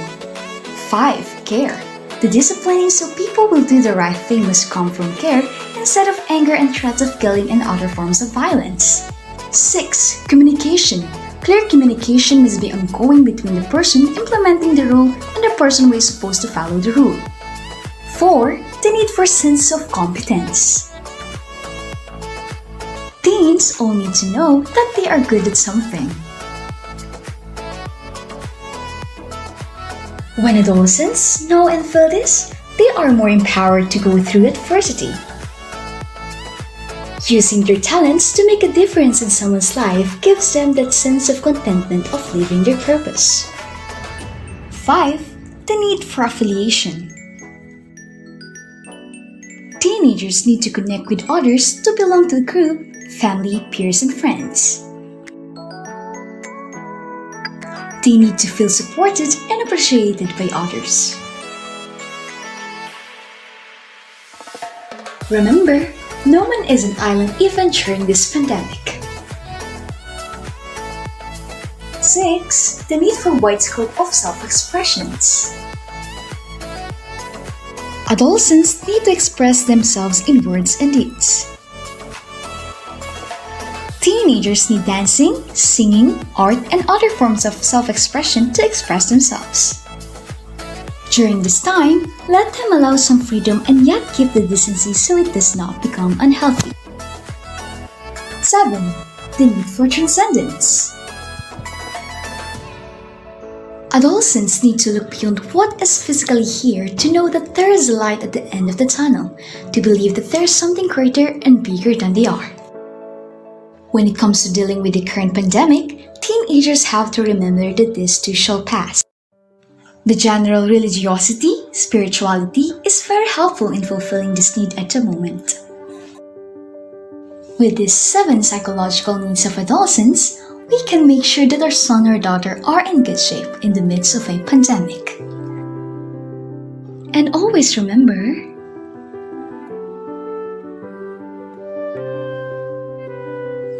5. Care. The disciplining so people will do the right thing must come from care instead of anger and threats of killing and other forms of violence. 6. Communication. Clear communication must be ongoing between the person implementing the rule and the person who is supposed to follow the rule. 4. The need for sense of competence. Teens all need to know that they are good at something. When adolescents know and feel this, they are more empowered to go through adversity. Using their talents to make a difference in someone's life gives them that sense of contentment of living their purpose. 5. The need for affiliation. Teenagers need to connect with others to belong to the group, family, peers, and friends. They need to feel supported and appreciated by others. Remember, no one is an island even during this pandemic. 6. The need for wide scope of self-expressions. Adolescents need to express themselves in words and deeds. Teenagers need dancing, singing, art, and other forms of self-expression to express themselves. During this time, let them allow some freedom and yet keep the decency so it does not become unhealthy. 7. The need for transcendence. Adolescents need to look beyond what is physically here to know that there is a light at the end of the tunnel, to believe that there is something greater and bigger than they are. When it comes to dealing with the current pandemic, teenagers have to remember that this too shall pass. The general religiosity, spirituality, is very helpful in fulfilling this need at the moment. With these 7 psychological needs of adolescents, we can make sure that our son or daughter are in good shape in the midst of a pandemic. And always remember,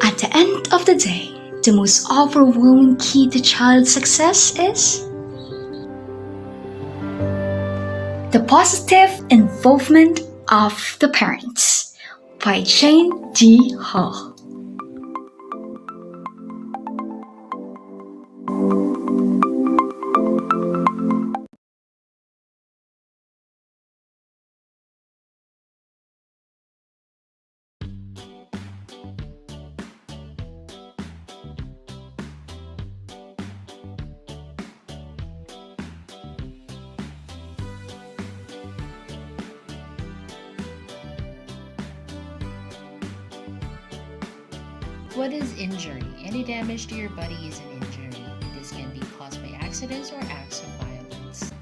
at the end of the day, the most overwhelming key to child success is the positive involvement of the parents, by Jane G. Hall. What is injury? Any damage to your body is an injury. This can be caused by accidents or acts of violence.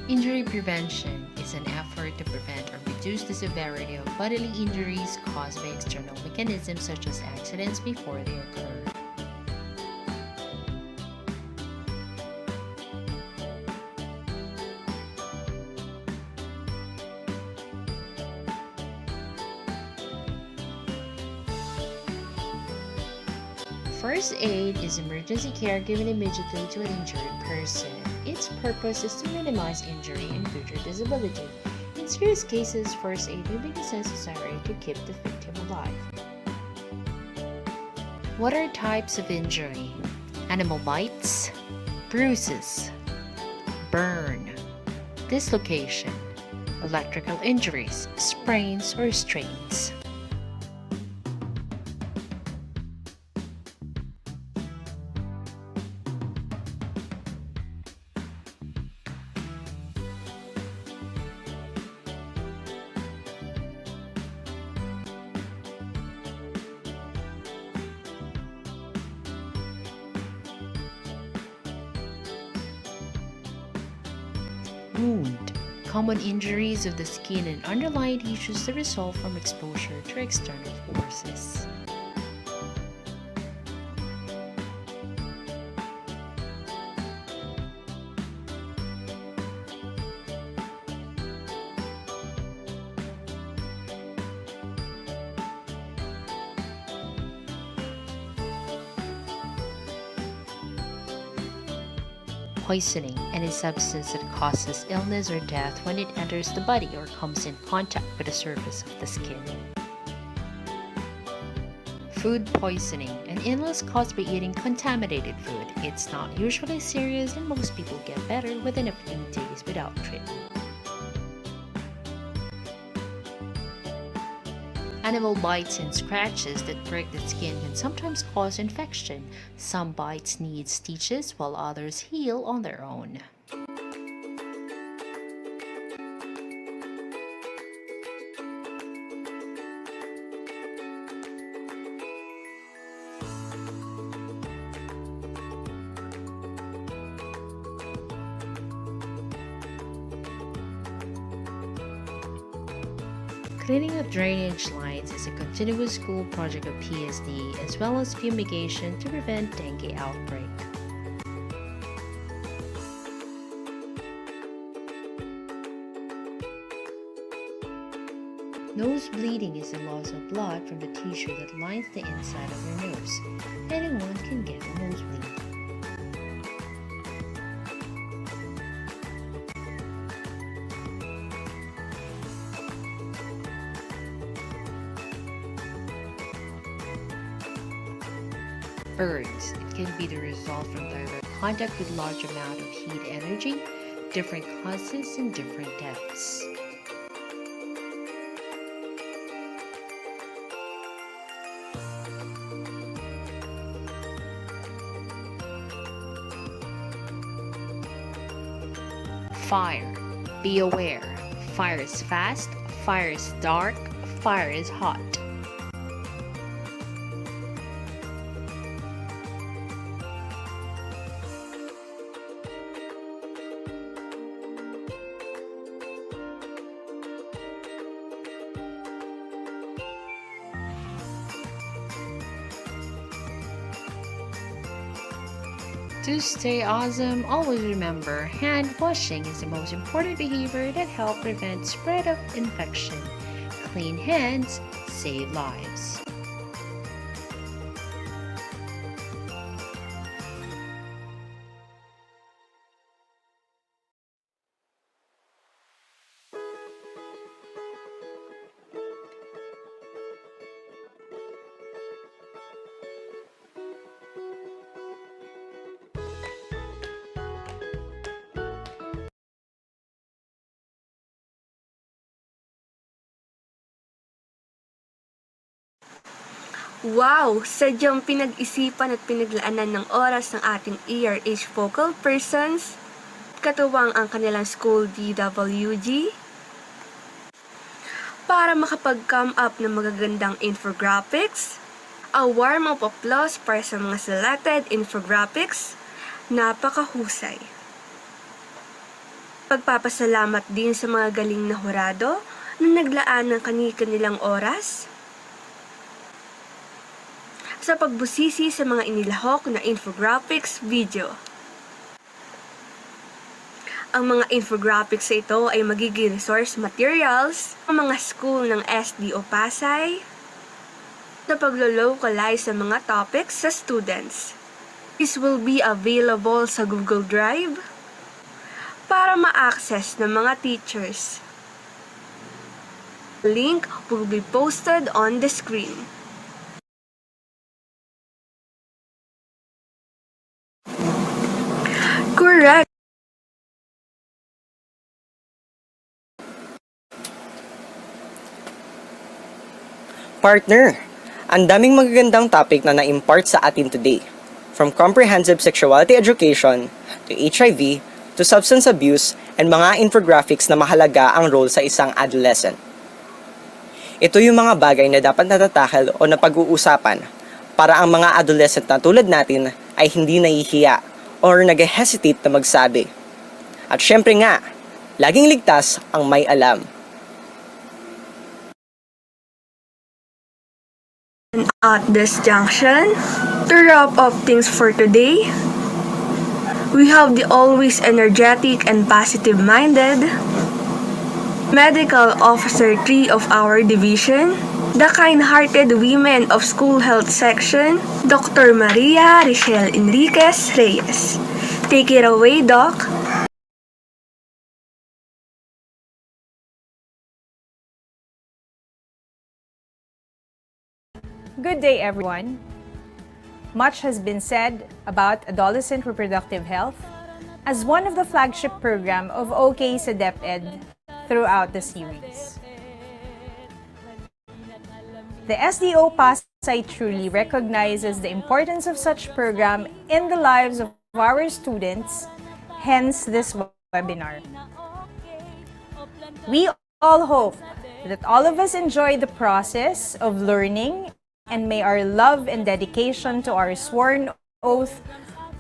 Injury prevention is an effort to prevent or reduce the severity of bodily injuries caused by external mechanisms such as accidents before they occur. First aid is emergency care given immediately to an injured person. Its purpose is to minimize injury and future disability. In serious cases, first aid may be necessary to keep the victim alive. What are types of injury? Animal bites, bruises, burn, dislocation, electrical injuries, sprains or strains. Wound. Common injuries of the skin and underlying tissues that result from exposure to external forces. Poisoning, any substance that causes illness or death when it enters the body or comes in contact with the surface of the skin. Food poisoning, an illness caused by eating contaminated food. It's not usually serious and most people get better within a few days without treatment. Animal bites and scratches that break the skin can sometimes cause infection. Some bites need stitches while others heal on their own. Cleaning of drainage lines is a continuous school project of PSD, as well as fumigation to prevent dengue outbreak. Nose bleeding is the loss of blood from the tissue that lines the inside of your nose. Anyone can get a nosebleed. Burns. It can be the result from direct contact with large amount of heat energy, different causes and different depths. fire. Be aware. Fire is fast, fire is dark, fire is hot. To stay awesome, always remember hand washing is the most important behavior that helps prevent spread of infection. Clean hands save lives. Wow! Sadyang pinag-isipan at pinaglaanan ng oras ng ating ERH focal persons, katuwang ang kanilang school DWG, para makapag-come up ng magagandang infographics. A warm up applause para sa mga selected infographics. Napakahusay. Pagpapasalamat din sa mga galing na hurado na naglaan ng kani-kanilang oras sa pagbusisi sa mga inilahok na infographics video. Ang mga infographics ito ay magiging resource materials ng mga school ng SDO Pasay na paglo-localize sa mga topics sa students. This will be available sa Google Drive para ma-access ng mga teachers. The link will be posted on the screen. Correct! Partner, ang daming magagandang topic na na-impart sa atin today. From comprehensive sexuality education, to HIV, to substance abuse, and mga infographics na mahalaga ang role sa isang adolescent. Ito yung mga bagay na dapat natatakal o napag-uusapan para ang mga adolescent na tulad natin ay hindi nahihiya or nag-hesitate na magsabi. At syempre nga, laging ligtas ang may alam. At this junction, to wrap up things for today, we have the always energetic and positive-minded Medical Officer 3 of our division, the kind-hearted women of School Health Section, Dr. Maria Richelle Enriquez Reyes. Take it away, Doc. Good day, everyone. Much has been said about adolescent reproductive health as one of the flagship program of OK sa DepEd throughout the series. The SDO Pasay truly recognizes the importance of such program in the lives of our students, hence this webinar. We all hope that all of us enjoy the process of learning, and may our love and dedication to our sworn oath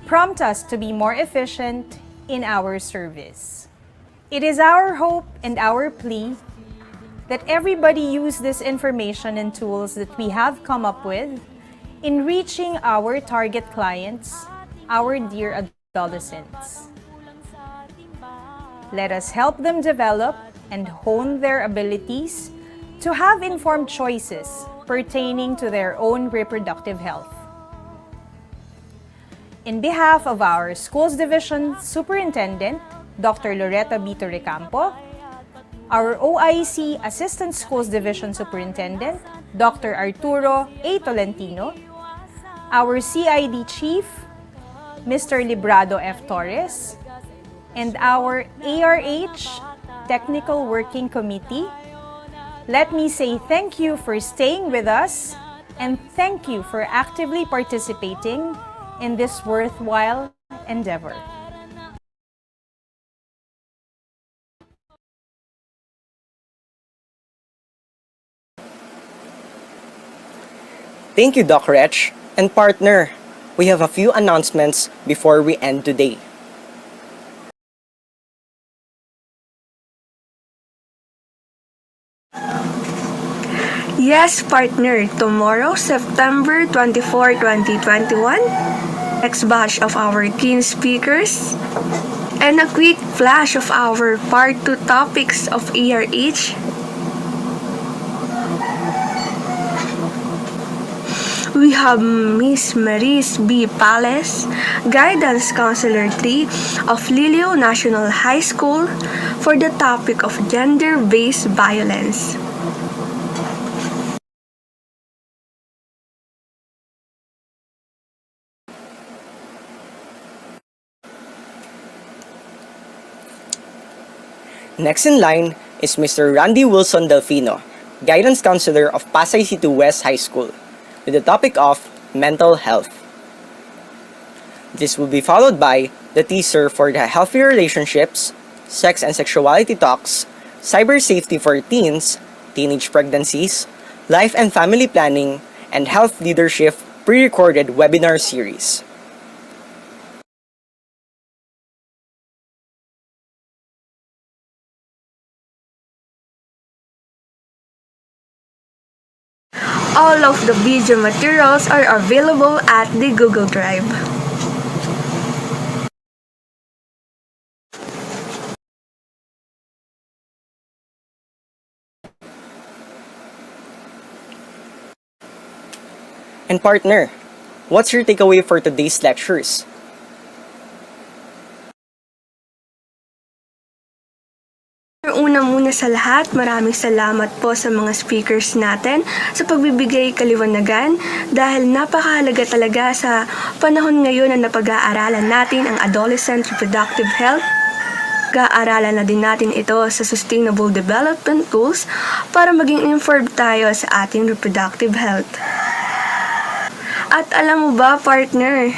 prompt us to be more efficient in our service. It is our hope and our plea that everybody use this information and tools that we have come up with in reaching our target clients, our dear adolescents. Let us help them develop and hone their abilities to have informed choices pertaining to their own reproductive health. In behalf of our Schools Division Superintendent, Dr. Loretta B. Torrecampo, our OIC Assistant Schools Division Superintendent, Dr. Arturo A. Tolentino, our CID Chief, Mr. Librado F. Torres, and our ARH Technical Working Committee, let me say thank you for staying with us and thank you for actively participating in this worthwhile endeavor. Thank you, Doc Rech. And partner, we have a few announcements before we end today. Yes, partner, tomorrow, September 24, 2021, next batch of our teen speakers, and a quick flash of our part 2 topics of ARH. We have Miss Maris B. Pales, Guidance Counselor 3 of Lilio National High School, for the topic of gender-based violence. Next in line is Mr. Randy Wilson Delfino, Guidance Counselor of Pasay City West High School, with the topic of mental health. This will be followed by the teaser for the healthy relationships, sex and sexuality talks, cyber safety for teens, teenage pregnancies, life and family planning, and health leadership pre-recorded webinar series. All of the video materials are available at the Google Drive. And partner, what's your takeaway for today's lectures? Una muna sa lahat, maraming salamat po sa mga speakers natin sa pagbibigay kaliwanagan dahil napakahalaga talaga sa panahon ngayon na napag-aaralan natin ang adolescent reproductive health. Pag-aaralan na din natin ito sa sustainable development goals para maging informed tayo sa ating reproductive health. At alam mo ba, partner,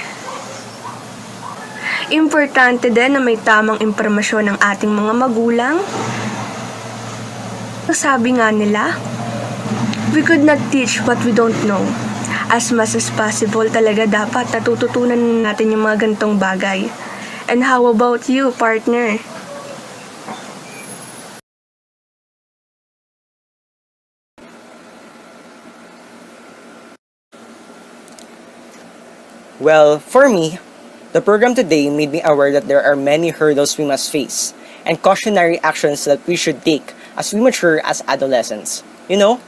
importante din na may tamang impormasyon ng ating mga magulang. Sabi nga nila, we could not teach what we don't know. As much as possible talaga dapat natututunan natin yung mga gantong bagay. And how about you, partner? Well, for me, the program today made me aware that there are many hurdles we must face and cautionary actions that we should take as we mature as adolescents. You know?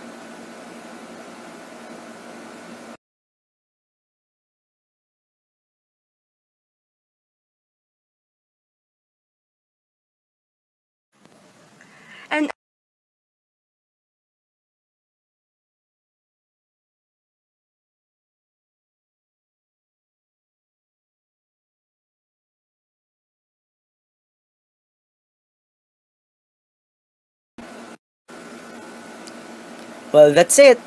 And well, that's it.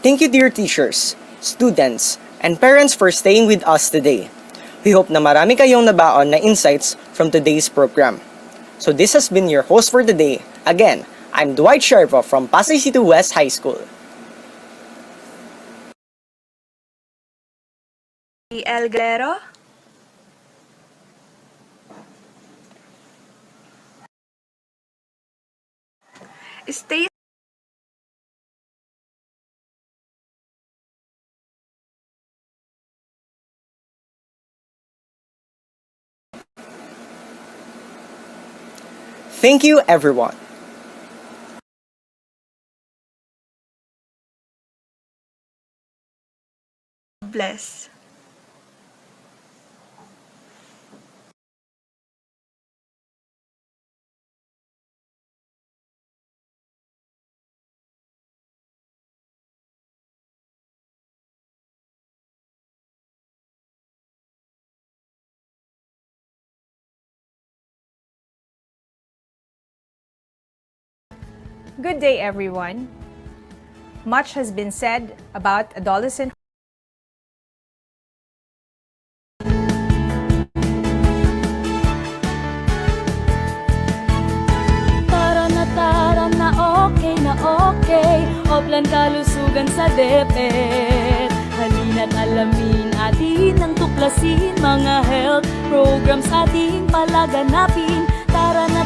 Thank you dear teachers, students, and parents for staying with us today. We hope na marami kayong nabaon na insights from today's program. So this has been your host for today. Again, I'm Dwight Sherpa from Pasay City West High School. El Guerrero? Stay Thank you everyone. bless. Good day, everyone. Much has been said about adolescent. Tara na okay, oplan kalusugan sa DepEd. Halina't alamin atin ang tuklasin, mga health programs ating palaganapin. Tara na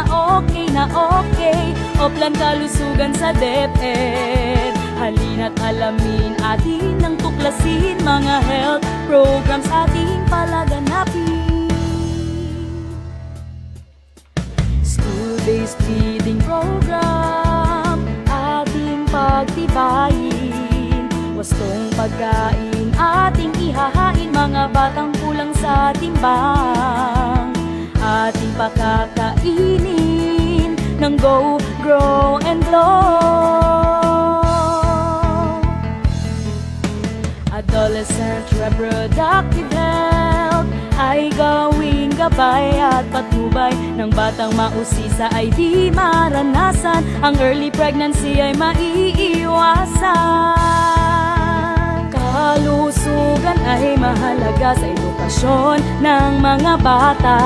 okay na okay, Oplan kalusugan sa DepEd. Halina't alamin atin ang tuklasin, mga health programs ating palaganapin. School-based feeding program ating pagtibayin. Wastong pagkain ating ihahain, mga batang kulang sa timbang. Ating pakakainin ng Go, Grow, and Glow. Adolescent Reproductive Health ay gawing gabay at patnubay ng batang mausisa ay di maranasan. Ang early pregnancy ay maiiwasan. Kalusugan ay mahalaga sa edukasyon ng mga bata.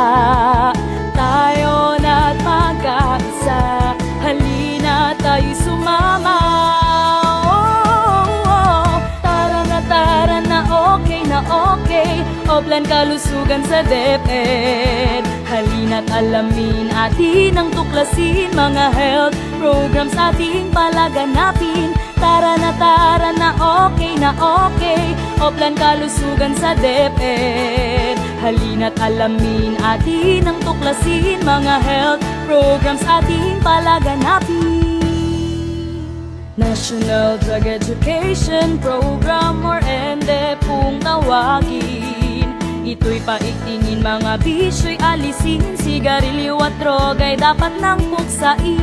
Tayo na't magkaisa, halina tayo'y sumama. Tara na okay, Oplan kalusugan sa DepEd. Halina't alamin atin ang tuklasin, mga health programs ating palaganapin. Tara na okay, Oplan kalusugan sa DepEd. Halina't alamin atin ang tuklasin, mga health programs ating palaganapin. National Drug Education Program or NDE kung tawagin. Ito'y paigtingin, mga bisyo'y alisin. Sigarilyo at droga'y dapat nang puksain.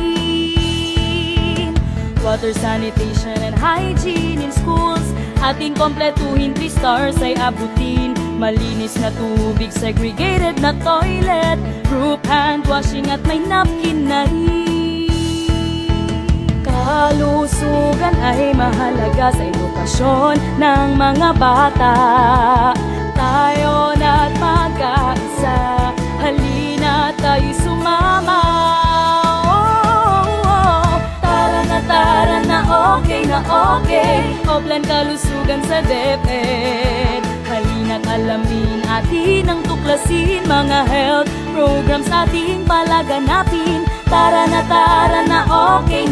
Water sanitation and hygiene in schools ating kompletuhin, 3 stars ay abutin. Malinis na tubig, segregated na toilet, group hand washing at may napkin na rin. Kalusugan ay mahalaga sa edukasyon ng mga bata. Tayo na't magkaisa, halina tayo'y sumama. Tara na okay, Oplan kalusugan sa DepEd. Halina't alamin atin ang tuklasin, mga health programs ating palaganapin. Tara na okay,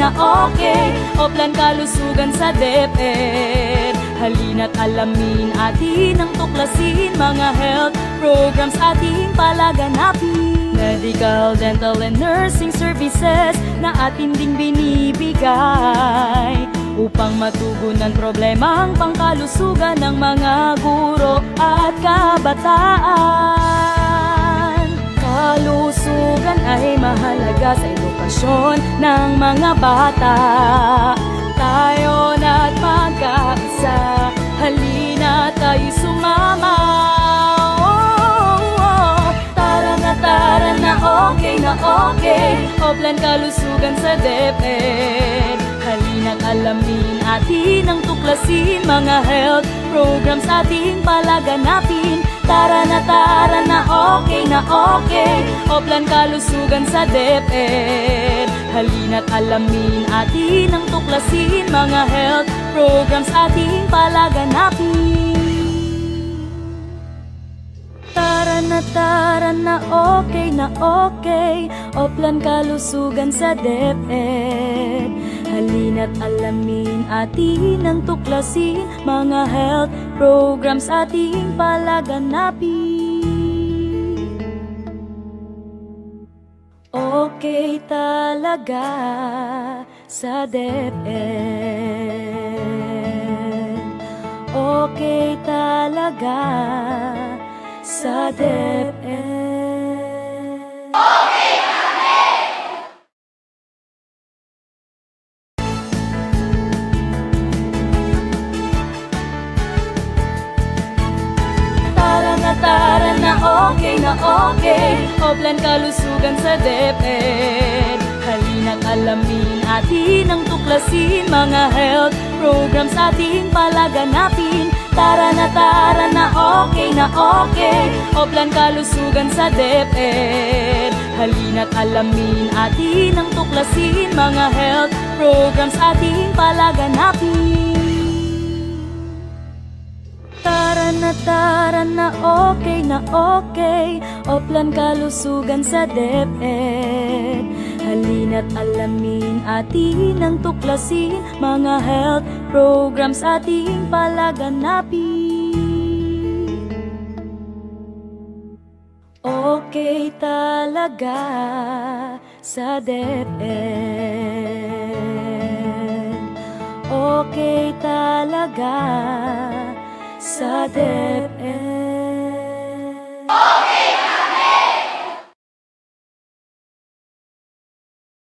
Oplan kalusugan sa DepEd. Halina't alamin atin ang tuklasin, mga health programs ating palaganapin. Medical, dental, and nursing services na atin ding binibigay upang matugunan problemang pangkalusugan ng mga guro at kabataan. Kalusugan ay mahalaga sa edukasyon ng mga bata. Tayo na't magkaisa, halina tayo'y sumama. Tara na okay, Oplan kalusugan sa DepEd. Halina't alamin atin ang tuklasin, mga health programs ating palaganapin. Tara na okay, Oplan kalusugan sa DepEd. Halina't alamin atin ang tuklasin, mga health programs ating palaganapin. Tara na okay, Oplan kalusugan sa DepEd. Halina't alamin atin ang tuklasin, mga health programs ating palaganapin. Okay talaga sa DepEd. Okay talaga sa DepEd. Tara na okay, Oplan kalusugan sa DepEd. Halina't alamin atin ang tuklasin, mga health programs ating palaganapin. Tara na okay, Oplan kalusugan sa DepEd. Halina't alamin atin ang tuklasin, mga health programs ating palaganapin. Panataran na okay, Oplan kalusugan sa DepEd. Halina't alamin atin ang tuklasin, mga health programs ating palaganapin. Okay talaga sa DepEd. Okay talaga sa DepEd.